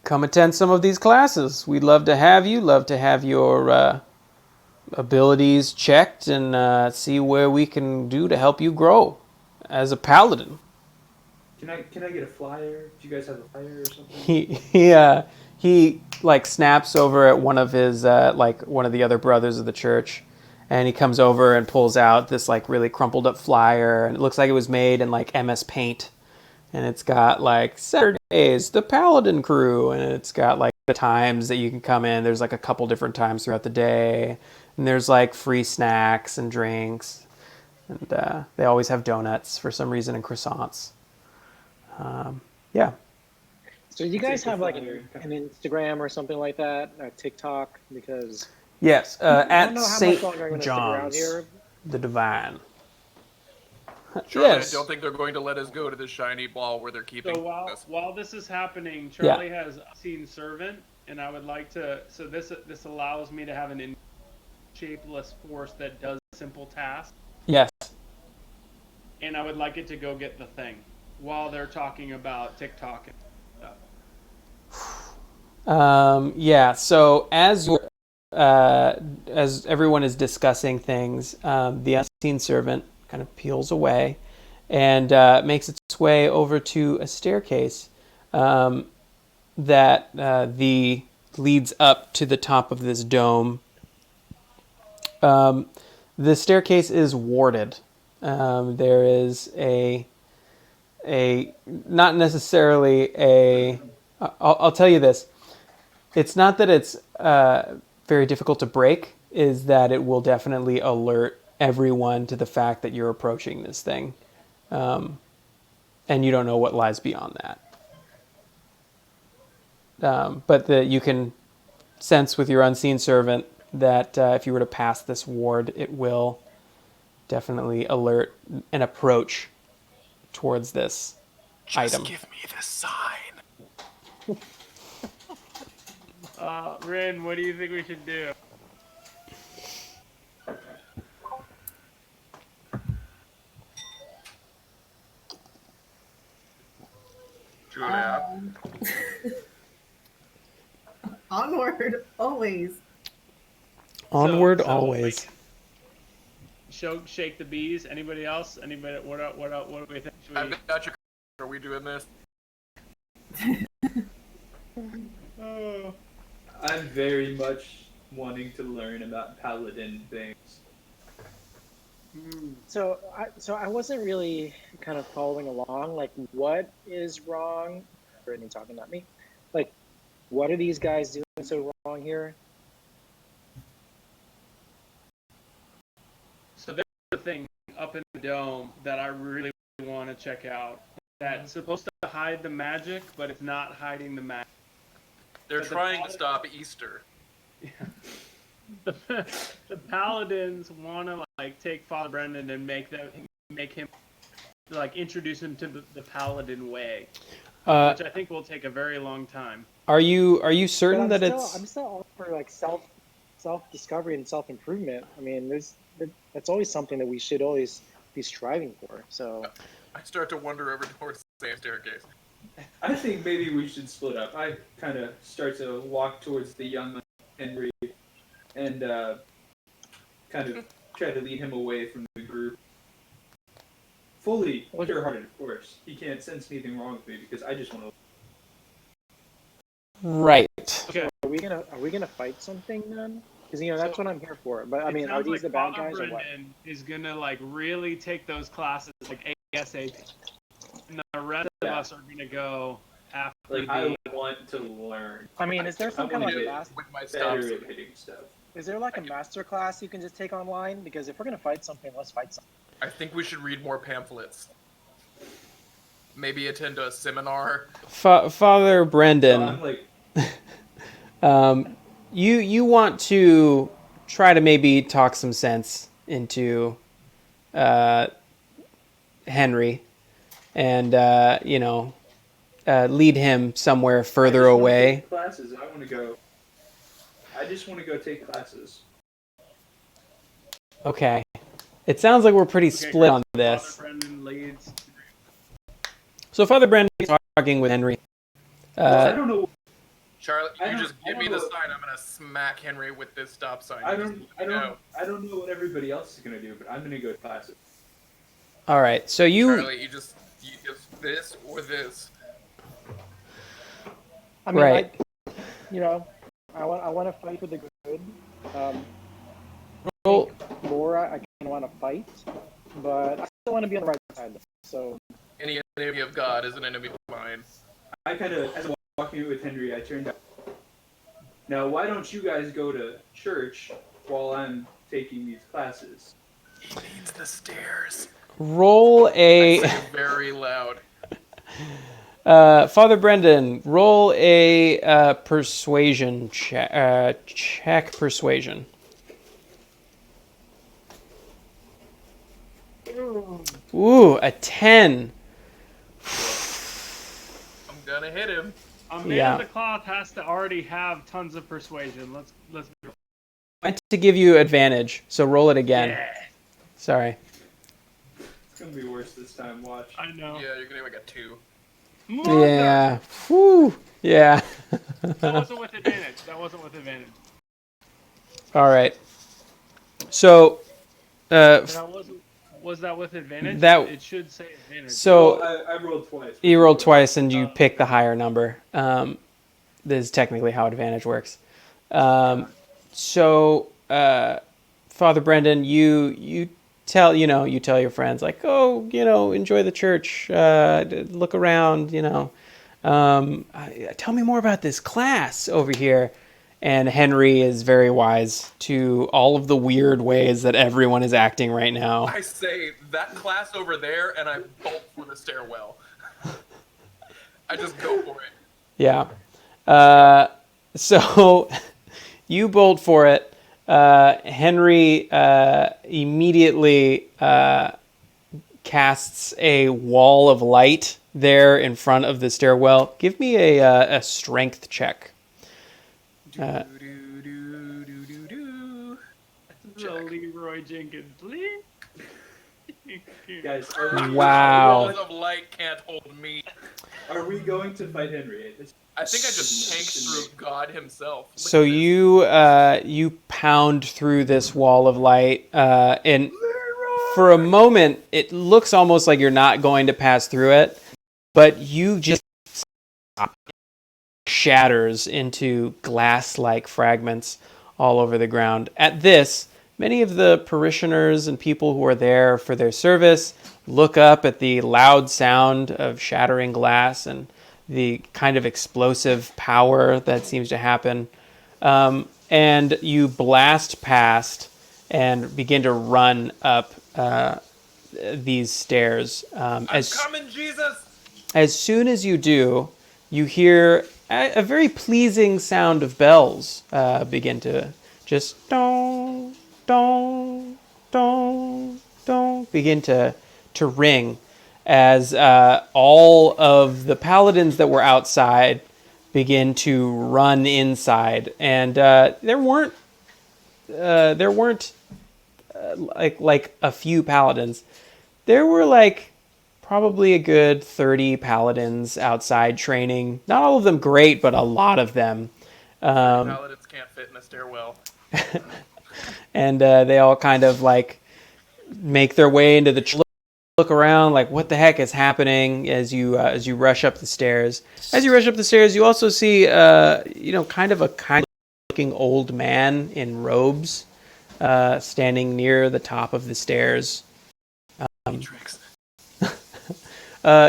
S1: come attend some of these classes. We'd love to have you. Love to have your abilities checked and see where we can do to help you grow as a paladin.
S3: Can I get a flyer? Do you guys have a flyer or something?
S1: He like snaps over at one of his one of the other brothers of the church, and he comes over and pulls out this like really crumpled up flyer, and it looks like it was made in like MS Paint, and it's got like Saturdays, the Paladin crew, and it's got like the times that you can come in. There's like a couple different times throughout the day, and there's like free snacks and drinks, and they always have donuts for some reason and croissants. Yeah.
S6: So do you guys have like an Instagram or something like that, or TikTok? Because
S1: Yes,
S6: I don't
S1: at
S6: know how
S1: St.
S6: much longer I'm going to stick around
S1: John's,
S6: here.
S1: the Divine.
S4: Charlie,
S1: Yes.
S4: I don't think they're going to let us go to the shiny ball where they're keeping
S2: So
S4: us.
S2: while this is happening, Charlie has seen Servant, and I would like to. So this allows me to have an shapeless force that does simple tasks,
S1: Yes.
S2: and I would like it to go get the thing while they're talking about TikTok and stuff.
S1: Yeah. So as everyone is discussing things, the unseen servant kind of peels away and makes its way over to a staircase that leads up to the top of this dome. The staircase is warded. There is a not necessarily a. I'll tell you this. It's not that it's very difficult to break. Is that it will definitely alert everyone to the fact that you're approaching this thing, and you don't know what lies beyond that. But you can sense with your unseen servant that if you were to pass this ward, it will definitely alert an approach towards this
S4: Just
S1: item.
S4: give me the sign.
S2: Rin, what do you think we should do?
S4: Julia.
S7: Onward, always.
S1: Onward,
S2: So,
S1: always.
S2: Shake the bees. Anybody else? Anybody? What do we think? Should we...
S4: I've got your Are we doing this?
S3: I'm very much wanting to learn about paladin things.
S6: So I wasn't really kind of following along. Like, what is wrong? Brittany talking at me. Like, what are these guys doing so wrong here?
S2: So there's a thing up in the dome that I really want to check out. That's supposed to hide the magic, but it's not hiding the magic.
S4: They're
S2: But the
S4: trying to
S2: paladin-
S4: stop Easter.
S2: The paladins want to like take Father Brendan and make him like introduce him to the paladin way, which I think will take a very long time.
S1: Are you certain that
S6: I'm still all for like self discovery and self improvement. I mean, that's always something that we should always be striving for. So
S4: I start to wander over towards the same staircase.
S3: I think maybe we should split up. I kind of start to walk towards the young Henry and kind of try to lead him away from the group. Fully pure-hearted, of course. He can't sense anything wrong with me because I just want to.
S1: right?
S2: Okay.
S6: are we gonna fight something then? Because that's what I'm here for. But I mean, are
S2: Sounds
S6: these
S2: like
S6: the bad
S2: Father
S6: guys or what?
S2: Brendan is gonna like really take those classes like ASAP, and the rest of us are gonna go after.
S3: Like, I want to learn.
S6: I mean, is there some
S3: I
S6: kind of
S3: wanna
S6: like
S3: get
S4: With my
S3: better
S4: stops.
S3: at hitting stuff.
S6: is there like a master class you can just take online? Because if we're gonna fight something, let's fight something.
S4: I think we should read more pamphlets. Maybe attend a seminar.
S1: Father
S3: So
S1: Brendan,
S3: I'm like,
S1: you want to try to maybe talk some sense into Henry, and lead him somewhere further
S3: I just wanna
S1: away.
S3: take classes. I just want to go take classes.
S1: Okay. It sounds like we're pretty split on this.
S2: Father Brendan leads.
S1: So Father Brendan is talking with Henry.
S3: Well, I don't know.
S4: Charlotte,
S3: I
S4: you
S3: don't-
S4: just
S3: I
S4: give
S3: don't
S4: me the
S3: know.
S4: sign. I'm gonna smack Henry with this stop sign.
S3: I
S4: You
S3: don't know what everybody else is gonna do, but I'm gonna go to classes.
S1: All right. So you
S4: Charlie, you just this or this.
S6: I mean,
S1: Right.
S6: I want to fight for the good.
S1: roll,
S6: More, I kind of want to fight, but I still want to be on the right side. So
S4: Any enemy of God is an enemy of mine.
S3: I kind of, as I'm walking with Henry, I turned out. Now, why don't you guys go to church while I'm taking these classes?
S4: He needs the stairs.
S1: roll
S4: I
S1: a
S4: say very loud.
S1: Father Brendan. Roll a persuasion check. Check persuasion. Ooh, a 10.
S4: I'm gonna hit him.
S2: A man
S1: Yeah.
S2: of the cloth has to already have tons of persuasion. Let's.
S1: I meant to give you advantage, so roll it again.
S2: Yeah,
S1: Sorry.
S3: It's gonna be worse this time. Watch.
S2: I know.
S4: Yeah, you're gonna have like a 2.
S1: Yeah. Whew. Yeah.
S2: That wasn't with advantage.
S1: All right. So,
S2: That wasn't. Was that with advantage?
S1: That-
S2: It should say advantage.
S1: so
S3: I rolled twice.
S1: you rolled twice and you picked the higher number. This is technically how advantage works. So, Father Brendan, you tell your friends like, oh, enjoy the church, look around, tell me more about this class over here. And Henry is very wise to all of the weird ways that everyone is acting right now.
S4: I say that class over there, and I bolt for the stairwell. I just go for it.
S1: Yeah. So you bolt for it. Henry immediately casts a wall of light there in front of the stairwell. Give me a strength check.
S4: Do, do, do, do, do, do.
S2: The Leroy Jenkins.
S3: Guys,
S1: Wow.
S4: Walls of light can't hold me.
S3: are we going to fight Henry?
S4: I think I just tanked through God himself. Look
S1: So
S4: at this.
S1: you pound through this wall of light, and for a moment it looks almost like you're not going to pass through it, but you just shatters into glass-like fragments all over the ground. At this, many of the parishioners and people who are there for their service look up at the loud sound of shattering glass and the kind of explosive power that seems to happen. And you blast past and begin to run up these stairs.
S4: I'm coming, Jesus!
S1: As soon as you do, you hear a very pleasing sound of bells begin to just dong, dong, dong, dong, begin to ring as all of the paladins that were outside begin to run inside. And there weren't like a few paladins. There were like probably a good 30 paladins outside training. Not all of them great, but a lot of them.
S4: Paladins can't fit in a stairwell.
S1: And they all kind of like make their way into the look around like what the heck is happening as you rush up the stairs. As you rush up the stairs, you also see kind of looking old man in robes standing near the top of the stairs.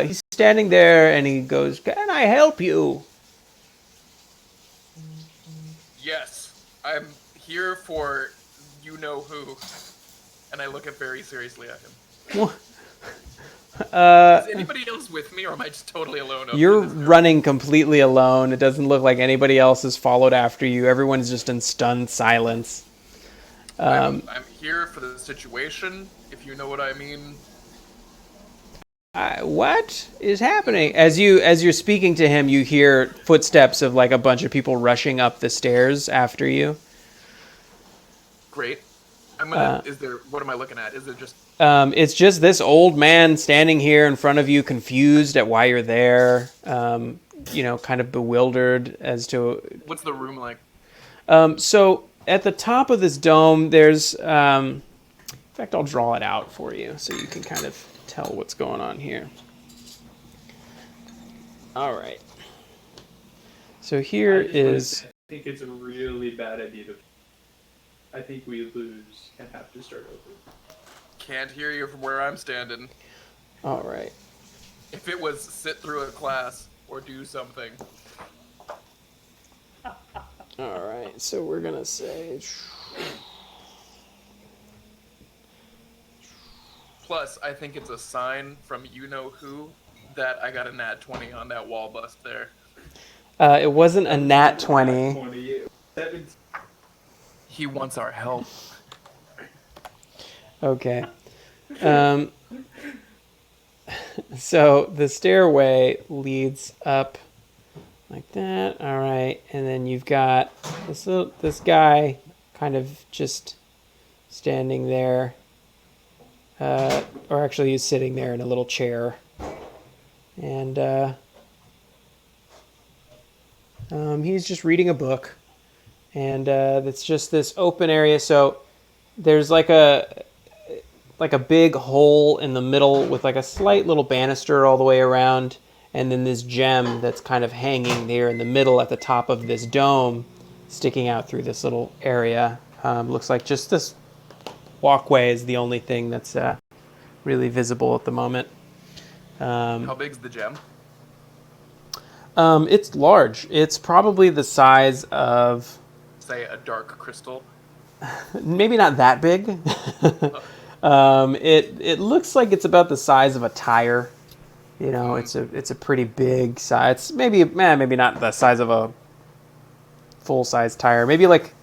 S1: He's standing there and he goes, "Can I help you?"
S4: Yes, I'm here for you know who. And I look very seriously at him. Is anybody else with me, or am I just totally alone?
S1: You're running completely alone. It doesn't look like anybody else has followed after you. Everyone's just in stunned silence.
S4: I'm here for the situation, if you know what I mean.
S1: What is happening? As you're speaking to him, you hear footsteps of like a bunch of people rushing up the stairs after you.
S4: Great. I'm gonna. What am I looking at? Is there just?
S1: It's just this old man standing here in front of you, confused at why you're there. Kind of bewildered as to.
S4: What's the room like?
S1: So at the top of this dome, there's. In fact, I'll draw it out for you so you can kind of tell what's going on here. All right. So here is.
S3: I think it's a really bad idea to. I think we lose and have to start over.
S4: Can't hear you from where I'm standing.
S1: All right.
S4: If it was sit through a class or do something.
S1: All right. So we're gonna say.
S4: Plus, I think it's a sign from you know who that I got a nat 20 on that wall bust there.
S1: It wasn't a nat 20.
S4: He wants our help.
S1: Okay. So the stairway leads up like that. All right. And then you've got this guy kind of just standing there. Or actually he's sitting there in a little chair. And he's just reading a book. And it's just this open area. So there's like a big hole in the middle with like a slight little banister all the way around. And then this gem that's kind of hanging there in the middle at the top of this dome, sticking out through this little area. Looks like just this walkway is the only thing that's really visible at the moment.
S4: How big's the gem?
S1: It's large. It's probably the size of...
S4: Say a dark crystal?
S1: Maybe not that big. It looks like it's about the size of a tire. It's a pretty big size. It's maybe not the size of a full-size tire. Maybe like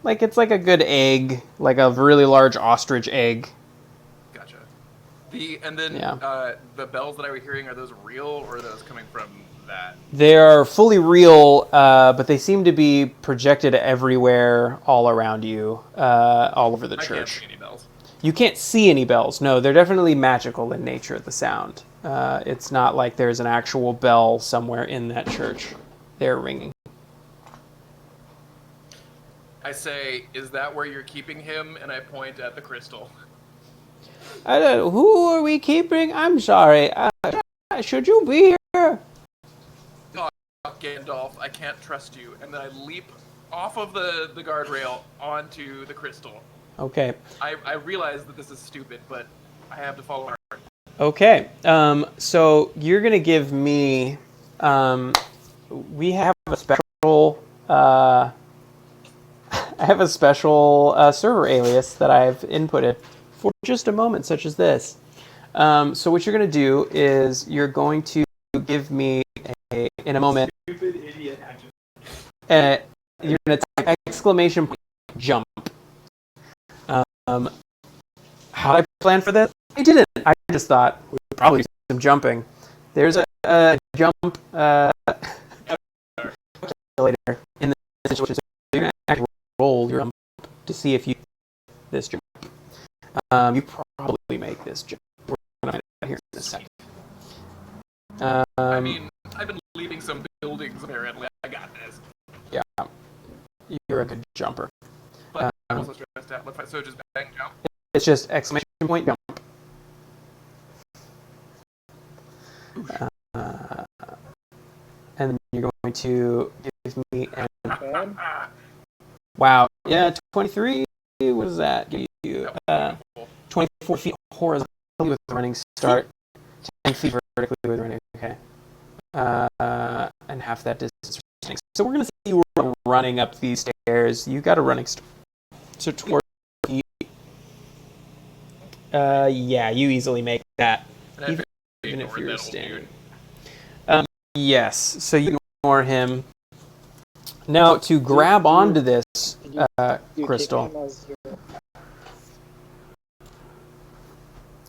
S1: it's like a good egg, like a really large ostrich egg.
S4: Gotcha. The bells that I was hearing, are those real or are those coming from that?
S1: They are fully real, but they seem to be projected everywhere, all around you, all over the church.
S4: I can't see any bells.
S1: You can't see any bells. No, they're definitely magical in nature, the sound. It's not like there's an actual bell somewhere in that church. They're ringing.
S4: I say, is that where you're keeping him? And I point at the crystal.
S1: Who are we keeping? I'm sorry. Why should you be here?
S4: Oh, Gandalf, I can't trust you. And then I leap off of the guardrail onto the crystal.
S1: Okay.
S4: I realize that this is stupid, but I have to follow her.
S1: Okay. So you're gonna give me. We have a special. I have a special server alias that I've inputted for just a moment, such as this. So what you're gonna do is you're going to give me in a moment.
S3: Stupid idiot action.
S1: You're gonna type exclamation point jump. How did I plan for this? I didn't. I just thought we would probably do some jumping. There's a jump calculator in the situation. So you're gonna actually roll your jump to see if you this jump. You probably make this jump. We're gonna find it here in a second.
S4: I mean, I've been leaving some buildings apparently. I got this.
S1: Yeah, you're a good jumper.
S4: But I'm also stressed out. So just bang jump.
S1: It's just exclamation point jump. And then you're going to give me an wow, yeah, 23. What does that give you? 24 feet horizontally with a running start, 10 feet vertically with running. Okay, and half that distance. So we're gonna see you running up these stairs. You got a running start. So 20 feet. Yeah, you easily make that, even if you're standing. Yes, so you ignore him. Now, to grab onto this crystal,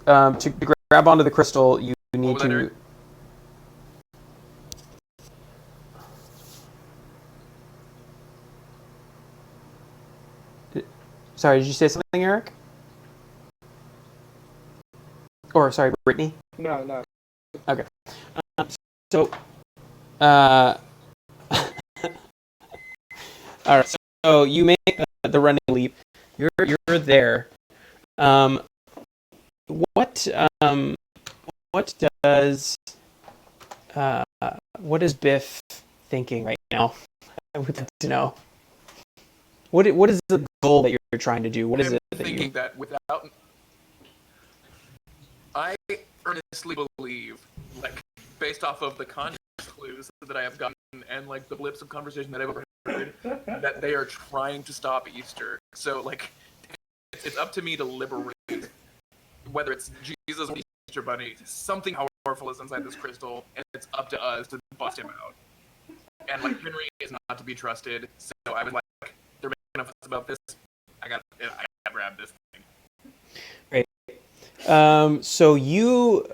S1: to grab onto the crystal, you need to. Sorry, did you say something, Eric? Or sorry, Brittany?
S6: No.
S1: Okay. So, all right. So you make the running leap. You're there. What is Biff thinking right now? I would like to know. What is the goal that you're trying to do? What is it that
S4: thinking that without, I earnestly believe, like, based off of the context clues that I have gotten and like the blips of conversation that I've overheard, that they are trying to stop Easter. So like, it's up to me to liberate, whether it's Jesus or Easter Bunny, something powerful is inside this crystal, and it's up to us to bust him out. And like, Henry is not to be trusted, so I was like, they're making a fuss about this. I got to grab this thing.
S1: Great. So you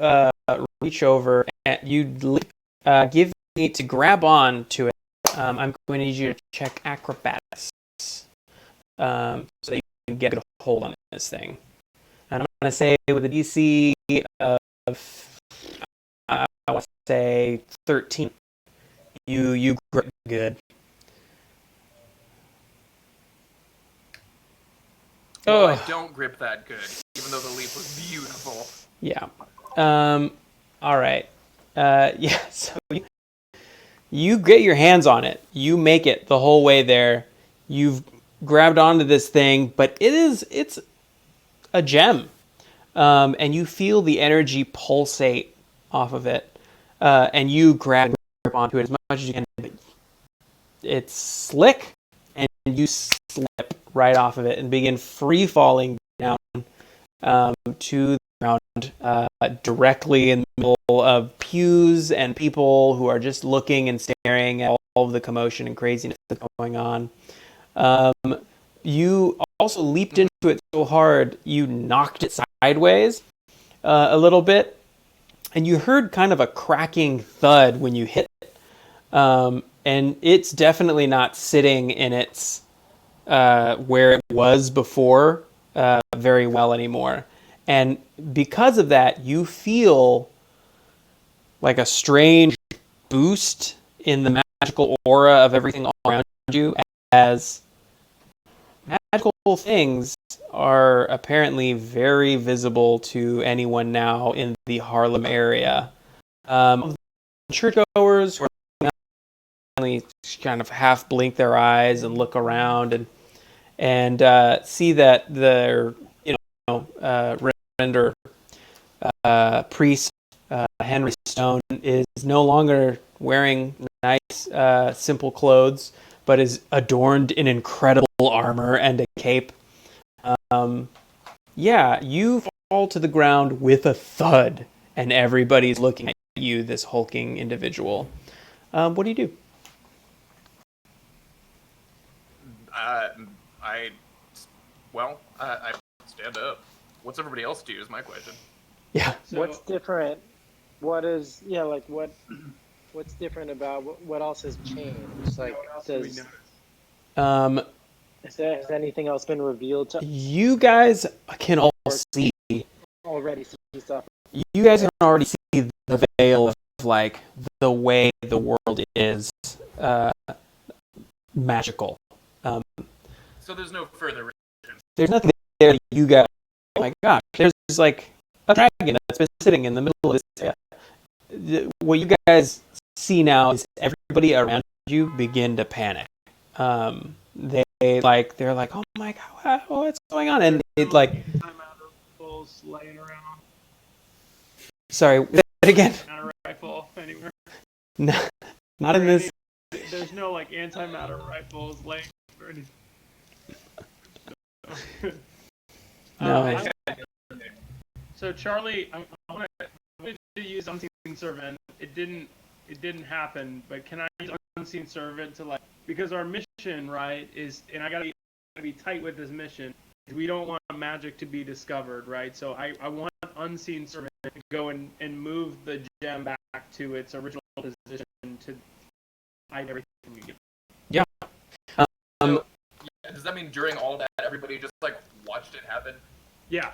S1: reach over and you give me to grab on to it. I'm going to need you to check acrobatics, so that you can get a hold on this thing. And I'm going to say with a DC of I want to say 13. You grip good.
S4: Well, I don't grip that good, even though the leap was beautiful.
S1: Yeah. All right. Yeah. So you get your hands on it. You make it the whole way there. You've grabbed onto this thing, but it's a gem, and you feel the energy pulsate off of it, and you grab onto it as much as you can. But it's slick, and you slip right off of it and begin free falling down to the ground, directly in the middle of pews and people who are just looking and staring at all of the commotion and craziness that's going on. You also leaped into it so hard you knocked it sideways a little bit, and you heard kind of a cracking thud when you hit it. And it's definitely not sitting in its where it was before very well anymore. And because of that, you feel like a strange boost in the magical aura of everything all around you, as magical things are apparently very visible to anyone now in the Harlem area. Churchgoers who are finally kind of half blink their eyes and look around and see that their Reverend or priest Henry Stone is no longer wearing nice simple clothes, but is adorned in incredible armor and a cape. You fall to the ground with a thud, and everybody's looking at you, this hulking individual. What do you do?
S4: I stand up. What's everybody else do is my question.
S1: Yeah.
S2: So,
S6: What's different? What's different about what else has changed? Like,
S2: what else do we notice?
S6: has anything else been revealed to
S1: You guys can all see.
S6: already see stuff?
S1: You guys can already see the veil of like the way the world is magical.
S4: So there's no further.
S1: There's nothing there that you guys. Oh my gosh! There's like a dragon that's been sitting in the middle of this area. What you guys see now is everybody around you begin to panic. They're like, oh my god, what's going on? And it like.
S2: Rifles laying around.
S1: Sorry, say that again.
S2: Not a rifle anywhere.
S1: No, not in this.
S2: There's no like antimatter rifles laying or anything.
S1: No.
S2: So Charlie, I wanted to use unseen servant. It didn't happen. But can I use unseen servant to like, because our mission, right, is, and I gotta be tight with this mission. We don't want magic to be discovered, right? So I want unseen servant to go and move the gem back to its original position to hide everything we get.
S1: Yeah.
S4: Does that mean during all that everybody just like watched it happen?
S2: Yeah.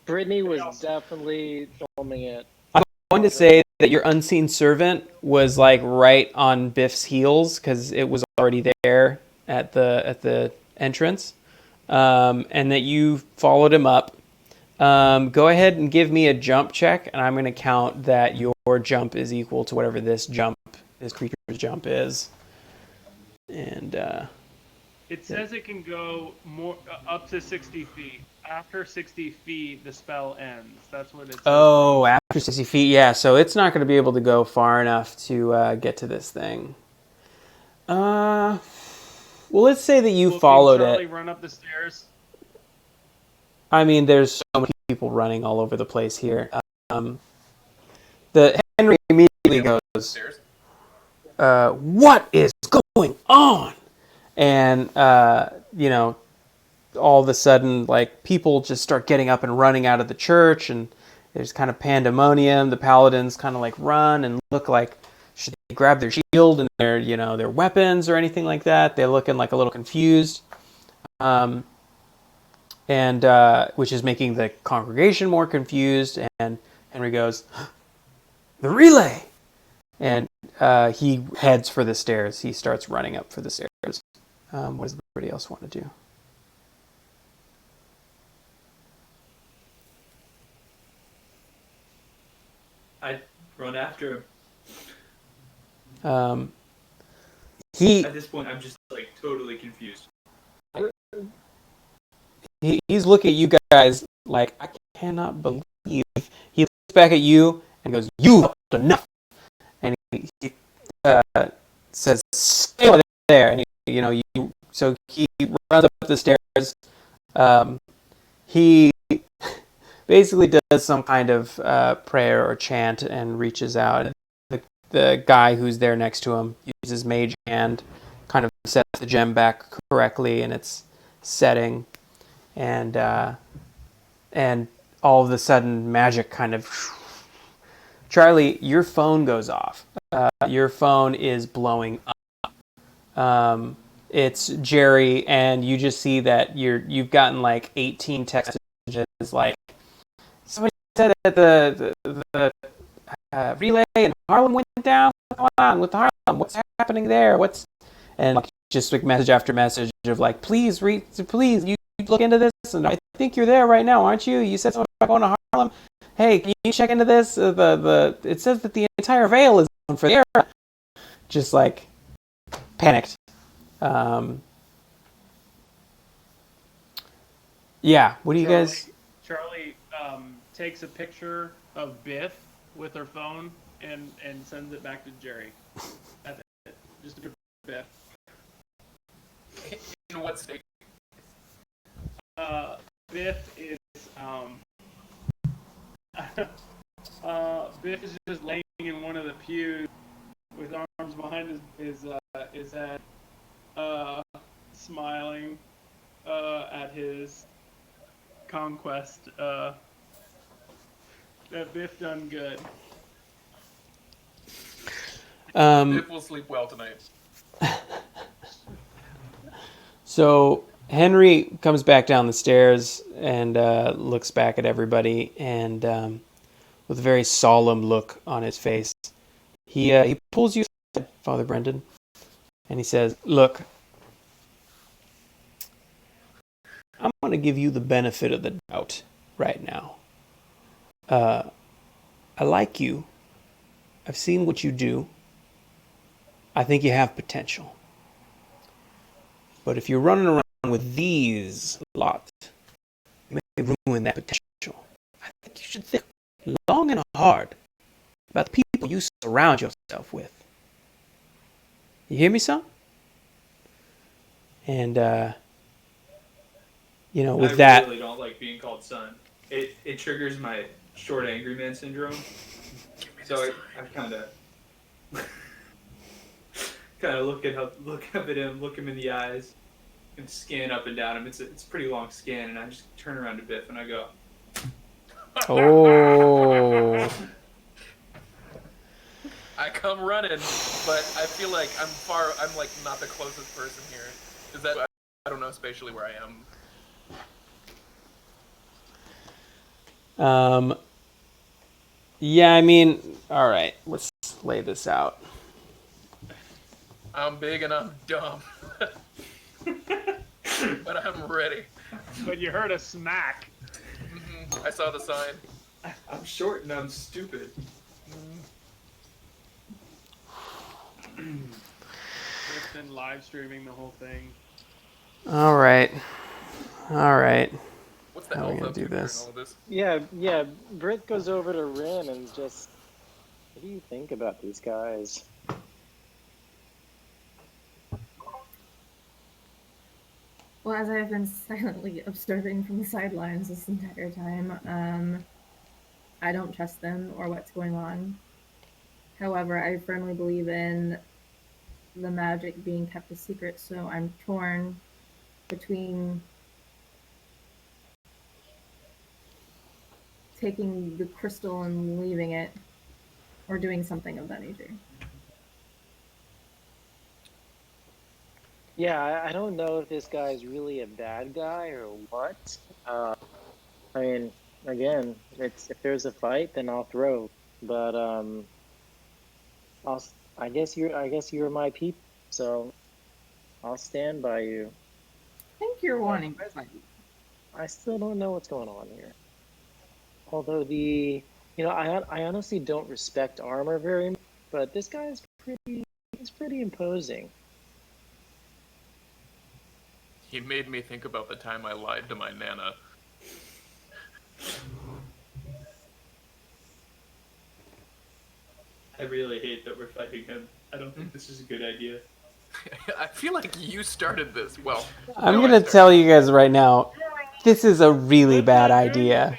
S6: Brittany was definitely filming it.
S1: I'm going to say that your unseen servant was like right on Biff's heels because it was already there at the entrance, and that you followed him up. Go ahead and give me a jump check, and I'm going to count that your jump is equal to whatever this creature's jump is. And
S2: It says it can go more up to 60 feet. After 60 feet, the spell ends. That's what it says.
S1: oh, after 60 feet, yeah. So it's not going to be able to go far enough to get to this thing. Well, let's say that you followed
S2: Charlie
S1: it.
S2: Run up the stairs.
S1: I mean, there's so many people running all over the place here. The Henry immediately goes, "What is going on?" And all of a sudden, like, people just start getting up and running out of the church, and there's kind of pandemonium. The paladins kind of like run and look like, should they grab their shield and their weapons or anything like that? They're looking like a little confused. And which is making the congregation more confused. And Henry goes, "The relay!" And he heads for the stairs. He starts running up for the stairs. What does everybody else want to do?
S3: I'd run after him.
S1: At
S3: this point, I'm just like totally confused.
S1: He's looking at you guys like, I cannot believe. He looks back at you and goes, "You helped enough." And he says, "Stay over there." And so he runs up the stairs. He basically does some kind of prayer or chant and reaches out. The guy who's there next to him uses mage hand, kind of sets the gem back correctly in its setting. And all of a sudden, magic kind of... Charlie, your phone goes off. Your phone is blowing up. It's Jerry, and you just see that you've gotten like 18 text messages like, somebody said that the relay in Harlem went down. What's going on with Harlem? What's happening there? And like, just like message after message of like, please you look into this, and I think you're there right now, aren't you? You said something about going to Harlem. hey, can you check into this? It says that the entire veil is down for the air. Just like panicked. Yeah, what do you guys?
S2: Charlie takes a picture of Biff with her phone and sends it back to Jerry. That's it. Just a picture of Biff.
S4: In what state?
S2: Biff is Biff is just laying in one of the pews with arms behind his head, smiling at his conquest. That Biff done good.
S4: Biff will sleep well tonight.
S1: So Henry comes back down the stairs and looks back at everybody, and with a very solemn look on his face, he pulls you aside, Father Brendan, and he says, "Look, I'm going to give you the benefit of the doubt right now. I like you. I've seen what you do. I think you have potential. But if you're running around with these lot, you may ruin that potential. I think you should think long and hard about the people you surround yourself with. You hear me, son?" And, with that...
S3: I really don't like being called son. It triggers my short angry man syndrome. So I kind of look up at him, look him in the eyes, and scan up and down him. It's a pretty long scan, and I just turn around to Biff and I go,
S1: Oh.
S4: I come running, but I feel like I'm like not the closest person here. Is that I don't know spatially where I am.
S1: Yeah, I mean, all right, let's lay this out.
S4: I'm big and I'm dumb. But I'm ready.
S2: But you heard a smack.
S4: Mm-hmm. I saw the sign.
S3: I'm short and I'm stupid.
S2: Biff's been live streaming the whole thing.
S1: All right.
S4: What's the
S1: How are we
S4: elf
S1: gonna
S4: up
S1: do
S4: to during
S1: this?
S4: all of this?
S6: Yeah. Britt goes over to Rin and just, what do you think about these guys?
S7: Well, as I have been silently observing from the sidelines this entire time, I don't trust them or what's going on. However, I firmly believe in the magic being kept a secret, so I'm torn between taking the crystal and leaving it or doing something of that nature.
S6: Yeah, I don't know if this guy's really a bad guy or what. I mean, again, if there's a fight, then I'll throw. But I guess you're my people, so I'll stand by you.
S7: I think you're wanting to fight.
S6: I still don't know what's going on here. Although I honestly don't respect armor very much, but this guy is pretty imposing.
S4: He made me think about the time I lied to my nana.
S3: I really hate that we're fighting him. I don't think this is a good idea.
S4: I feel like you started this. Well,
S1: I'm
S4: no,
S1: gonna tell you guys right now, this is a really bad idea.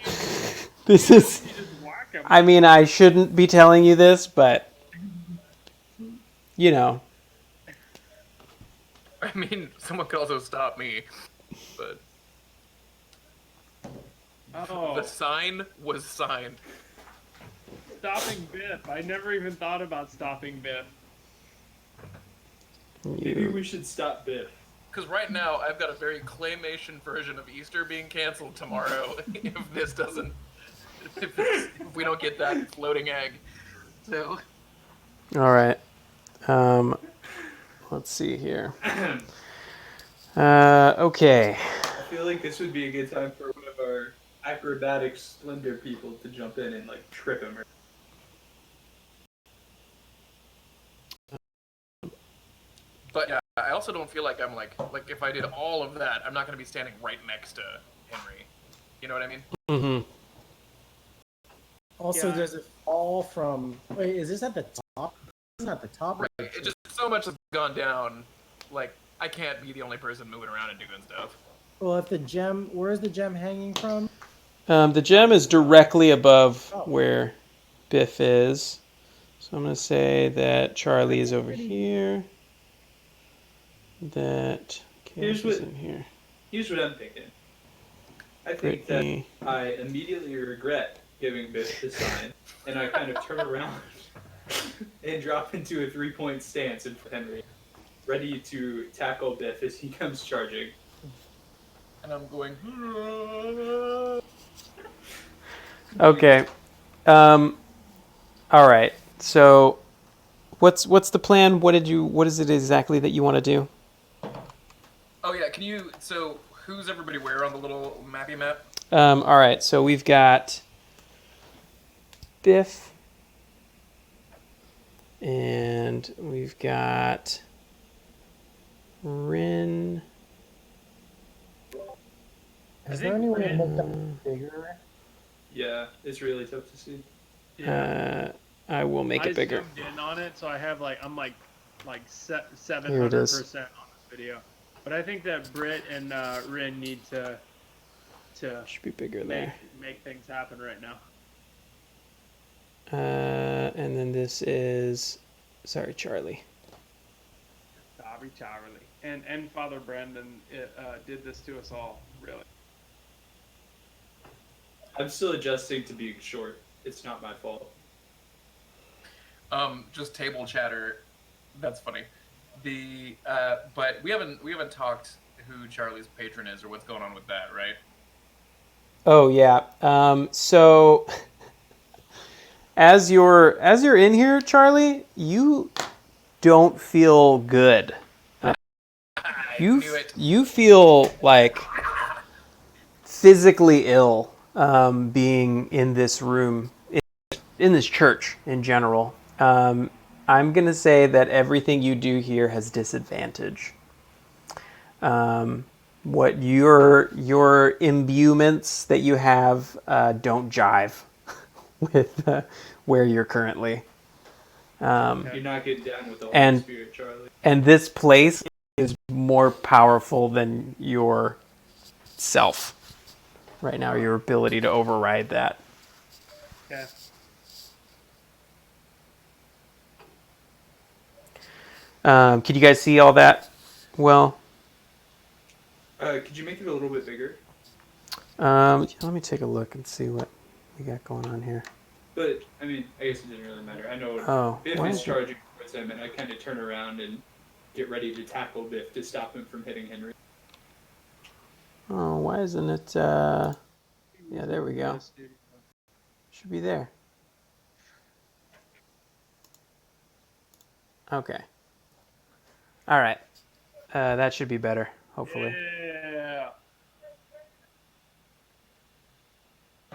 S1: This is... I mean, I shouldn't be telling you this, but...
S4: I mean, someone could also stop me, but...
S2: Oh,
S4: The sign was signed.
S2: stopping Biff. I never even thought about stopping Biff.
S3: Maybe we should stop Biff.
S4: Because right now, I've got a very claymation version of Easter being canceled tomorrow if this doesn't... If we don't get that floating egg. So...
S1: All right. Let's see here. Okay.
S3: I feel like this would be a good time for one of our acrobatic splendor people to jump in and like trip him.
S4: But yeah, I also don't feel like I'm like if I did all of that, I'm not going to be standing right next to Henry. You know what I mean?
S1: Mm-hmm.
S8: Also,
S2: Yeah.
S8: does it fall from? Wait, is this at the top? This is at the top.
S4: Right. It just so much has gone down. Like I can't be the only person moving around and doing stuff.
S8: Well, if the gem, where is the gem hanging from?
S1: The gem is directly above
S8: Oh.
S1: where Biff is. So I'm going to say that Charlie is over
S8: Pretty-
S1: here. That
S3: Here's
S1: Chaos is
S3: what-
S1: in here.
S3: Here's what I'm thinking. I think
S1: Brittany.
S3: that I immediately regret giving Biff the sign, and I kind of turn around and drop into a 3-point stance in front of Henry, ready to tackle Biff as he comes charging.
S4: And I'm going.
S1: Okay. All right. So, what's the plan? What is it exactly that you want to do?
S4: Oh yeah, can you? So who's everybody where on the little mappy map?
S1: All right. So we've got Biff, and we've got Rin.
S8: Is
S2: I
S8: there
S2: think
S8: any way to
S2: Rin-
S8: make them bigger?
S3: Yeah, it's really tough to see.
S2: Yeah.
S1: I will make
S2: I
S1: it bigger.
S2: zoomed in on it, so I have I'm 700%
S1: Here it is.
S2: on this video. But I think that Britt and Rin need to
S1: Should be bigger there.
S2: make things happen right now.
S1: And then this is, sorry, Charlie.
S2: Sorry, Charlie. And Father Brandon did this to us all, really.
S3: I'm still adjusting to being short. It's not my fault.
S4: Just table chatter. That's funny. The but we haven't talked who Charlie's patron is or what's going on with that, right?
S1: Oh yeah. So as you're in here, Charlie, you don't feel good.
S4: Knew it.
S1: You feel like physically ill being in this room, in this church in general. I'm gonna say that everything you do here has disadvantage. What your imbuements that you have don't jive with where you're currently.
S3: You're not getting down with the Holy
S1: And-
S3: Spirit, Charlie.
S1: And this place is more powerful than your self right now, your ability to override that.
S2: Okay.
S1: Can you guys see all that? Well,
S3: Could you make it a little bit bigger?
S1: let me take a look and see what we got going on here.
S3: But, I mean, I guess it didn't really matter. I know
S1: Oh,
S3: Biff
S1: why
S3: is
S1: is it-
S3: charging towards him, and I kind of turn around and get ready to tackle Biff to stop him from hitting Henry.
S1: Oh, why isn't it? Yeah, there we go. Should be there. Okay. All right. That should be better, hopefully.
S2: Yeah.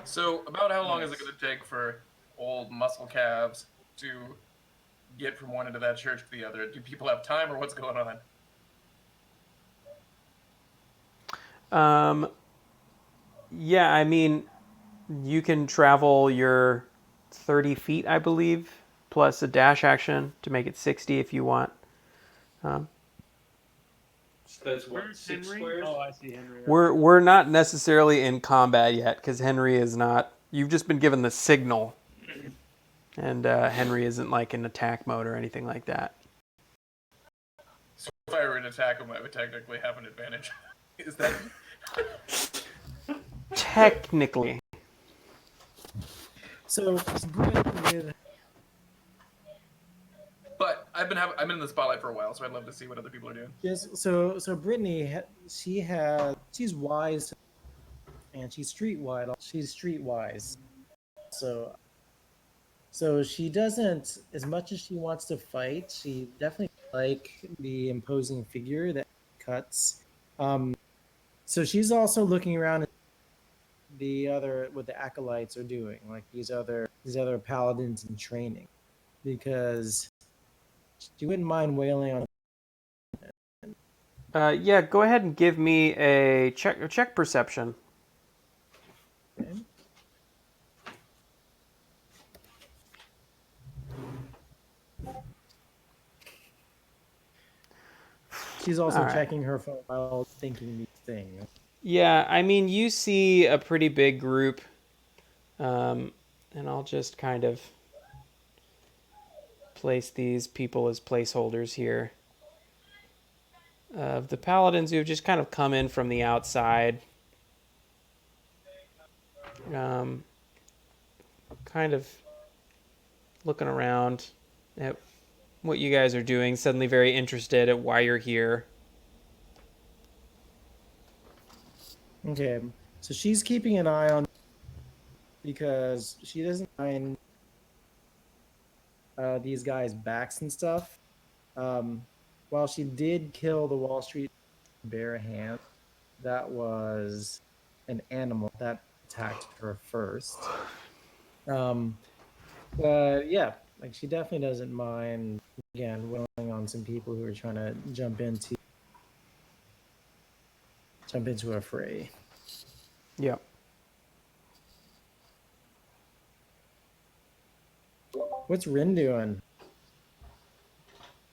S4: So about how long is it going to take for old muscle calves to get from one end of that church to the other? Do people have time, or what's going on?
S1: Yeah, I mean, you can travel your 30 feet, I believe, plus a dash action to make it 60 if you want.
S3: So that's what,
S2: Where's
S3: 6
S2: Henry?
S3: squares?
S2: Oh, I see Henry.
S1: We're not necessarily in combat yet because Henry is not. You've just been given the signal, and Henry isn't like in attack mode or anything like that.
S4: So if I were to attack him, I would technically have an advantage. Is that?
S1: Technically,
S8: So, with
S4: But I'm in the spotlight for a while, so I'd love to see what other people are doing.
S8: just so Brittany, she's wise, and she's streetwise. She's streetwise, so she doesn't, as much as she wants to fight, she definitely like the imposing figure that cuts. So she's also looking around. what the acolytes are doing, like these other paladins in training, because she wouldn't mind wailing on.
S1: Yeah, go ahead and give me a check perception.
S8: Okay. She's also
S1: All right.
S8: checking her phone while thinking these things.
S1: Yeah, I mean, you see a pretty big group, and I'll just kind of place these people as placeholders here. Of the paladins who have just kind of come in from the outside, kind of looking around at what you guys are doing, suddenly very interested at why you're here.
S8: Okay, so she's keeping an eye on because she doesn't mind these guys' backs and stuff. While she did kill the Wall Street bare hand, that was an animal that attacked her first. But yeah, like she definitely doesn't mind again wailing on some people who are trying to jump into a fray.
S1: Yep.
S8: What's Rin doing?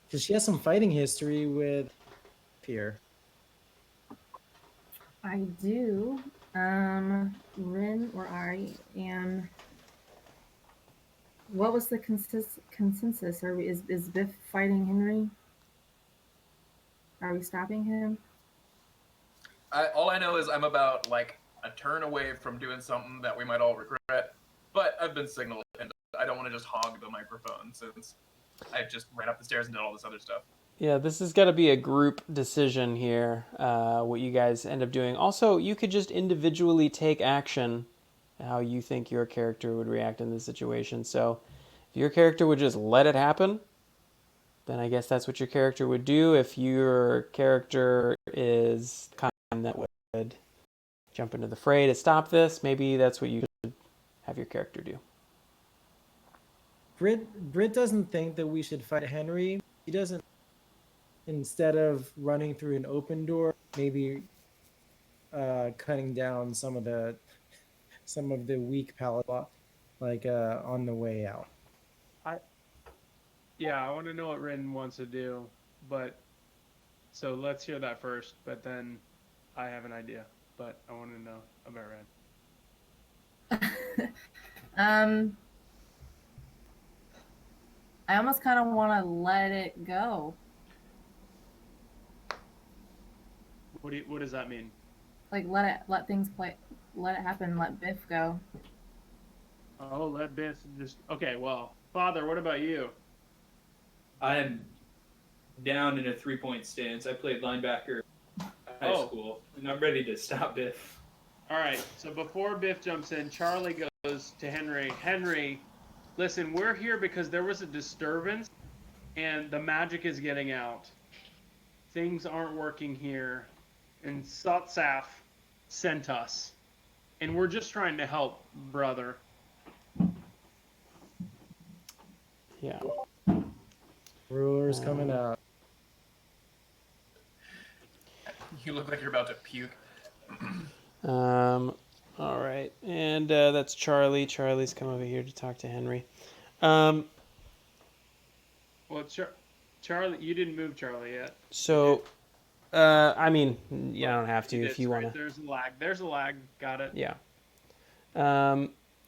S8: Because she has some fighting history with here.
S7: I do. Rin, or I am. What was the consensus? Is Biff fighting Henry? Are we stopping him?
S4: All I know is I'm about like a turn away from doing something that we might all regret, but I've been signaled, and I don't want to just hog the microphone since I just ran up the stairs and did all this other stuff.
S1: Yeah, this has got to be a group decision here, what you guys end up doing. Also, you could just individually take action how you think your character would react in this situation. So if your character would just let it happen, then I guess that's what your character would do. If your character is the kind that would jump into the fray to stop this, maybe that's what you should have your character do.
S8: Brit doesn't think that we should fight Henry. He doesn't. Instead of running through an open door, maybe cutting down some of the weak pallet, like on the way out.
S2: Yeah, I want to know what Rin wants to do, but so let's hear that first. But then I have an idea, but I want to know about Rin.
S7: I almost kind of want to let it go.
S2: What does that mean?
S7: Like let things play, let it happen, let Biff go.
S2: Oh, let Biff just. Okay, well, Father, what about you?
S3: I am down in a 3-point stance. I played linebacker in high school, and I'm ready to stop Biff.
S2: All right, so before Biff jumps in, Charlie goes to Henry. Henry, listen, we're here because there was a disturbance, and the magic is getting out. Things aren't working here, and Satsaf sent us, and we're just trying to help, brother.
S1: Yeah.
S8: Ruler's coming out.
S4: You look like you're about to puke.
S1: All right, and that's Charlie. Charlie's come over here to talk to Henry.
S2: Well, Charlie, you didn't move Charlie yet.
S1: So, I mean, you don't have to if you want to.
S2: There's a lag. There's a lag. Got it.
S1: Yeah.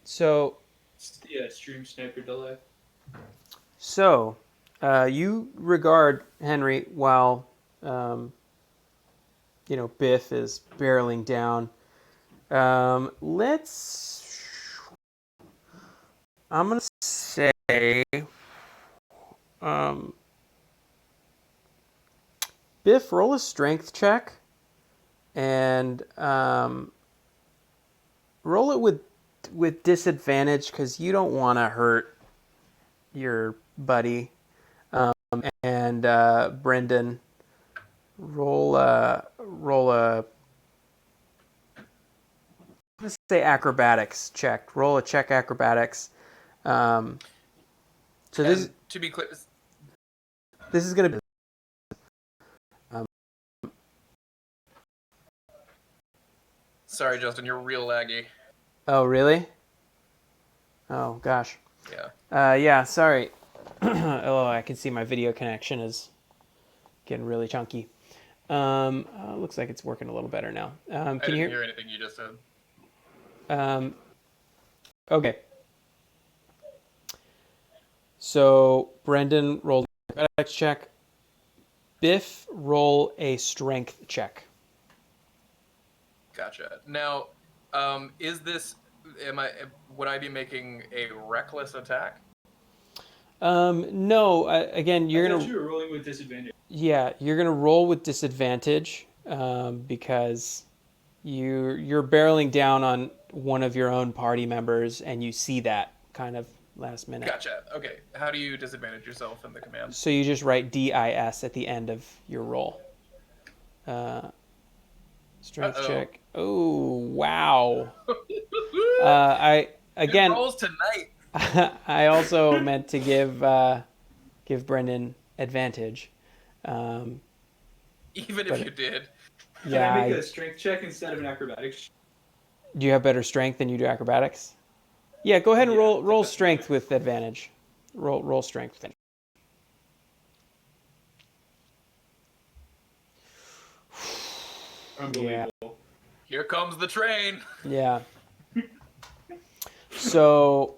S1: So.
S3: Yeah, stream sniper delay.
S1: So, you regard Henry while, Biff is barreling down. I'm going to say, Biff, roll a strength check and roll it with disadvantage because you don't want to hurt your buddy. And Brendan, roll a to say acrobatics check. Roll a check acrobatics. So this
S4: And to be clear,
S1: is going to be.
S4: sorry, Justin, you're real laggy.
S1: Oh, really? Oh, gosh.
S4: Yeah.
S1: Yeah, sorry. Oh, I can see my video connection is getting really chunky. Looks like it's working a little better now.
S4: I
S1: Can
S4: didn't
S1: you
S4: hear anything you just said.
S1: Okay. So Brendan rolled an acrobatics check. Biff, roll a strength check.
S4: Gotcha. Now, is this? Would I be making a reckless attack?
S1: No. Again, you're
S3: I thought
S1: gonna.
S3: you were rolling with disadvantage.
S1: Yeah, you're gonna roll with disadvantage because you're barreling down on one of your own party members, and you see that kind of last minute.
S4: Gotcha. Okay. How do you disadvantage yourself in the command?
S1: So you just write DIS at the end of your roll. Strength
S4: Uh-oh.
S1: check. Oh, wow. I again.
S4: Good rolls tonight.
S1: I also meant to give Brendan advantage.
S4: Even if you did.
S3: Can I make a strength check instead of an acrobatics?
S1: Do you have better strength than you do acrobatics? Yeah, go ahead and roll strength with advantage. Roll strength.
S3: Unbelievable.
S1: Yeah.
S4: Here comes the train.
S1: Yeah. So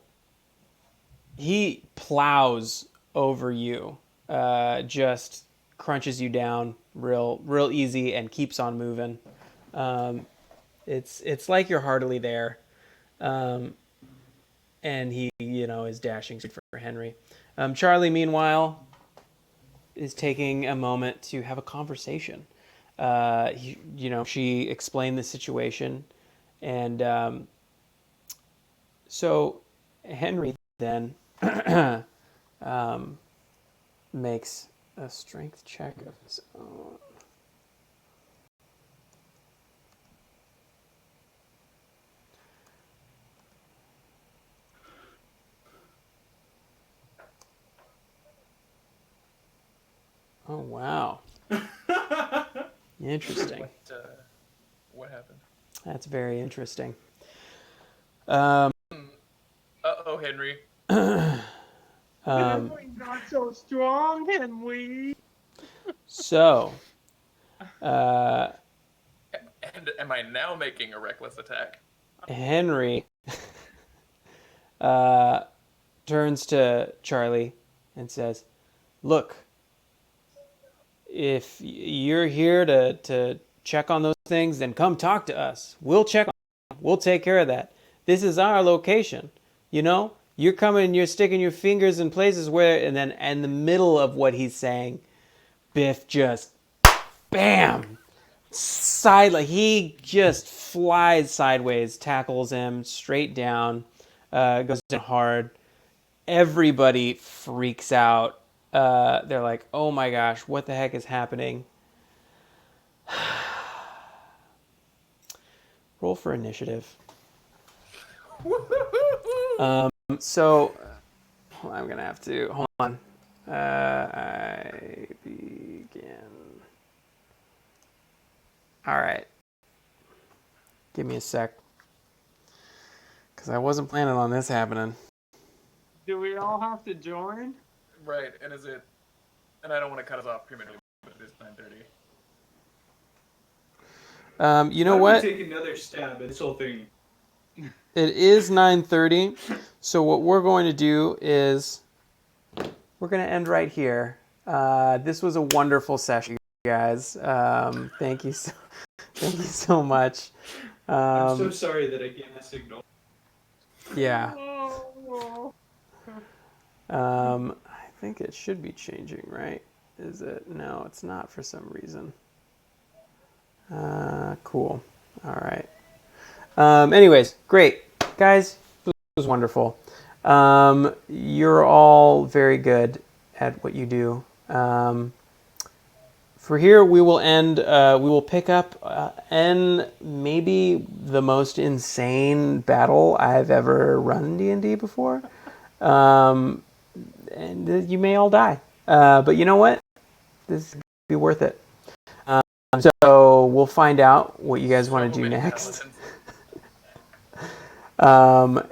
S1: he plows over you, just crunches you down real easy and keeps on moving. It's like you're heartily there, and he is dashing for Henry. Charlie, meanwhile, is taking a moment to have a conversation. She explained the situation, and so Henry then makes a strength check of his own. Oh, wow. Interesting.
S4: What happened?
S1: That's very interesting.
S4: Uh-oh, Henry.
S2: Not so strong, Henry.
S1: So,
S4: And am I now making a reckless attack?
S1: Henry turns to Charlie and says, "Look, if you're here to check on those things, then come talk to us. We'll check on them. We'll take care of that. This is our location. You're coming and you're sticking your fingers in places where," and then in the middle of what he's saying, Biff just, bam, he just flies sideways, tackles him straight down, goes down hard. Everybody freaks out. They're like, "Oh my gosh, what the heck is happening?" Roll for initiative. So I'm going to have to, hold on. I begin. All right. Give me a sec. Because I wasn't planning on this happening.
S2: Do we all have to join?
S4: Right, and and I don't want to cut us off prematurely, but it is 9:30.
S1: You know what?
S3: Take another stab at this whole thing.
S1: It is 9:30. So what we're going to do is we're going to end right here. This was a wonderful session, guys. Thank you so much.
S3: I'm so sorry that I gave the signal.
S1: Yeah. I think it should be changing, right? Is it? No, it's not for some reason. Cool. All right. Anyways, great. Guys, this was wonderful. You're all very good at what you do. for here, we will end. We will pick up in maybe the most insane battle I've ever run in D&D before. And you may all die. But you know what? This will be worth it. So we'll find out what you guys want to do
S4: many
S1: next.
S4: paladins.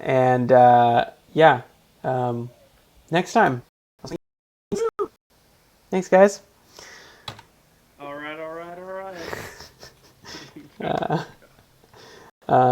S1: Next time. Thanks, guys.
S2: All right.
S1: Uh,